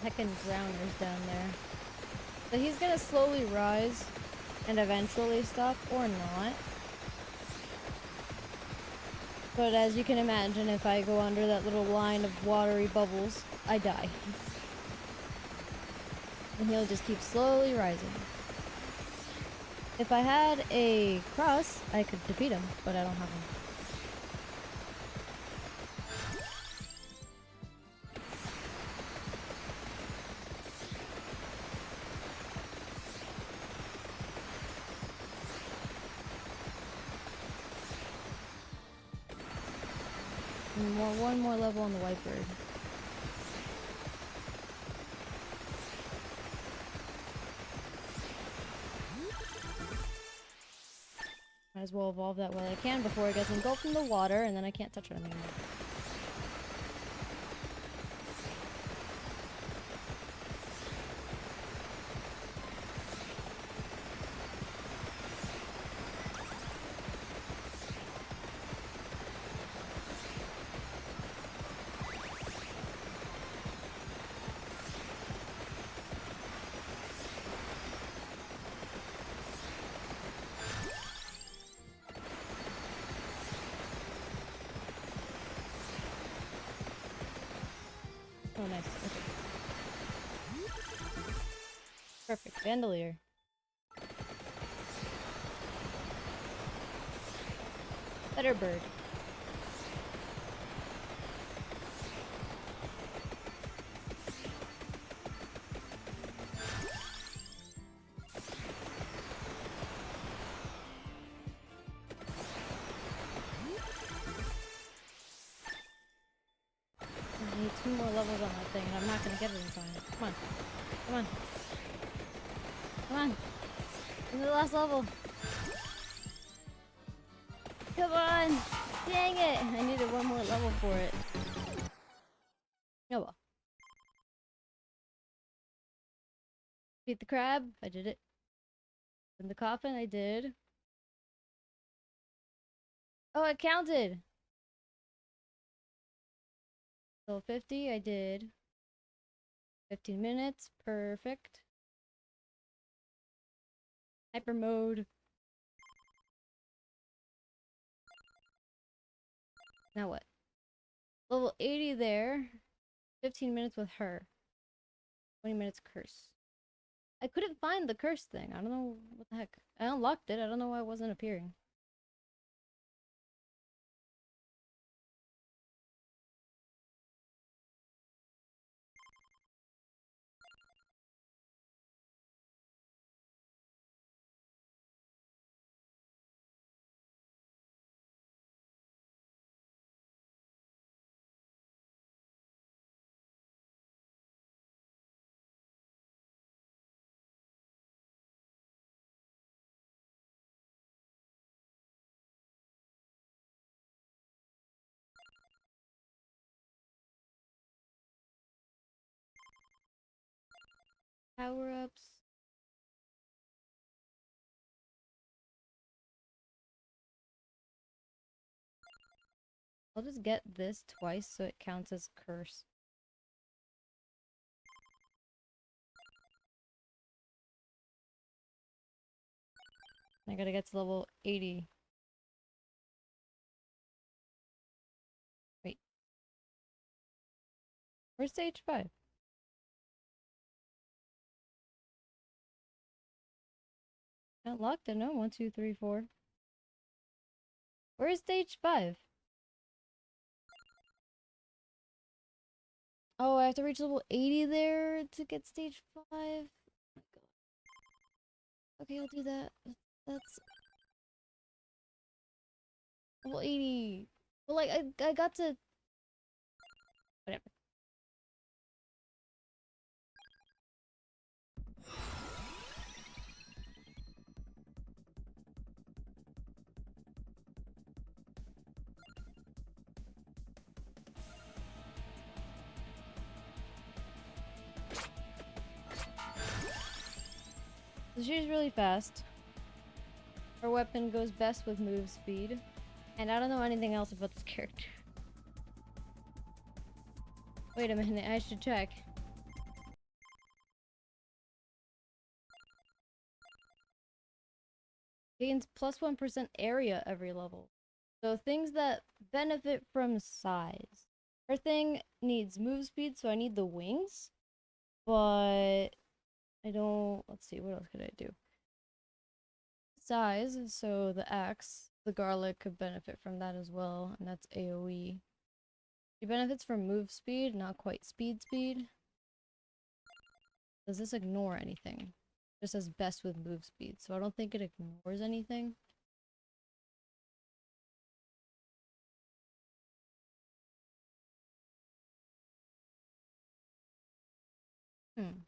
Heckin' drowners down there. So he's gonna slowly rise and eventually stop, or not. But as you can imagine, if I go under that little line of watery bubbles, I die. And he'll just keep slowly rising. If I had a cross, I could defeat him, but I don't have him. And one more level on the whitebird. Might as well evolve that while I can before it gets engulfed in the water, and then I can't touch it anymore. Oh, nice. Okay. Perfect. Bandolier. Better bird. I need 2 more levels on that thing, and I'm not gonna get it in time. Come on. Come on. Come on. Into the last level. Come on! Dang it! I needed 1 more level for it. Oh well. Beat the crab. I did it. In the coffin, I did. Oh, it counted! So 50, I did. 15 minutes. Perfect. Hyper mode. Now what? Level 80 there. 15 minutes with her. 20 minutes curse. I couldn't find the curse thing. I don't know what the heck. I unlocked it. I don't know why it wasn't appearing. Power-ups. I'll just get this twice so it counts as curse. I gotta get to level 80. Wait. Where's stage 5? I unlocked it. No, 1, 2, 3, 4. Where is stage 5? Oh, I have to reach level 80 there to get stage 5. Oh my god. Okay, I'll do that. That's level 80. But like, I got to... Whatever. So she's really fast. Her weapon goes best with move speed. And I don't know anything else about this character. Wait a minute, I should check. Gains plus 1% area every level. So things that benefit from size. Her thing needs move speed, so I need the wings. But I don't... Let's see, what else could I do? Size, so the axe, the garlic could benefit from that as well, and that's AoE. She benefits from move speed, not quite speed. Does this ignore anything? Just says best with move speed, so I don't think it ignores anything. Hmm.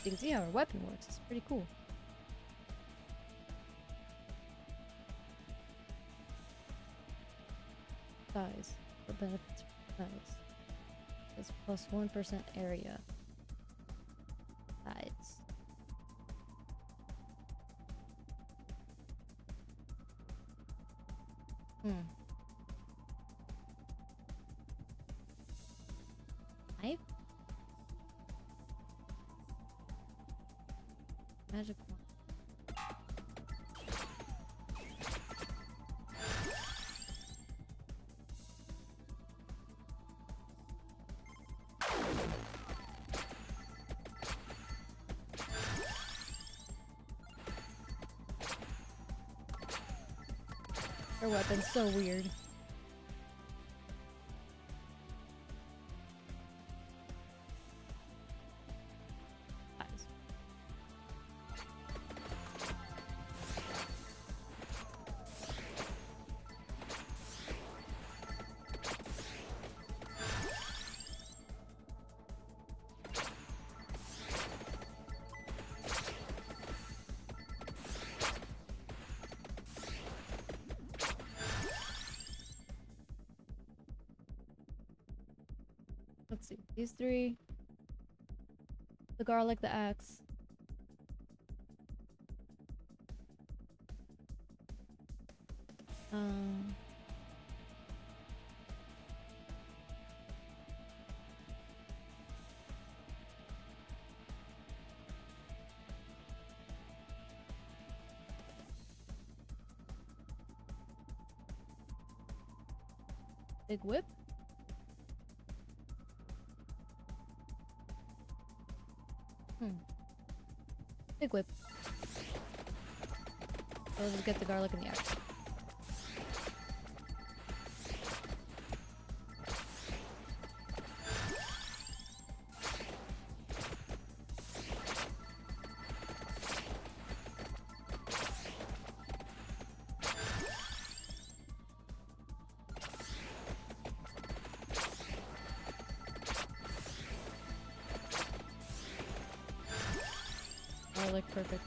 You can see how her weapon works. It's pretty cool. Size. What benefits from size? It's plus 1% area. Size. Knife? Magic wand. Her weapon's so weird. Size. Let's see. These three. The garlic, the axe. Big whip. Big whip. So let's just get the garlic and the axe. Garlic, perfect.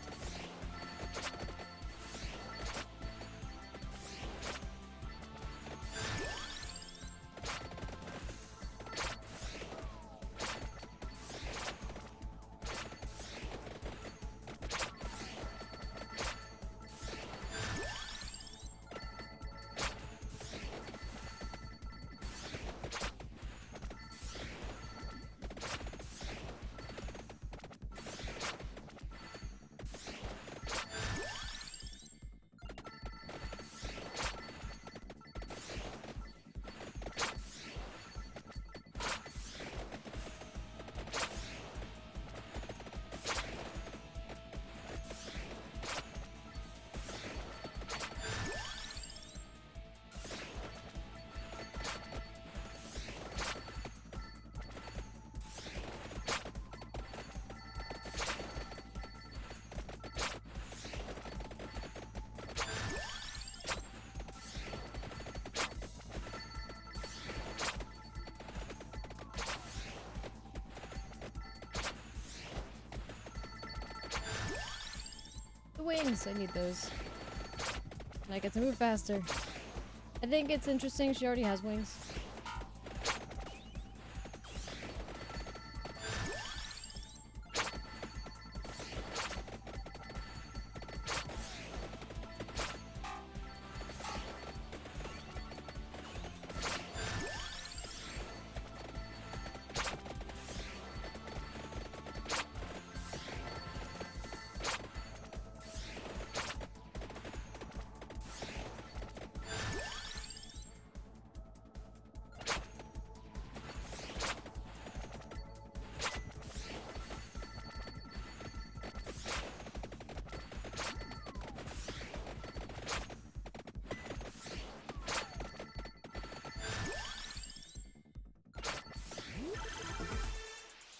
wings! I need those. And I get to move faster. I think it's interesting she already has wings.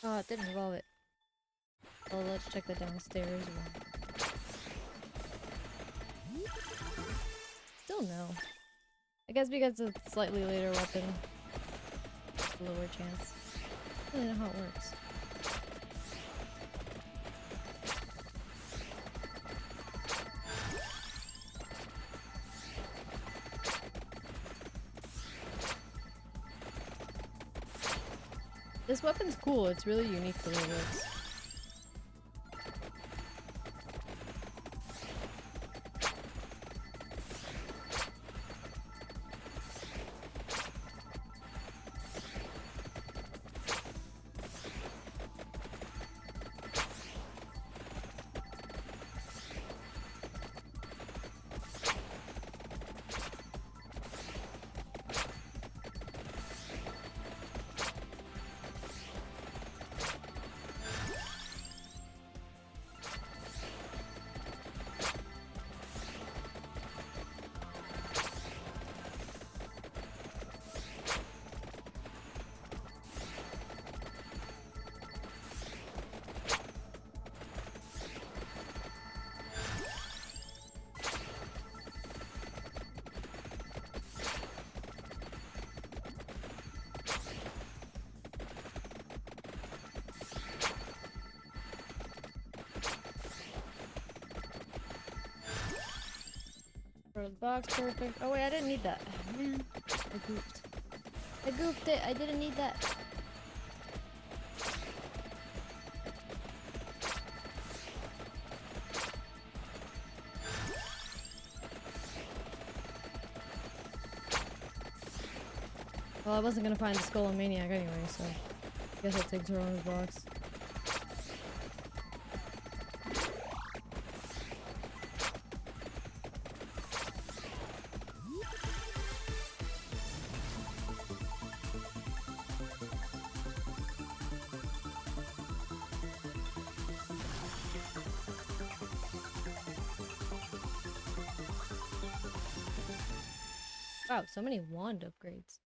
Oh, it didn't revolve it. Well, let's check the downstairs one. Still no. I guess because it's a slightly later weapon. Lower chance. I don't really know how it works. This weapon's cool, it's really unique the way it works. For the box, perfect. Oh wait, I didn't need that. Man, I goofed. I goofed it. I didn't need that. Well, I wasn't gonna find the Skull and Maniac anyway, so I guess I'll take Toronto's box. Wow, so many wand upgrades.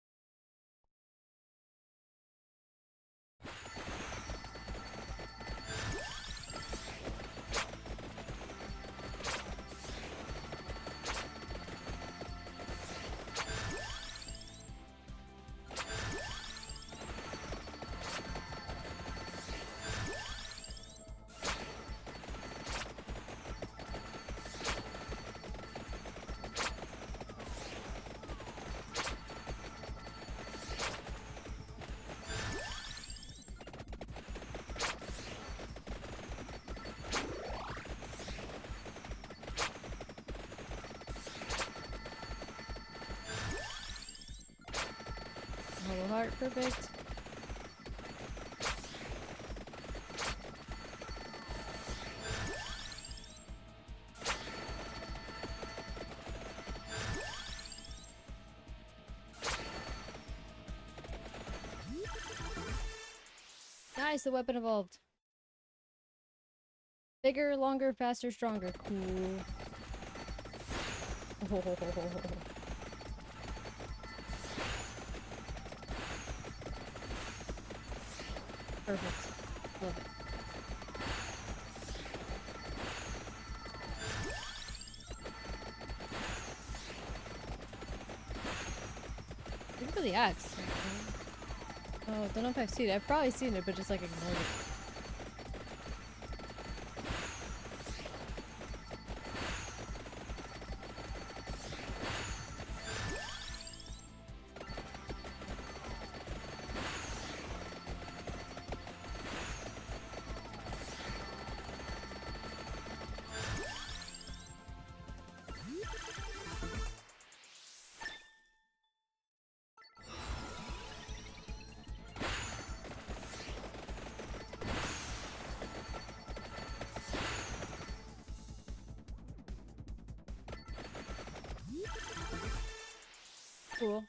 Hollow heart, perfect. Nice, the weapon evolved. Bigger, longer, faster, stronger. Cool. Perfect. Love it. Look for the axe. Oh, don't know if I've seen it. I've probably seen it, but just like ignored it. Cool.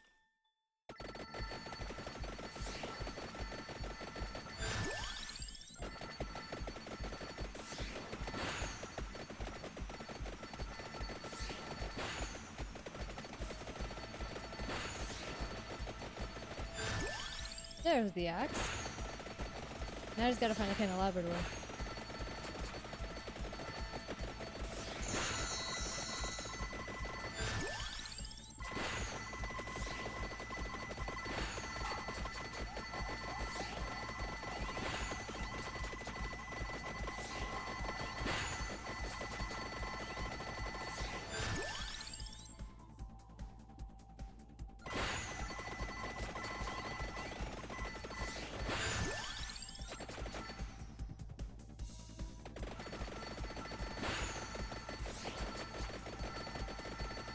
There's the axe. Now I just gotta find a kind of Labrador.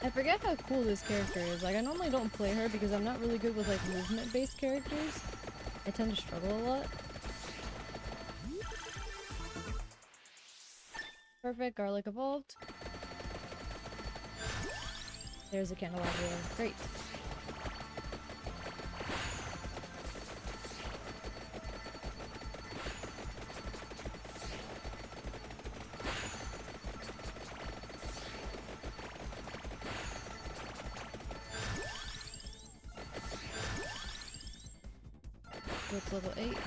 I forget how cool this character is. Like, I normally don't play her because I'm not really good with, like, movement-based characters. I tend to struggle a lot. Perfect, garlic evolved. There's a candelabra. Great. What's level 8?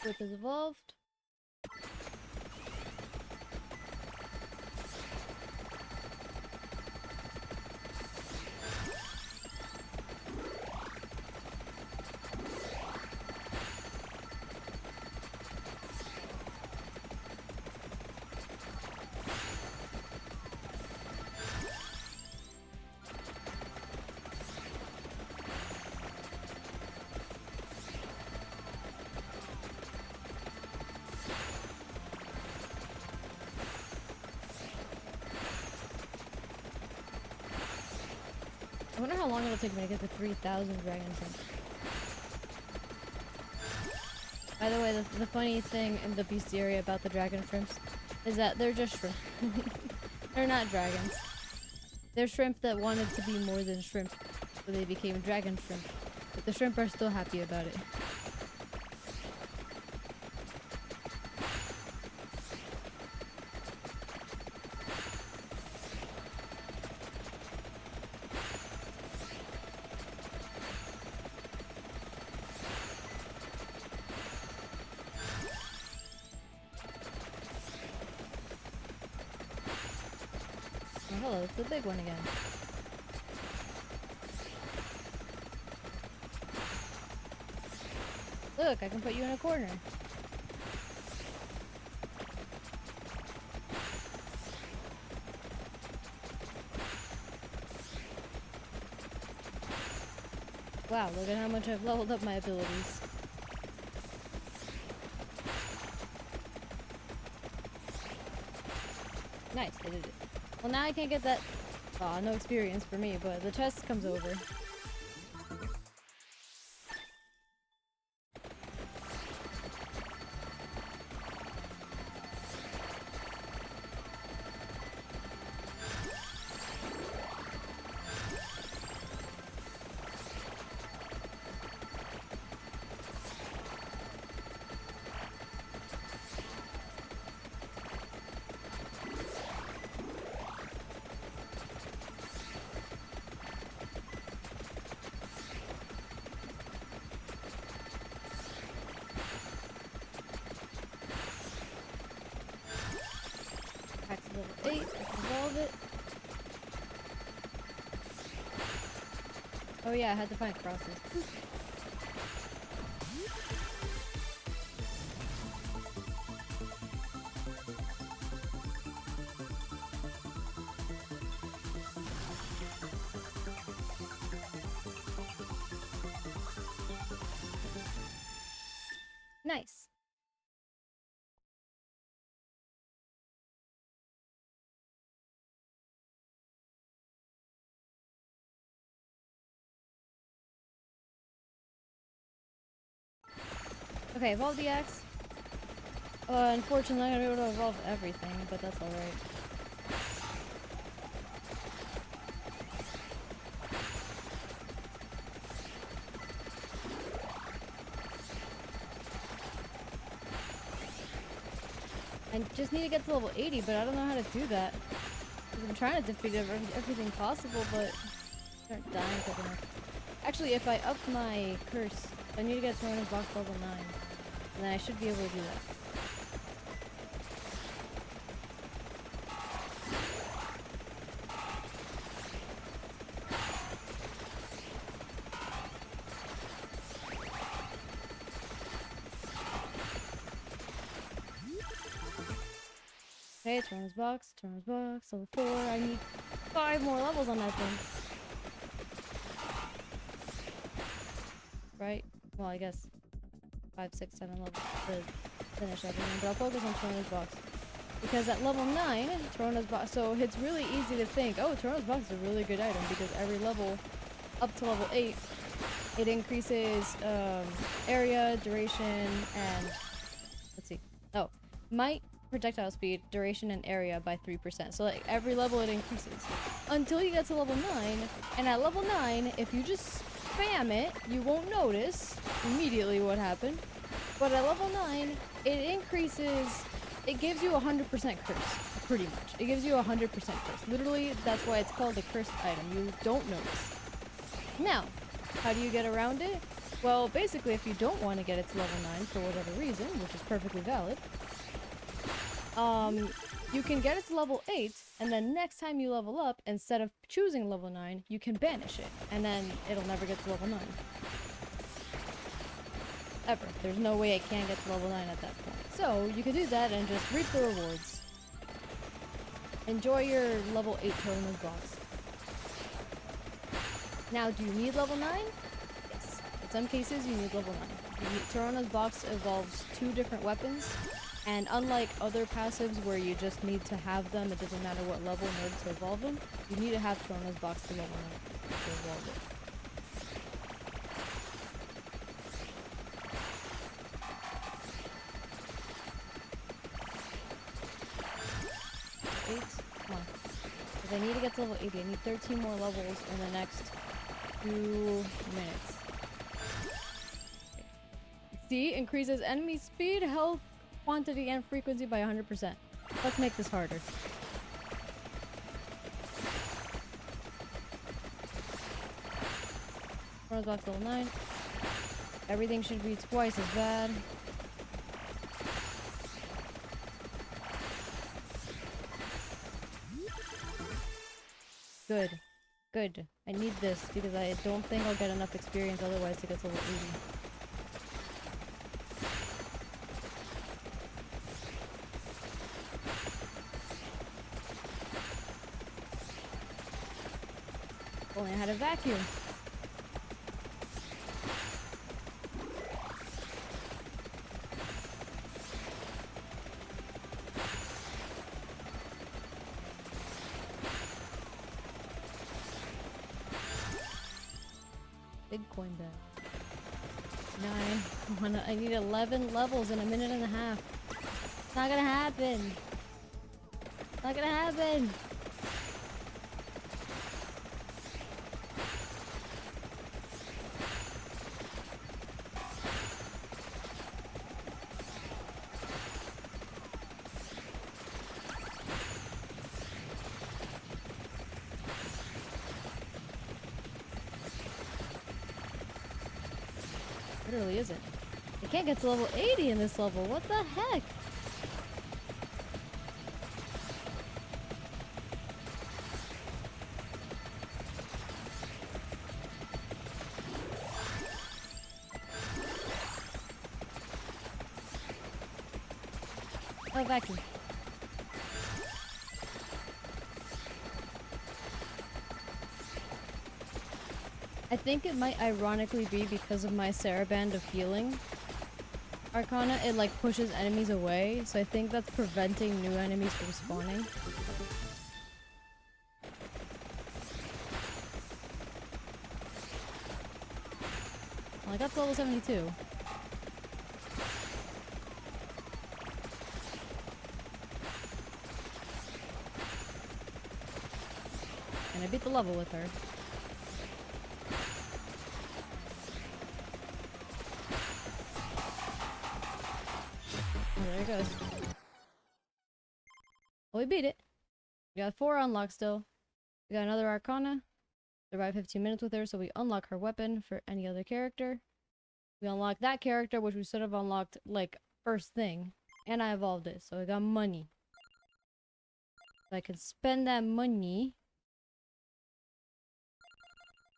Whip is evolved. I wonder how long it'll take me to get to 3,000 dragon shrimp. By the way, the funny thing in the bestiary about the dragon shrimps is that they're just shrimp. They're not dragons. They're shrimp that wanted to be more than shrimp, so they became dragon shrimp. But the shrimp are still happy about it. Oh, hello, it's the big one again. Look, I can put you in a corner. Wow, look at how much I've leveled up my abilities. Nice, I did it. Well, now I can't get that. Aw, no experience for me, but the chest comes over. Axe level 8, I can evolve it. Oh yeah, I had to find crosses. Nice. Okay, evolve the axe. Unfortunately, I'm not gonna be able to evolve everything, but that's alright. I just need to get to level 80, but I don't know how to do that. 'Cause I'm trying to defeat everything possible, but I start dying quick enough. Actually, if I up my curse, I need to get Torrential Box level 9. And then I should be able to do that. Okay, Torrential Box, level 4. I need 5 more levels on that thing. Right? Well, I guess 5, 6, 7 levels to finish everything, but I'll focus on Torrential Box. Because at level 9, Torrential Box, so it's really easy to think, oh, Torrential Box is a really good item, because every level up to level 8, it increases area, duration, and let's see. Oh, might, projectile speed, duration, and area by 3%. So like every level it increases. Until you get to level 9, and at level 9, if you just spam it, you won't notice immediately what happened. But at level 9, it increases, it gives you 100% curse, pretty much. It gives you 100% curse. Literally, that's why it's called a cursed item. You don't notice. Now, how do you get around it? Well, basically, if you don't want to get it to level 9 for whatever reason, which is perfectly valid, you can get it to level 8, and then next time you level up, instead of choosing level 9, you can banish it, and then it'll never get to level 9. Ever. There's no way it can get to level 9 at that point. So, you can do that and just reap the rewards. Enjoy your level 8 Torrential Box. Now, do you need level 9? Yes. In some cases, you need level 9. Torrential Box evolves 2 different weapons, and unlike other passives where you just need to have them, it doesn't matter what level in order to evolve them, you need to have Torrential Box to level 9 to evolve it. Come on. Because I need to get to level 80. I need 13 more levels in the next 2 minutes. Okay. See? Increases enemy speed, health, quantity, and frequency by 100%. Let's make this harder. Torrential Box level 9. Everything should be twice as bad. Good. Good. I need this because I don't think I'll get enough experience otherwise to get to level 80. Only I had a vacuum. Big coin bag. 9. I need 11 levels in a minute and a half. It's not gonna happen. It's not gonna happen. Literally isn't. I can't get to level 80 in this level. What the heck? Oh, vacuum. I think it might ironically be because of my Saraband of Healing Arcana, it like pushes enemies away, so I think that's preventing new enemies from spawning. Well, I got to level 72. And I beat the level with her. Oh, there it goes. Well, we beat it. We got 4 unlocked still. We got another Arcana. Survive 15 minutes with her, so we unlock her weapon for any other character. We unlock that character, which we should have unlocked, like, first thing. And I evolved it, so I got money. So I can spend that money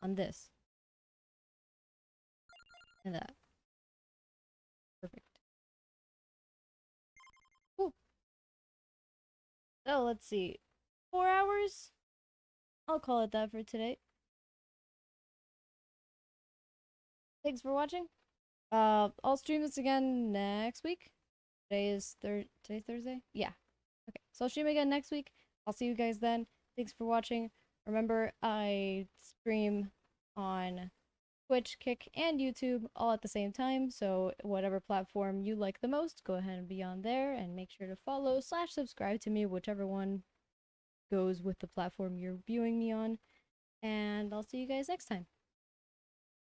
on this. And that. Perfect. Ooh. So, let's see. 4 hours? I'll call it that for today. Thanks for watching. I'll stream this again next week. Today's Thursday? Yeah. Okay. So I'll stream again next week. I'll see you guys then. Thanks for watching. Remember, I stream on Twitch, Kick, and YouTube all at the same time. So whatever platform you like the most, go ahead and be on there and make sure to follow/subscribe to me, whichever one goes with the platform you're viewing me on. And I'll see you guys next time.